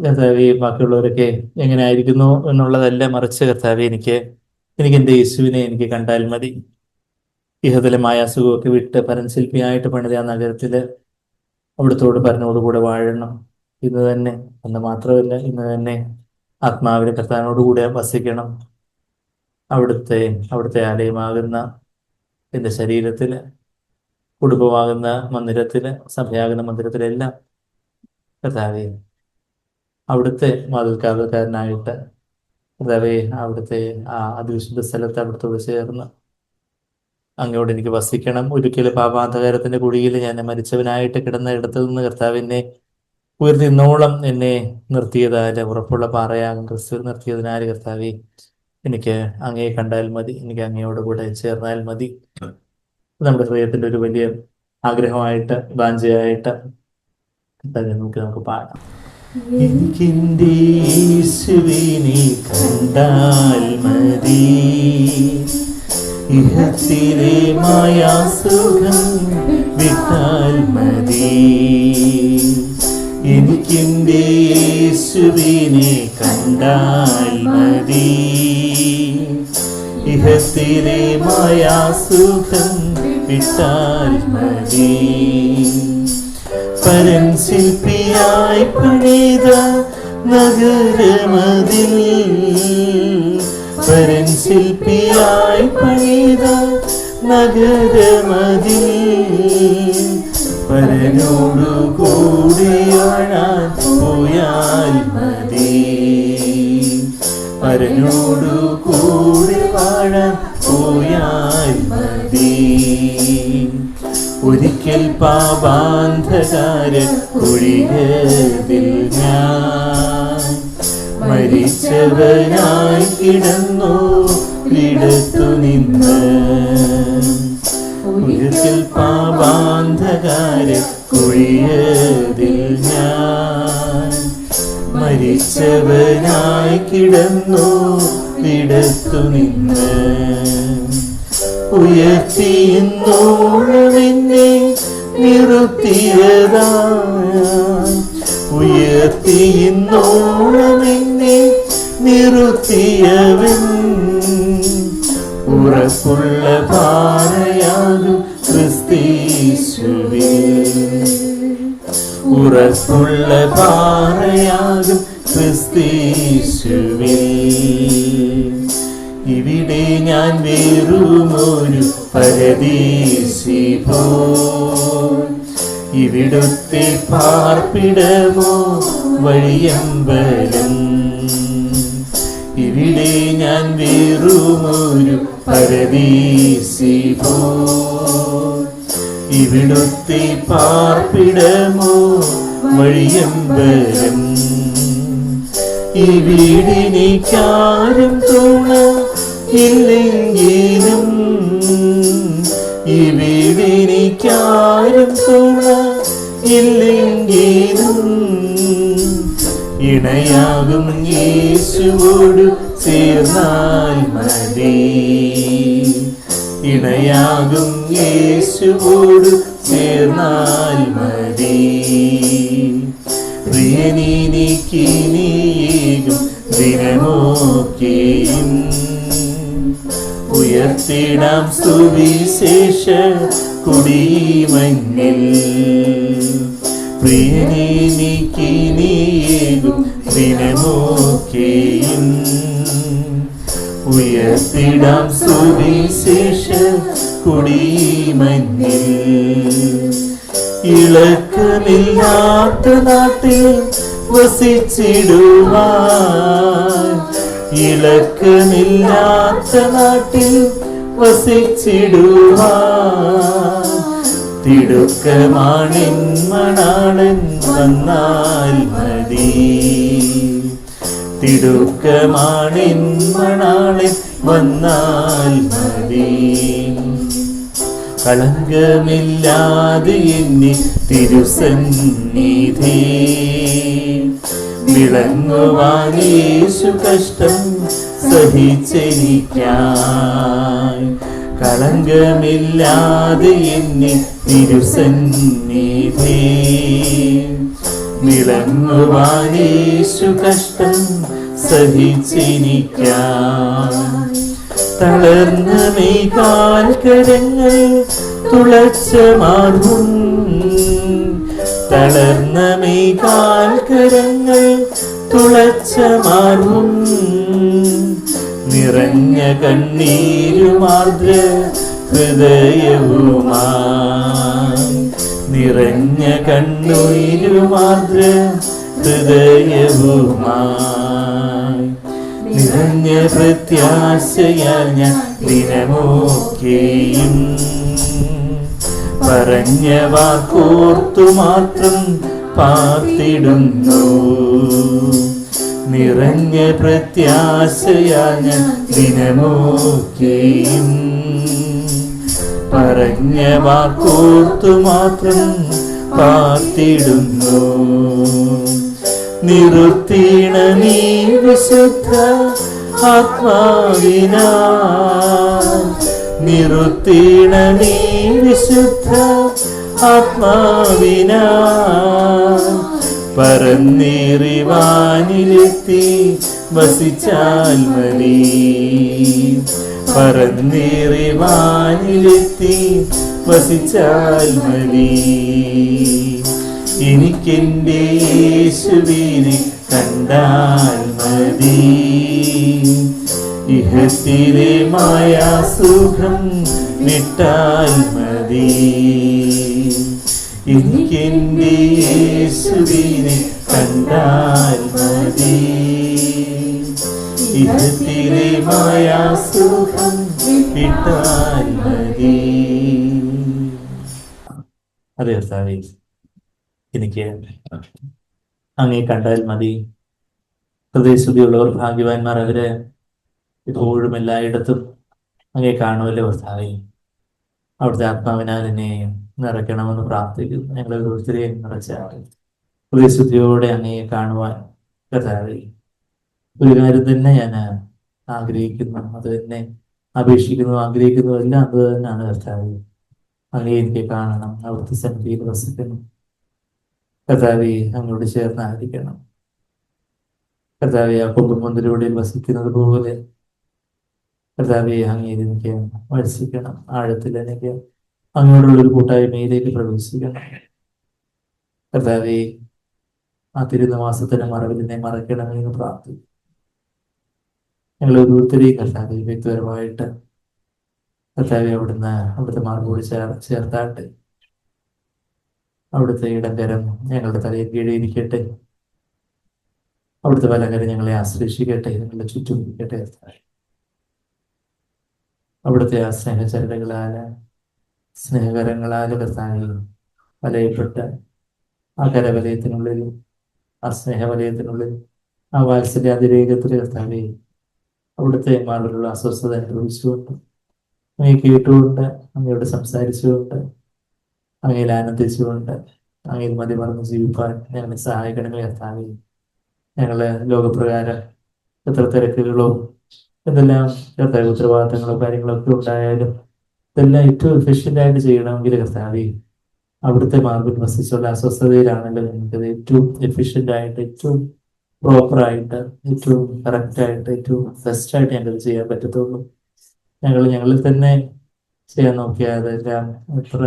കർത്താവെ ബാക്കിയുള്ളവരൊക്കെ എങ്ങനെ ആയിരിക്കുന്നു എന്നുള്ളതല്ല, മറിച്ച് കർത്താവെ എനിക്ക് എൻ്റെ യേശുവിനെ എനിക്ക് കണ്ടാൽ മതി. ഇഹത്തിലെ മായാസുഖമൊക്കെ വിട്ട് പരൻശില്പിയായിട്ട് പണിത ആ നഗരത്തില് അവിടുത്തോട് പരനോടുകൂടെ വാഴണം. ഇന്ന് തന്നെ, അന്ന് മാത്രമല്ല ഇന്ന് തന്നെ ആത്മാവിനെ കർത്താവിനോടുകൂടെ വസിക്കണം. അവിടുത്തെ ആലയമാകുന്ന എൻ്റെ ശരീരത്തില്, കുടുംബമാകുന്ന മന്ദിരത്തില്, സഭയാകുന്ന മന്ദിരത്തിലെല്ലാം കർത്താവെ അവിടുത്തെ മാതൃകാവകാരനായിട്ട് കർത്താവെ അവിടുത്തെ ആ അതിവിശുദ്ധ സ്ഥലത്ത് അവിടുത്തോട് ചേർന്ന് അങ്ങോട്ട് എനിക്ക് വസിക്കണം. ഒരിക്കലും പാപാന്തകാരത്തിന്റെ കുഴിയിൽ ഞാൻ മരിച്ചവനായിട്ട് കിടന്ന ഇടത്തു നിന്ന് കർത്താവിനെ ഉയർത്തിന്നോളം എന്നെ നിർത്തിയതാല്, ഉറപ്പുള്ള പാറയാകും ക്രിസ്തു നിർത്തിയതിനാൽ കർത്താവെ എനിക്ക് അങ്ങയെ കണ്ടാൽ മതി, എനിക്ക് അങ്ങയോട് കൂടെ ചേർന്നാൽ മതി. നമ്മുടെ ഹൃദയത്തിന്റെ ഒരു വലിയ ആഗ്രഹമായിട്ട് വാഞ്ചയായിട്ട് നമുക്ക് പാടാം. എനിക്കെന്റെ യേശുവിനെ കണ്ടാൽ മതി, ഇഹത്തിലെ മായാസുഖം വിട്ടാൽ മതി. എനിക്കെന്റെ യേശുവിനെ കണ്ടാൽ മതി, ഇഹത്തിലെ മായാസുഖം വിട്ടാൽ മതി. പരൻ ശില്പിയായി പണിത നഗരമതിൽ, പരൻ ശില്പിയായി പണിത നഗരമതിൽ പരനോടു കൂടി വാഴാൻ പോയാൽ മതി. പരനോടു കൂടി വാഴാൻ പോയാൽ മതി. ഒരിക്കൽ പാപാന്ധകാര കുഴികതിൽ ഞാൻ മരിച്ചവനായി കിടന്നു ഇടത്തു നിന്ന്. ഒരിക്കൽ പാപാന്ധകാര കുഴിയതിൽ ഞാൻ മരിച്ചവനായി കിടന്നു ഇടത്തു നിന്ന്. ഉയർത്തിയെന്നോളമെന്നെ നിർത്തിയതാ. ഉയർത്തിയെന്നോളമെന്നെ നിർത്തിയവൻ ഉറപ്പുള്ള പാറയാകും ക്രിസ്തീശുവിൽ. ഉറപ്പുള്ള പാറയാകും ക്രിസ്തീശുവിൽ. ഇവിടെ ഞാൻ വെറുമൊരു പരദേശി പോൽ. ഇവിടുത്തെ പാർപ്പിടമോ വഴിയമ്പലം. ഇവിടെ ഞാൻ വെറുമൊരു പരദേശി പോൽ. ഇവിടുത്തെ പാർപ്പിടമോ വഴിയമ്പലം. ഇവിടെനിക്കാരും തുണ ഇല്ലെങ്കിലും. ഇവിടെനിക്കാരും തുണ ഇല്ലെങ്കിലും ഇണയാകും യേശുവോടു ചേർന്നാൽ മതി. ഇണയാകും യേശുവോടു ചേർന്നാൽ മതി. പ്രിയനീനിക്കിനിയേകും ദിനമൊക്കെയും ഉയർത്തിടാം സുവിശേഷ കൊടിമഞ്ഞിൽ. പ്രിയനീനിക്കിനിയേകും ദിനമൊക്കെയും ഉയർത്തിടാം സുവിശേഷ കൊടിമഞ്ഞിൽ. ഇളക്കമില്ലാത്ത നാട്ടിൽ വസിച്ചിടുവാൻ. ഇളക്കമില്ലാത്ത നാട്ടിൽ വസിച്ചിടുവാൻ. തിടുക്കമാണിൻ മണാളൻ വന്നാൽ മതി. തിടുക്കമാണിൻ മണാളൻ വന്നാൽ മതി. കളങ്കമില്ലാതെ എന്നെ തിരുസന്നിധി വിളങ്ങുവാൻ യേശു കഷ്ടം സഹിച്ചെനിക്കായി. കളങ്കമില്ലാതെ എന്നെ തിരുസന്നിധി വിളങ്ങുവാൻ യേശു കഷ്ടം സഹിച്ചെനിക്കായി. തളർന്ന മെയ്കാൽക്കരങ്ങൾ തുളച്ച മാർഗം. തളർന്ന മെയ്കാൽക്കരങ്ങൾ തുളച്ച മാർഗം. നിറഞ്ഞ കണ്ണീരുമാർദ്ര ഹൃദയവുമായി. നിറഞ്ഞ കണ്ണീരുമാർദ്ര ഹൃദയവുമായി. നിറഞ്ഞ പ്രത്യാശയാൽ ഞാൻ ദിനമൊക്കെയും പറഞ്ഞ വാക്കോർത്തു മാത്രം പാർത്തിടുന്നു. നിറഞ്ഞ പ്രത്യാശയാൽ ഞാൻ ദിനമൊക്കെയും പറഞ്ഞ വാക്കോർത്തു മാത്രം പാർത്തിടുന്നു. നിറുത്തീണമീ വിശുദ്ധ ആത്മാവിനാൽ. നിറുത്തീണമീ വിശുദ്ധ ആത്മാവിനാൽ. പറന്നേറിവാനിലെത്തി വസിച്ചാൽ മതി. പറന്നേറിവാനിലെത്തി വസിച്ചാൽ മതി. എനിക്കെന്റെ യേശുവിനെ കണ്ടാൽ മതി. ഇഹത്തിലെ മായാസുഖം വിട്ടാൽ മതി. എനിക്കെന്റെ യേശുവിനെ കണ്ടാൽ മതി. ഇഹത്തിലെ മായാസുഖം കിട്ടാൻ മതി. അതെ കർത്താവേ, എനിക്ക് അങ്ങേ കണ്ടാൽ മതി. ഹൃദയശുദ്ധിയുള്ളവർ ഭാഗ്യവാന്മാർ, അവര് ഇപ്പോഴും എല്ലായിടത്തും അങ്ങേ കാണുമല്ലോ കർത്താവേ. അവിടുത്തെ ആത്മാവിനാൽ എന്നെ നിറയ്ക്കണമെന്ന് പ്രാർത്ഥിക്കുന്നു. ഞങ്ങളെ ഒത്തിരി നിറച്ചാൽ ഹൃദയശുദ്ധിയോടെ അങ്ങയെ കാണുവാൻ കർത്താവേ ഒരു കാര്യം തന്നെ ഞാൻ ആഗ്രഹിക്കുന്നു, അത് തന്നെ അപേക്ഷിക്കുന്നു, ആഗ്രഹിക്കുന്നു, എല്ലാം അത് തന്നെയാണ് കർത്താവേ. അങ്ങയെ എനിക്ക് കാണണം, അവിടുത്തെ സന്നിധിയിൽ വസിക്കണം കർത്താവേ. അങ്ങോട്ട് ചേർന്നായിരിക്കണം കർത്താവെ. ആ കൊമ്പുമന്തിലൂടെ വസിക്കുന്നത് പോലെ കർത്താവെ അങ്ങയിൽ എനിക്ക് വസിക്കണം. ആഴത്തിൽ എനിക്ക് അങ്ങോട്ടുള്ളൊരു കൂട്ടായ്മയിലേക്ക് പ്രവേശിക്കണം കർത്താവെ. ആ തിരുനിവാസത്തിന്റെ മറവിൽ എന്നെ മറയ്ക്കണമെന്ന് പ്രാർത്ഥിക്കും. ഞങ്ങൾ ഓരോരുത്തരെയും കർത്താവെ വ്യക്തിപരമായിട്ട് കർത്താവെ അവിടുത്തെ മാർഗോട് ചേർത്താട്ട് അവിടുത്തെ ഇടങ്കരം ഞങ്ങളുടെ തലയിൽ കീഴിയിരിക്കട്ടെ. അവിടുത്തെ വലങ്കരം ഞങ്ങളെ ആശ്രയിക്കട്ടെ, ഞങ്ങളുടെ ചുറ്റും ഇരിക്കട്ടെ. അവിടുത്തെ ആ സ്നേഹചരടുകളാല് സ്നേഹകരങ്ങളാല് കർത്താവെ വലയപ്പെട്ട് ആ കരവലയത്തിനുള്ളിൽ, ആ സ്നേഹവലയത്തിനുള്ളിൽ, ആ വാത്സല്യാതിരേകത്തിൽ കർത്താവെ അവിടുത്തെ മാറിലുള്ള അസ്വസ്ഥത അനുഭവിച്ചുകൊണ്ട് അങ്ങയെ കേട്ടുകൊണ്ട് അങ്ങയോട് സംസാരിച്ചുകൊണ്ട് അങ്ങയിൽ ആനന്ദിച്ചുകൊണ്ട് അങ്ങയിൽ മതിമറന്ന് ജീവിപ്പാൻ ഞങ്ങളെ സഹായിക്കണമേ കർത്താവെ. ഞങ്ങള് ലോകപ്രകാരം എത്ര തിരക്കുകളോ എന്തെല്ലാം കർത്താവ് ഉത്തരവാദിത്തങ്ങളോ കാര്യങ്ങളൊക്കെ ഉണ്ടായാലും ഇതെല്ലാം ഏറ്റവും എഫിഷ്യൻ്റ് ആയിട്ട് ചെയ്യണമെങ്കിൽ കർത്താവെ അവിടുത്തെ മാർഗം വസിച്ചുള്ള അസ്വസ്ഥതയിലാണല്ലോ ഞങ്ങൾക്ക് ഏറ്റവും എഫിഷ്യൻ്റ് ആയിട്ട്, ഏറ്റവും പ്രോപ്പറായിട്ട്, ഏറ്റവും കറക്റ്റായിട്ട്, ഏറ്റവും ബെസ്റ്റായിട്ട് ഞങ്ങൾക്ക് ചെയ്യാൻ പറ്റത്തുള്ളൂ. ഞങ്ങളിൽ തന്നെ ചെയ്യാൻ നോക്കിയാൽ അതെല്ലാം എത്ര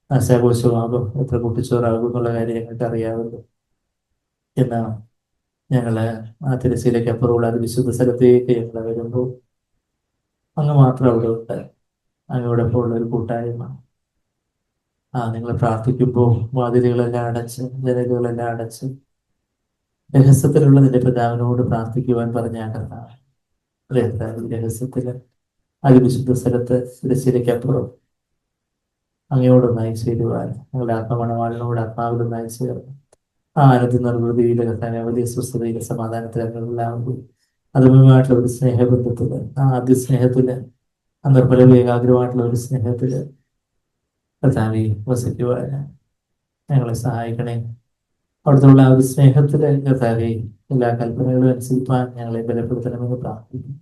നാശാഘോഷമാകും, എത്ര കുട്ടിച്ചോറാകും എന്നുള്ള കാര്യം ഞങ്ങൾക്ക് അറിയാമല്ലോ. എന്നാണ് ഞങ്ങള് ആ തിരശ്ശീലയ്ക്ക് അപ്പുറമുള്ള അത് വിശുദ്ധ സ്ഥലത്തേക്ക് ഞങ്ങൾ വരുമ്പോൾ അങ്ങ് മാത്രം അവിടെ ഉണ്ട്. അങ്ങോടൊപ്പം ഉള്ള ഒരു കൂട്ടായ്മ. നിങ്ങൾ പ്രാർത്ഥിക്കുമ്പോൾ വാതിലുകളെല്ലാം അടച്ച്, ജനലുകളെല്ലാം അടച്ച് രഹസ്യത്തിലുള്ള നിന്റെ പിതാവിനോട് പ്രാർത്ഥിക്കുവാൻ പറഞ്ഞ കർത്താവ് രഹസ്യത്തില് അതിവിശുദ്ധ സ്ഥലത്ത് തിരശ്ശീലയ്ക്കപ്പുറം അങ്ങയോടൊന്നായി ചേരുവാൻ ഞങ്ങളുടെ ആത്മമണവാളിനോട് ആത്മാവിലൊന്നായി ചേർന്ന് ആ ആനന്ദ നിർവൃതിയിലെ കർത്താവിനെ വലിയ സ്വസ്ഥതയിലെ സമാധാനത്തിൽ അങ്ങനെല്ലാവുമ്പോൾ അതുമായിട്ടുള്ള ഒരു സ്നേഹബന്ധത്തില്, ആ ആദ്യ സ്നേഹത്തില്, ആ നിർമ്മല ഏകാഗ്രമായിട്ടുള്ള ഒരു സ്നേഹത്തില് കർത്താവെ വസിക്കുവാൻ ഞങ്ങളെ സഹായിക്കണേ. അവിടുത്തെ ആ ഒരു സ്നേഹത്തില് കർത്താവെ എല്ലാ കൽപ്പനകളും അനുസരിപ്പാൻ ഞങ്ങളെ ബലപ്പെടുത്തണമെന്ന് പ്രാർത്ഥിക്കും.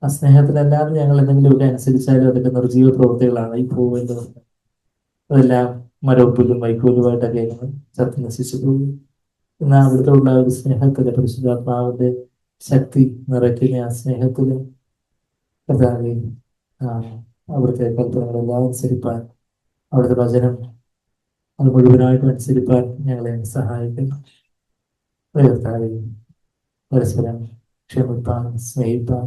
ആ സ്നേഹത്തിലല്ലാതെ ഞങ്ങൾ എന്തെങ്കിലുമൊക്കെ അനുസരിച്ചാലും അതൊക്കെ നിർജീവ പ്രവൃത്തികളാണ്. ഈ പോകുന്നത് അതെല്ലാം മരവുപ്പിലും വൈക്കോലുമായിട്ടൊക്കെ ചത്ത് നശിച്ചു പോകും. എന്നാൽ അവിടുത്തെ ഉള്ള ഒരു സ്നേഹത്തില്, പരിശുദ്ധാത്മാവിന്റെ ശക്തി നിറയ്ക്കുന്ന ആ സ്നേഹത്തില് കർത്താവെ അവിടുത്തെ കൽപ്പനകളെല്ലാം അനുസരിപ്പാൻ, അവിടുത്തെ വചനം അത് മുഴുവനായിട്ടും അനുസരിപ്പാൻ ഞങ്ങളെ സഹായിക്കുന്നു. കർത്താവെ പരസ്പരം ക്ഷമിപ്പാൻ, സ്നേഹിപ്പാൻ,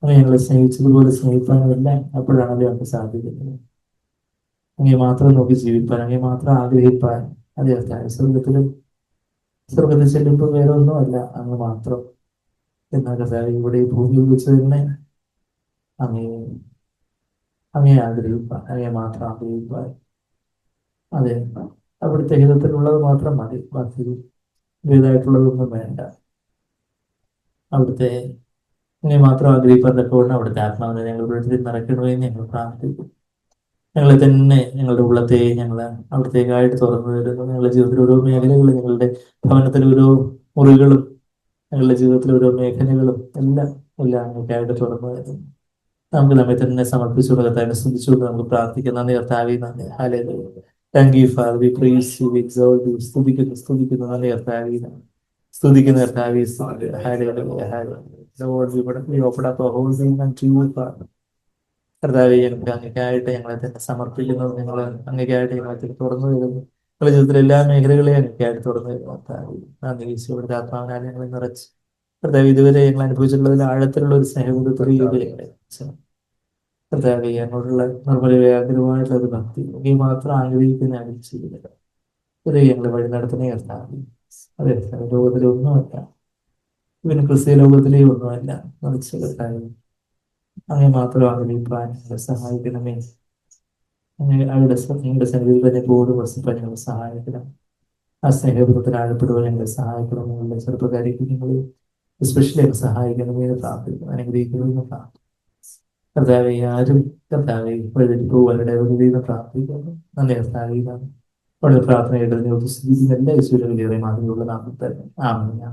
അങ്ങനെ ഞങ്ങളെ സ്നേഹിച്ചതുപോലെ സ്നേഹിപ്പാനുമല്ല അപ്പോഴാണല്ലോ നമുക്ക് സാധിക്കുന്നത്. അങ്ങേ മാത്രം നോക്കി ജീവിപ്പാൻ, അങ്ങേ മാത്രം ആഗ്രഹിപ്പാൻ. അതെ കർത്താവെ, സ്വർഗത്തിൽ ചെല്ലുമ്പോൾ വേറെ ഒന്നുമല്ല, അങ്ങ് മാത്രം. എന്നാൽ കർത്താവെ ഇവിടെ ഈ ഭൂമിയിൽ വെച്ച് തന്നെ അങ്ങേ ആഗ്രഹിപ്പാൻ, അങ്ങേ മാത്രം ആഗ്രഹിപ്പാൻ. അതെ, അവിടുത്തെ ഹിതത്തിലുള്ളത് മാത്രം മതി, ബാക്കി ഇതായിട്ടുള്ളതൊന്നും വേണ്ട. അവിടുത്തെ അങ്ങേ മാത്രം ആഗ്രഹിപ്പാൻ തക്കവണ്ണം അവിടുത്തെ ആത്മാവിനെ ഞങ്ങൾ വീട്ടിൽ നിറയ്ക്കണമെന്ന് ഞങ്ങൾ പ്രാർത്ഥിക്കും. ഞങ്ങളെ തന്നെ, ഞങ്ങളുടെ ഉള്ളത്തെ ഞങ്ങൾ അവിടത്തേക്കായിട്ട് തുറന്നു തരുന്നു. ഞങ്ങളുടെ ജീവിതത്തിൽ ഓരോ മേഖലകളും, ഞങ്ങളുടെ ഭവനത്തിൽ ഓരോ മുറികളും, ഞങ്ങളുടെ ജീവിതത്തിൽ ഓരോ മേഖലകളും എല്ലാം അങ്ങനെയൊക്കെയായിട്ട് തുറന്നു തരുന്നു. നമുക്ക് നമ്മെ തന്നെ സമർപ്പിച്ചുകൊണ്ട് കർത്താവിനെ സ്തുതിച്ചുകൊണ്ട് നമുക്ക് പ്രാർത്ഥിക്കാം. നന്ദി കർത്താവേ, നന്ദി. Hallelujah. Thank you Father, we praise you, we exalt you. സ്തുതിക്കുന്നു. നന്ദി കർത്താവേ, സ്തുതിക്കുന്ന കർത്താവേ. Hallelujah, hallelujah. Lord, we open up our whole being unto you, Father. കർത്താവേ, ഞങ്ങൾക്ക് അങ്ങേക്കായിട്ട് ഞങ്ങളെ തന്നെ സമർപ്പിക്കുന്നത്, നിങ്ങൾ അങ്ങേക്കായിട്ട് ഞങ്ങളെ തുറന്നു തരുന്നു. ഞങ്ങളുടെ ജീവിതത്തിലെ എല്ലാ മേഖലകളെയും അങ്ങേക്കായിട്ട് തുറന്നു തരുന്നു. കർത്താവേ, നന്ദി. ഈശോയുടെ ആത്മാവിനാൽ ഞങ്ങളെ നിറച്ച് കർത്താവ് ഇതുവരെ ഞങ്ങൾ അനുഭവിച്ചിട്ടുള്ളതിൽ ആഴത്തിലുള്ള ഒരു സ്നേഹബന്ധത്തിൽ കർത്താവേ, എന്നോടുള്ള നിർമ്മല വ്യാകുലമായിട്ടുള്ള ഒരു ഭക്തി നീ മാത്രം ആഗ്രഹിക്കുന്ന ചെയ്യുന്നത് ഇത് ഞങ്ങളെ വഴി നടത്തുന്ന കർത്താവേ. അതെ കർത്താവേ, ലോകത്തിലെ ഒന്നുമല്ല, ഇവന് ക്രിസ്തീയ ലോകത്തിലെ ഒന്നുമല്ല, മറിച്ച് കർത്താവേ അങ്ങനെ മാത്രം ആഗ്രഹിക്കാൻ ഞങ്ങളെ സഹായിക്കണമേ. അങ്ങനെ നിങ്ങളുടെ സന്നിധിയിൽ തന്നെ ബോർഡ് വസിപ്പാൻ ഞങ്ങളെ സഹായിക്കണം. ആ സ്നേഹബന്ധത്തിൽ ആഴപ്പെടുവാൻ ഞങ്ങളെ സഹായിക്കണം. നിങ്ങളുടെ ചെറുപ്പക്കാരി കുഞ്ഞുങ്ങളെ എസ്പെഷ്യലി സഹായിക്കണമേ എന്ന് പ്രാർത്ഥിക്കുന്നു, അനുഗ്രഹിക്കണമെന്ന് പ്രാർത്ഥിക്കുന്നു. കർത്താവെ, ആരും കർത്താവെ വഴുതി പോവാനുടെ ഒരു പ്രാർത്ഥിക്കുന്നു. നന്ദി കർത്താവെ. വളരെ പ്രാർത്ഥന കേട്ടതിനെ ഒത്തുസ്ഥിതിക്കുന്ന എല്ലാ യേശുവിനും വലിയ മാതൃകയുള്ള നാമത്തിൽ ആമേൻ.